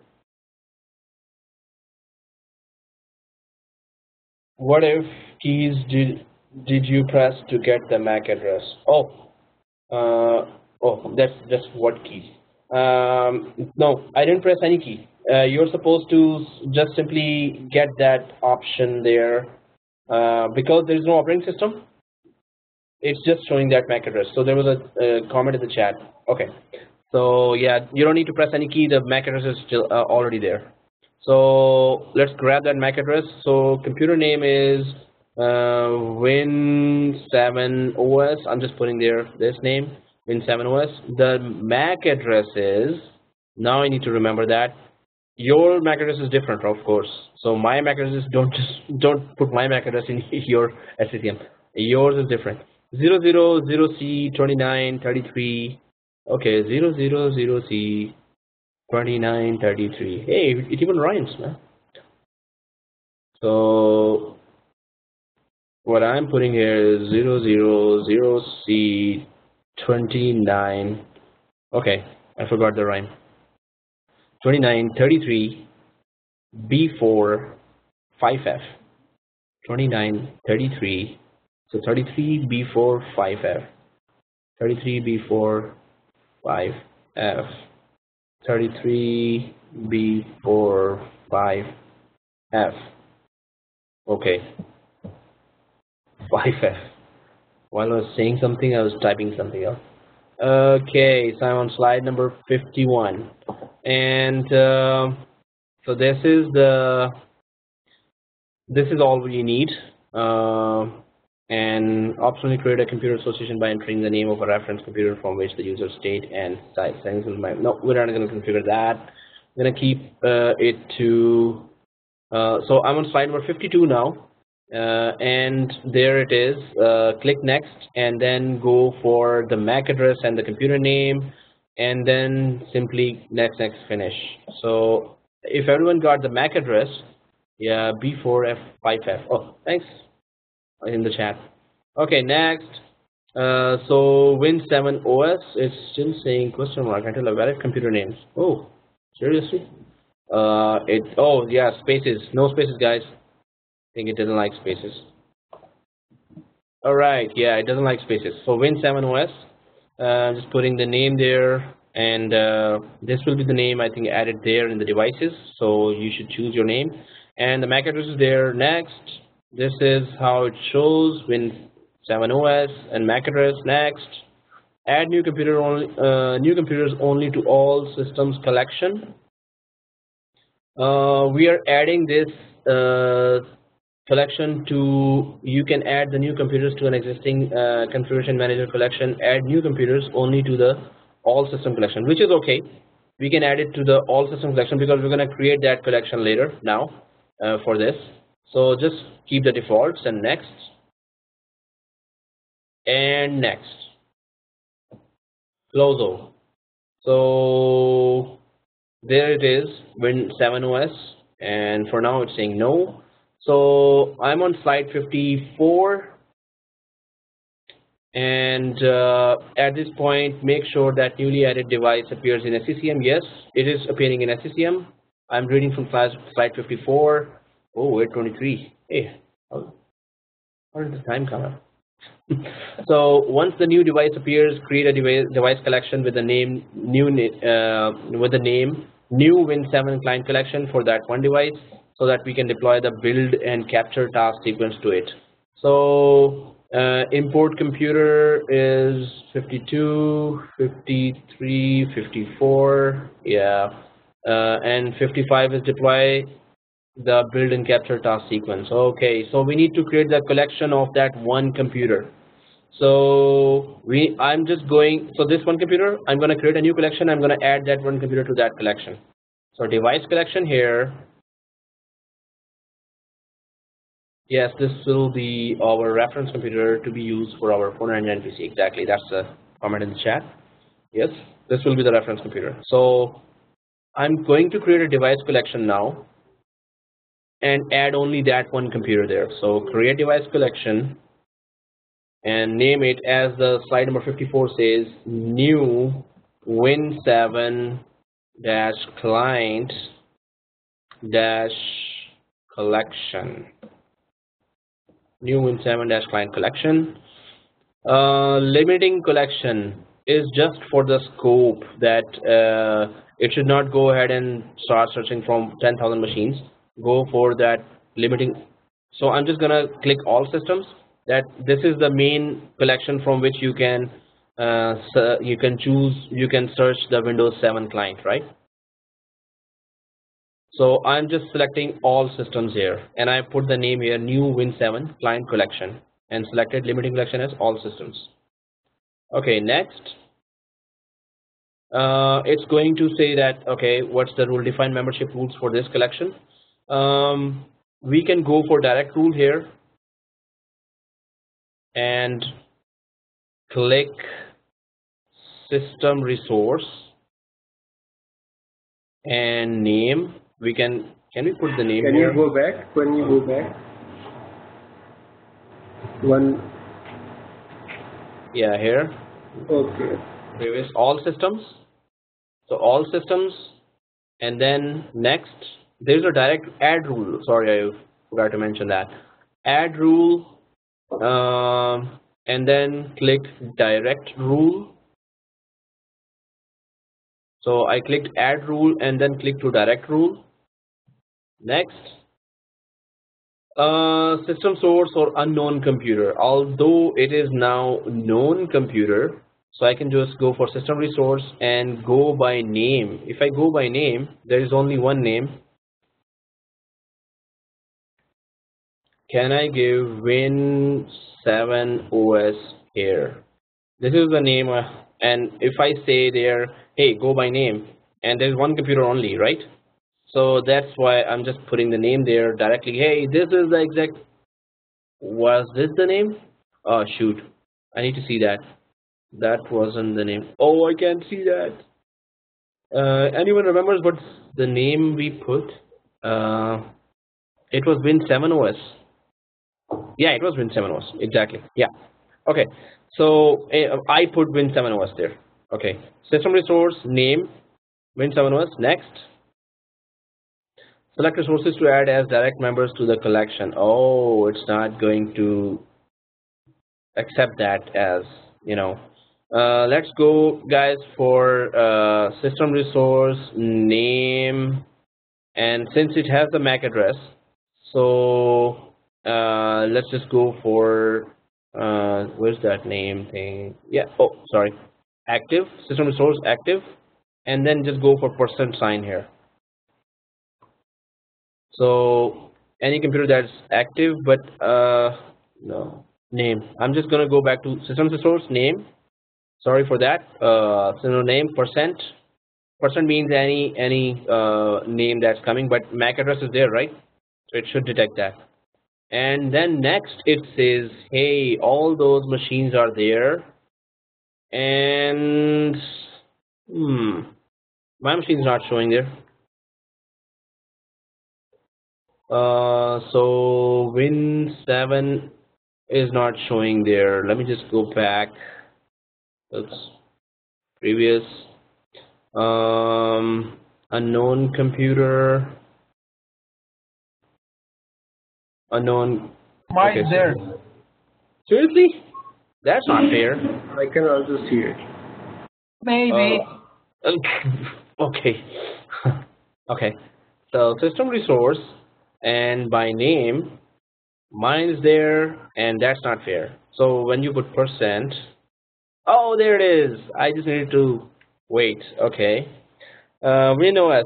What if keys did you press to get the MAC address? That's just what key. No, I didn't press any key. You're supposed to just simply get that option there because there is no operating system. It's just showing that MAC address. So there was a comment in the chat. Okay. So yeah, you don't need to press any key. The MAC address is still already there. So let's grab that MAC address. So computer name is Win7OS. I'm just putting there this name, Win7OS. The MAC address is, now I need to remember that. Your MAC address is different, of course. So my MAC address is, don't put my MAC address in your SCCM. Yours is different. 000C2933. Okay, 000C2933. Hey, it even rhymes, man. So what I'm putting here is 000C29. Okay, I forgot the rhyme. 2933 B4 5F. 2933. So 33 B4 5F. 33 B4 5F. 33 B4 5F. Okay. 5F. While I was saying something, I was typing something else. Okay, so I'm on slide number 51, and so this is all we need. And optionally create a computer association by entering the name of a reference computer from which the user state and size. No, we're not going to configure that. I'm going to keep it to. So I'm on slide number 52 now. And there it is. Click next and then go for the MAC address and the computer name, and then simply next finish. So if everyone got the MAC address, yeah, B4F5F. Oh, thanks in the chat. Okay, next. So Win 7 OS is still saying question mark until a valid computer names. Oh, seriously? Oh yeah, spaces. No spaces, guys. I think it doesn't like spaces. All right, yeah, it doesn't like spaces. So Win 7 OS. Just putting the name there, and this will be the name I think added there in the devices. So you should choose your name, and the MAC address is there. Next, this is how it shows Win 7 OS and MAC address. Next, add new computer only, new computers only to all systems collection. We are adding this collection to, you can add the new computers to an existing configuration manager collection, add new computers only to the all system collection, which is okay. We can add it to the all system collection because we're going to create that collection later now for this. So just keep the defaults and next and next. Close. So there it is, Win 7 OS, and for now it's saying no. So I'm on slide 54, and at this point make sure that newly added device appears in SCCM. Yes, it is appearing in SCCM. I'm reading from slide 54. Oh, 8:23. Hey, how did the time come up? So once the new device appears, create a device collection with the name new Win 7 client collection for that one device, so that we can deploy the build and capture task sequence to it. So import computer is 52, 53, 54, yeah, and 55 is deploy the build and capture task sequence. Okay, so we need to create the collection of that one computer. So I'm just going, so this one computer, I'm going to create a new collection. I'm going to add that one computer to that collection. So device collection here. Yes, this will be our reference computer to be used for our 499 PC. Exactly, that's the comment in the chat. Yes, this will be the reference computer. So I'm going to create a device collection now and add only that one computer there. So create device collection and name it, as the slide number 54 says, new Win 7 dash client dash collection. New Win 7 dash client collection. Limiting collection is just for the scope that it should not go ahead and start searching from 10,000 machines. Go for that limiting. So I'm just gonna click all systems. That this is the main collection from which you can choose, you can search the Windows 7 client, right? So I'm just selecting all systems here, and I put the name here, new Win 7 client collection, and selected limiting collection as all systems. Okay, next. It's going to say that, okay, what's the rule? Define membership rules for this collection. We can go for direct rule here and click system resource and name. We can we put the name Can here? you go back? When you go back? One. Yeah, here. Okay. Previous all systems. So all systems, and then next there's a direct add rule. Sorry, I forgot to mention that. Add rule, and then click direct rule. So I clicked add rule and then click to direct rule. Next, system source or unknown computer. Although it is now known computer, so I can just go for system resource and go by name. If I go by name, there is only one name. Can I give Win 7 OS here? This is the name, and if I say there, hey, go by name, and there's one computer only, right? So that's why I'm just putting the name there directly. Hey, this is the exact, was this the name? Oh shoot, I need to see that. That wasn't the name. Oh, I can't see that. Anyone remembers what's the name we put? It was Win 7 OS. Yeah, it was Win 7 OS, exactly. Yeah. Okay, So I put Win7OS there. Okay, system resource name Win7OS. Next, select resources to add as direct members to the collection. Oh, it's not going to accept that as, you know. Let's go, guys, for system resource name, and since it has the MAC address, so let's just go for where's that name thing? Yeah. Oh, sorry. Active system resource active, and then just go for %sign here. So any computer that's active, but no name. I'm just gonna go back to system resource name. Sorry for that. So name %. % means any name that's coming, but MAC address is there, right? So it should detect that. And then next it says, hey, all those machines are there, and my machine is not showing there. So Win7 is not showing there. Let me just go back. Oops, previous unknown computer, unknown. Mine Okay, there. Seriously? That's not fair. I can also see it. Maybe. Okay. Okay. So system resource and by name, mine is there, and that's not fair. So when you put %, oh, there it is. I just needed to wait. Okay. WinOS.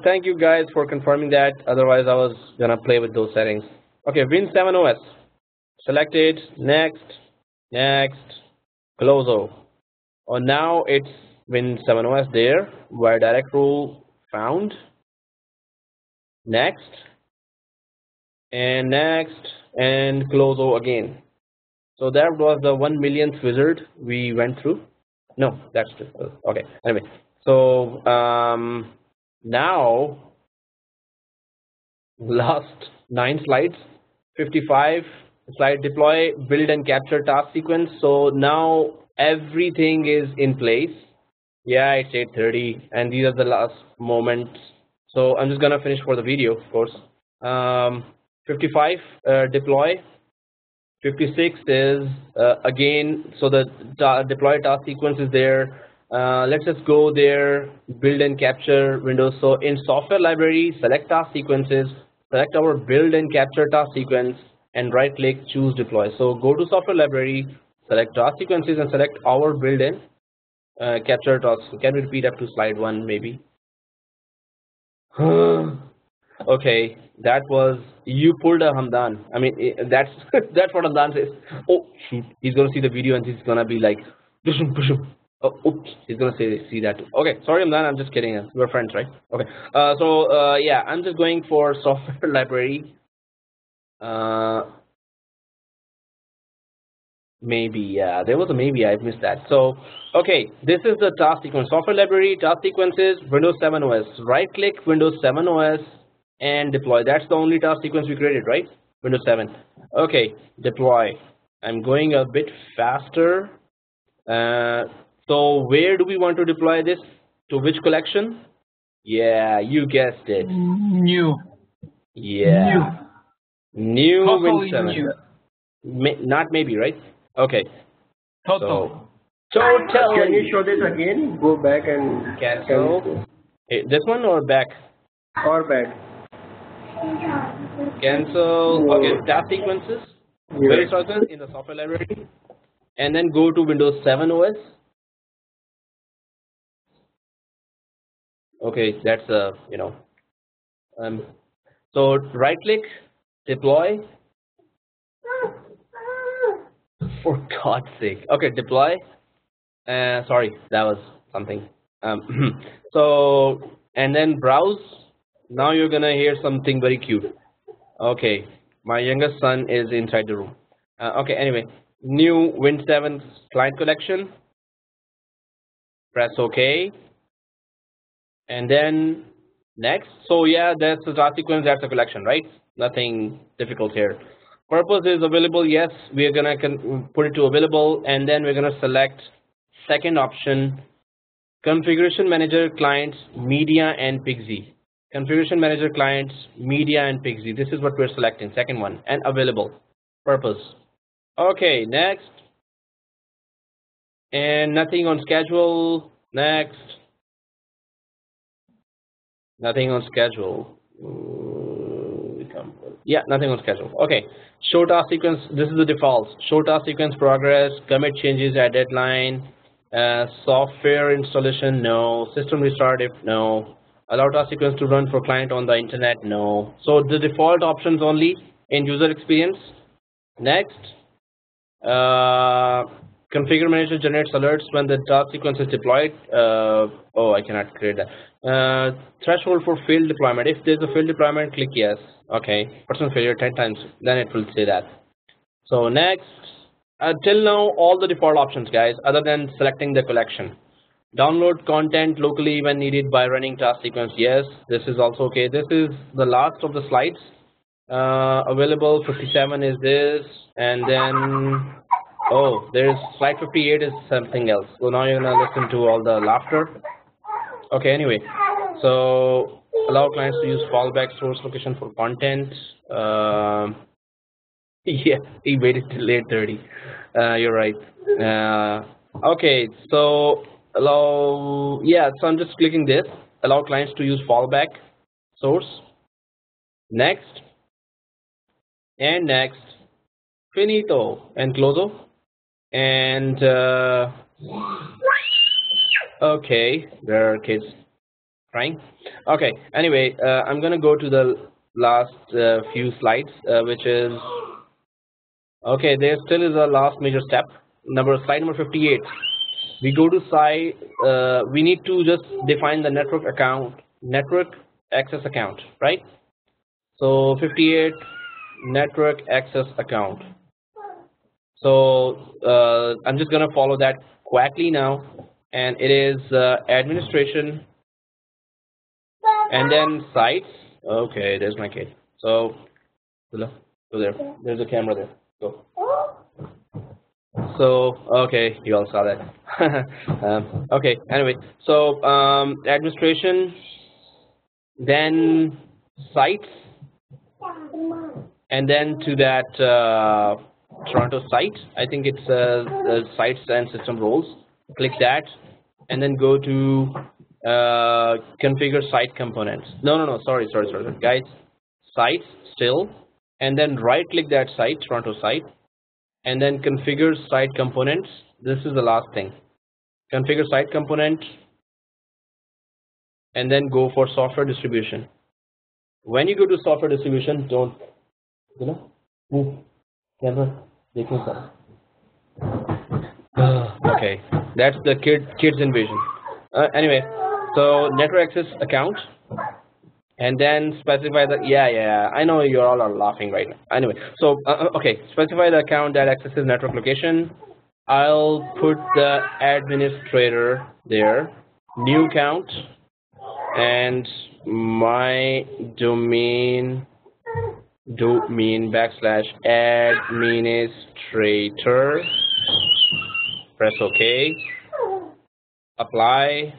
Thank you guys for confirming that. Otherwise, I was gonna play with those settings. Okay, Win7OS. Selected. Next. Next. Close. Oh, now it's Win7OS there. Where direct rule found. Next. And next. And close again. So that was the 1 millionth wizard we went through. No, that's just okay. Anyway, so now last 9 slides, 55 slide deploy, build and capture task sequence. So now everything is in place. Yeah, it's 8:30, and these are the last moments. So I'm just gonna finish for the video, of course. 55 deploy. 56 is again, so the deploy task sequence is there. Let's just go there, build and capture Windows. So in software library, select task sequences, select our build and capture task sequence, and right click, choose deploy. So go to software library, select task sequences, and select our build and capture tasks. Can we repeat up to slide 1 maybe? Okay, that was, you pulled a Hamdan. I mean, that's that's what Hamdan says. Oh shoot, he's gonna see the video and he's gonna be like, push him, push him. Oh, oops, he's gonna see that too. Okay, sorry Hamdan, I'm just kidding. We're friends, right? Okay. Yeah, I'm just going for software library. Maybe, yeah, there was a maybe, I missed that. So okay, this is the task sequence, software library, task sequences, Windows 7 OS. Right click Windows 7 OS and deploy. That's the only task sequence we created, right? Windows 7. Okay, deploy. I'm going a bit faster. So where do we want to deploy this? To which collection? Yeah, you guessed it. New. Yeah. New Totally Win7. new. Not maybe, right? Okay. Total. So totally. Can you show this again? Go back and Cancel. Hey, this one or back? Or back. Cancel. No. Okay, task sequences. Yeah. Very certain in the software library, and then go to Windows 7 OS. Okay, that's so right click, deploy. For God's sake. Okay, deploy. Sorry, that was something. So and then browse. Now you're gonna hear something very cute. Okay, my youngest son is inside the room. Okay, anyway, new Win7 client collection. Press OK, and then next. So yeah, that's the task sequence. That's a collection, right? Nothing difficult here. Purpose is available. Yes, we are gonna put it to available, and then we're gonna select second option, configuration manager clients media and pixie. Configuration manager clients media and pixie. This is what we're selecting, second one, and available. Purpose. Okay, next. And nothing on schedule. Next. Nothing on schedule. Yeah, nothing on schedule. Okay. Show task sequence. This is the default. Show task sequence progress. Commit changes at deadline. Software installation. No. System restart if no. Allow task sequence to run for client on the internet. No. So the default options only in user experience. Next. Configure manager generates alerts when the task sequence is deployed. Oh, I cannot create that. Threshold for failed deployment. If there's a failed deployment, click yes. Okay, percent failure 10 times, then it will say that. So next, till now all the default options, guys, other than selecting the collection. Download content locally when needed by running task sequence. Yes, this is also okay. This is the last of the slides. Available 57 is this, and then oh, there's slide 58 is something else. So now you're gonna listen to all the laughter. Okay, anyway, so allow clients to use fallback source location for content. Yeah, he waited till 8:30. You're right. Okay, so allow, yeah, so I'm just clicking this. Allow clients to use fallback source. Next, and next, finito, and closo. And okay, there are kids crying. Okay, anyway, I'm gonna go to the last few slides, which is okay. There still is a last major step. Slide number 58. We go to site. We need to just define the network access account, right? So 58, network access account. So I'm just gonna follow that quickly now, and it is administration, and then sites. Okay, there's my kid. So go there. There's a camera there. Go. So okay, you all saw that. Okay, anyway, so administration, then sites, and then to that Toronto site. I think it's sites and system roles. Click that, and then go to configure site components. No, sorry, guys. Sites still, and then right click that site, Toronto site, and then configure site components. This is the last thing. Configure site component, and then go for software distribution. When you go to software distribution, don't move camera. Okay, that's the kids invasion. Anyway, so network access account, and then specify the yeah. I know you all are laughing right now. Anyway, so okay, specify the account that accesses network location. I'll put the administrator there. New account, and my domain backslash administrator. Press OK. Apply.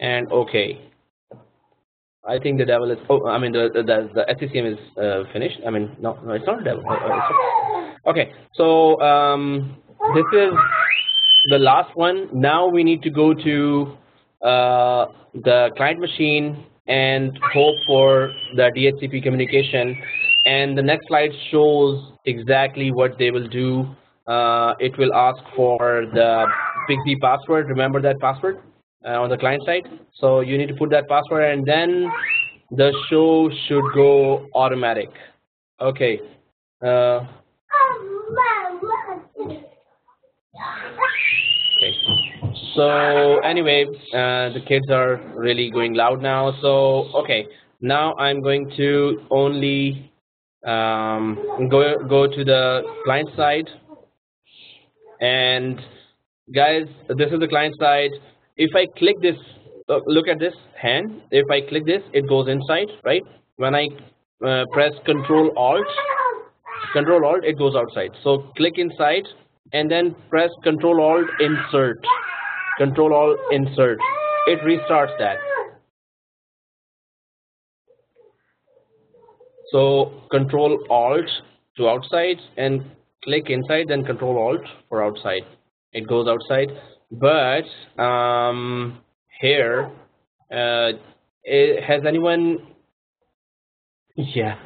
And OK. I think the devil is. Oh, I mean the SCCM is finished. I mean no, it's not a devil. Okay, so this is the last one. Now we need to go to the client machine and hope for the DHCP communication. And the next slide shows exactly what they will do. It will ask for the PGP password. Remember that password on the client side. So you need to put that password, and then the show should go automatic. Okay. Okay. So anyway, the kids are really going loud now. So okay, now I'm going to only go to the client side. And guys, this is the client side. If I click this, look at this hand. If I click this, it goes inside, right? When I press Control Alt, it goes outside. So click inside and then press Control Alt Insert, it restarts that. So Control Alt to outside and click inside, then Control Alt for outside, it goes outside. But here has anyone, yeah,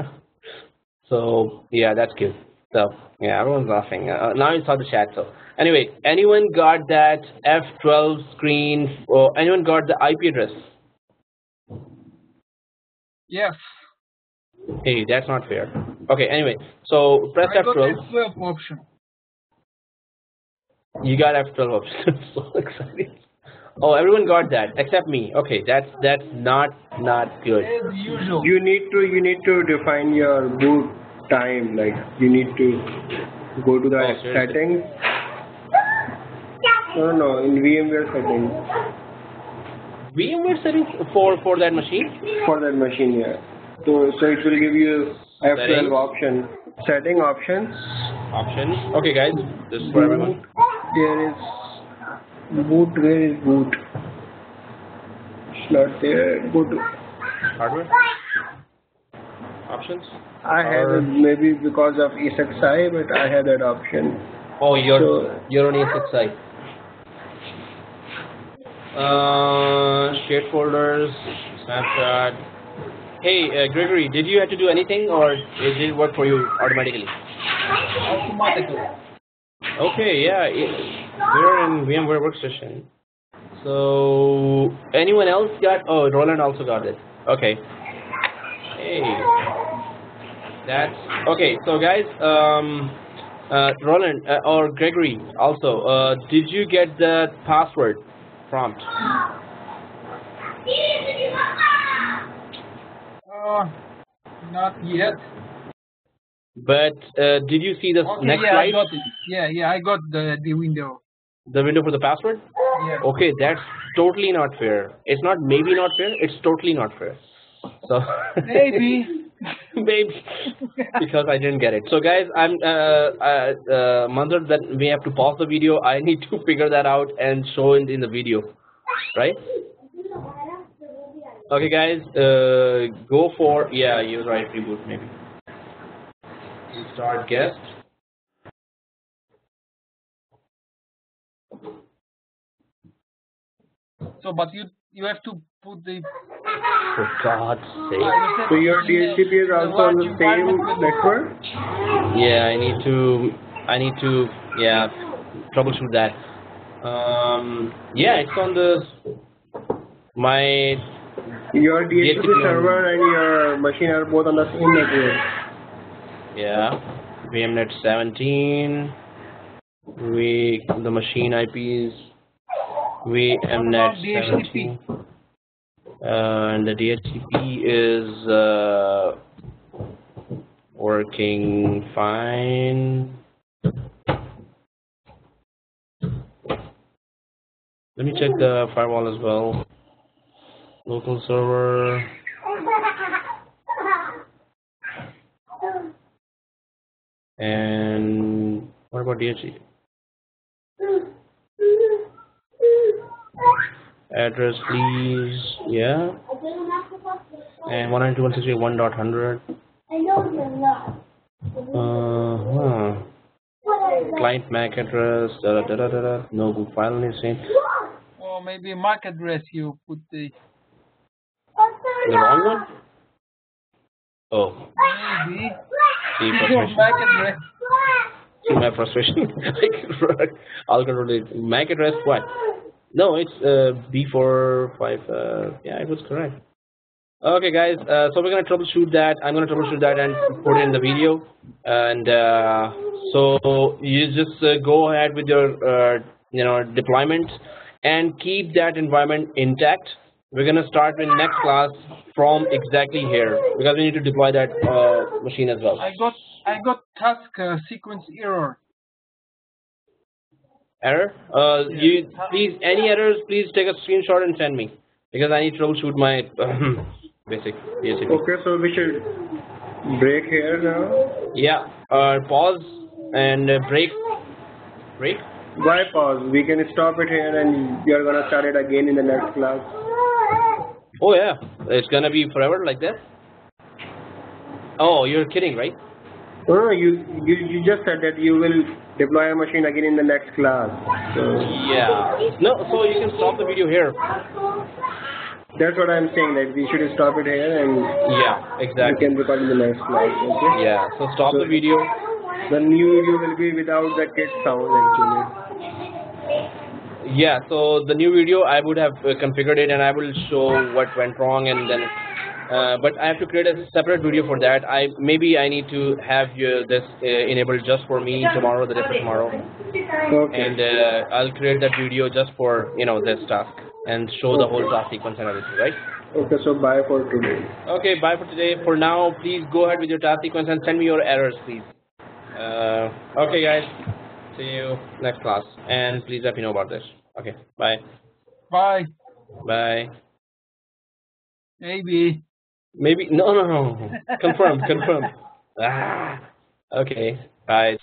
so yeah, that's good. So yeah, everyone's laughing. Now you saw the chat. So anyway, anyone got that F12 screen, or anyone got the IP address? Yes. Hey, that's not fair. Okay, anyway, so press I got F12. F12 option. You got F12 option. So excited. Oh, everyone got that except me. Okay, that's not good. As usual. You need to define your boot time. Like you need to go to the settings. No, in VMware settings. VMware settings for that machine? For that machine, yeah. So it will give you F12 option. Setting options. Okay, guys, this is for everyone. There is boot. Where is boot? It's not there. Go to Hardware options. I have it maybe because of ESXi, but I have that option. Oh, you're on ESXi. Shared folders, snapshot. Hey, Gregory, did you have to do anything, or did it work for you automatically? Automatically. Okay, yeah, we're in VMware Workstation. So anyone else got? Oh, Roland also got it. Okay. Hey, that's okay. So guys, Roland or Gregory also, did you get the password prompt? Not yet. But did you see the next slide? I got it. Yeah, I got the window. The window for the password? Yeah. Okay, that's totally not fair. It's not maybe not fair, it's totally not fair. So maybe. Maybe. Because I didn't get it. So guys, I'm Manzar, that we have to pause the video. I need to figure that out and show it in the video. Right? Okay guys, go for, yeah, you're right, reboot maybe. Start guest. So, but you have to put the. For God's sake. So your DHCP is also on the same network? Yeah, I need to yeah, troubleshoot that. Yeah, it's on my. Your DHCP server and your machine are both on the same network. Yeah, VMnet 17. The machine IPs. VMnet 17. And the DHCP is working fine. Let me check the firewall as well. Local server. And what about DHCP? Address please, yeah. And 192.168.1.100. Client MAC address, no good file name same. Or maybe MAC address you put the wrong one? Oh. Maybe. See frustration. MAC address. See my frustration. I'll control it. MAC address what? No, it's B45. Yeah, it was correct. Okay, guys. So we're gonna troubleshoot that. I'm gonna troubleshoot that and put it in the video. And so you just go ahead with your deployment and keep that environment intact. We're gonna start in next class from exactly here because we need to deploy that machine as well. I got task sequence error. Error? You please, any errors, please take a screenshot and send me because I need to troubleshoot my basic DHCP. Okay, so we should Break here now. Yeah. Pause and break. Break. Why pause? We can stop it here and you're gonna start it again in the next class. Oh yeah, it's gonna be forever like that. Oh, you're kidding, right? No, you just said that you will deploy a machine again in the next class. So Yeah. No, so you can stop the video here. that's what I'm saying, that we should stop it here and Yeah, we exactly. can record in the next class. Okay? Yeah. So stop the video. The new video will be without the kid sound actually. Yeah. So the new video I would have configured it, and I will show what went wrong, and then. But I have to create a separate video for that. Maybe I need to have this enabled just for me tomorrow, the day after tomorrow, Okay. and I'll create that video just for this task and show the whole task sequence and everything, right? Okay, so bye for today. Okay, bye for today. For now, please go ahead with your task sequence and send me your errors, please. Okay, guys. See you next class, and please let me know about this. Okay, bye. Bye. Bye. Maybe. Maybe no. Confirm. Okay. Bye.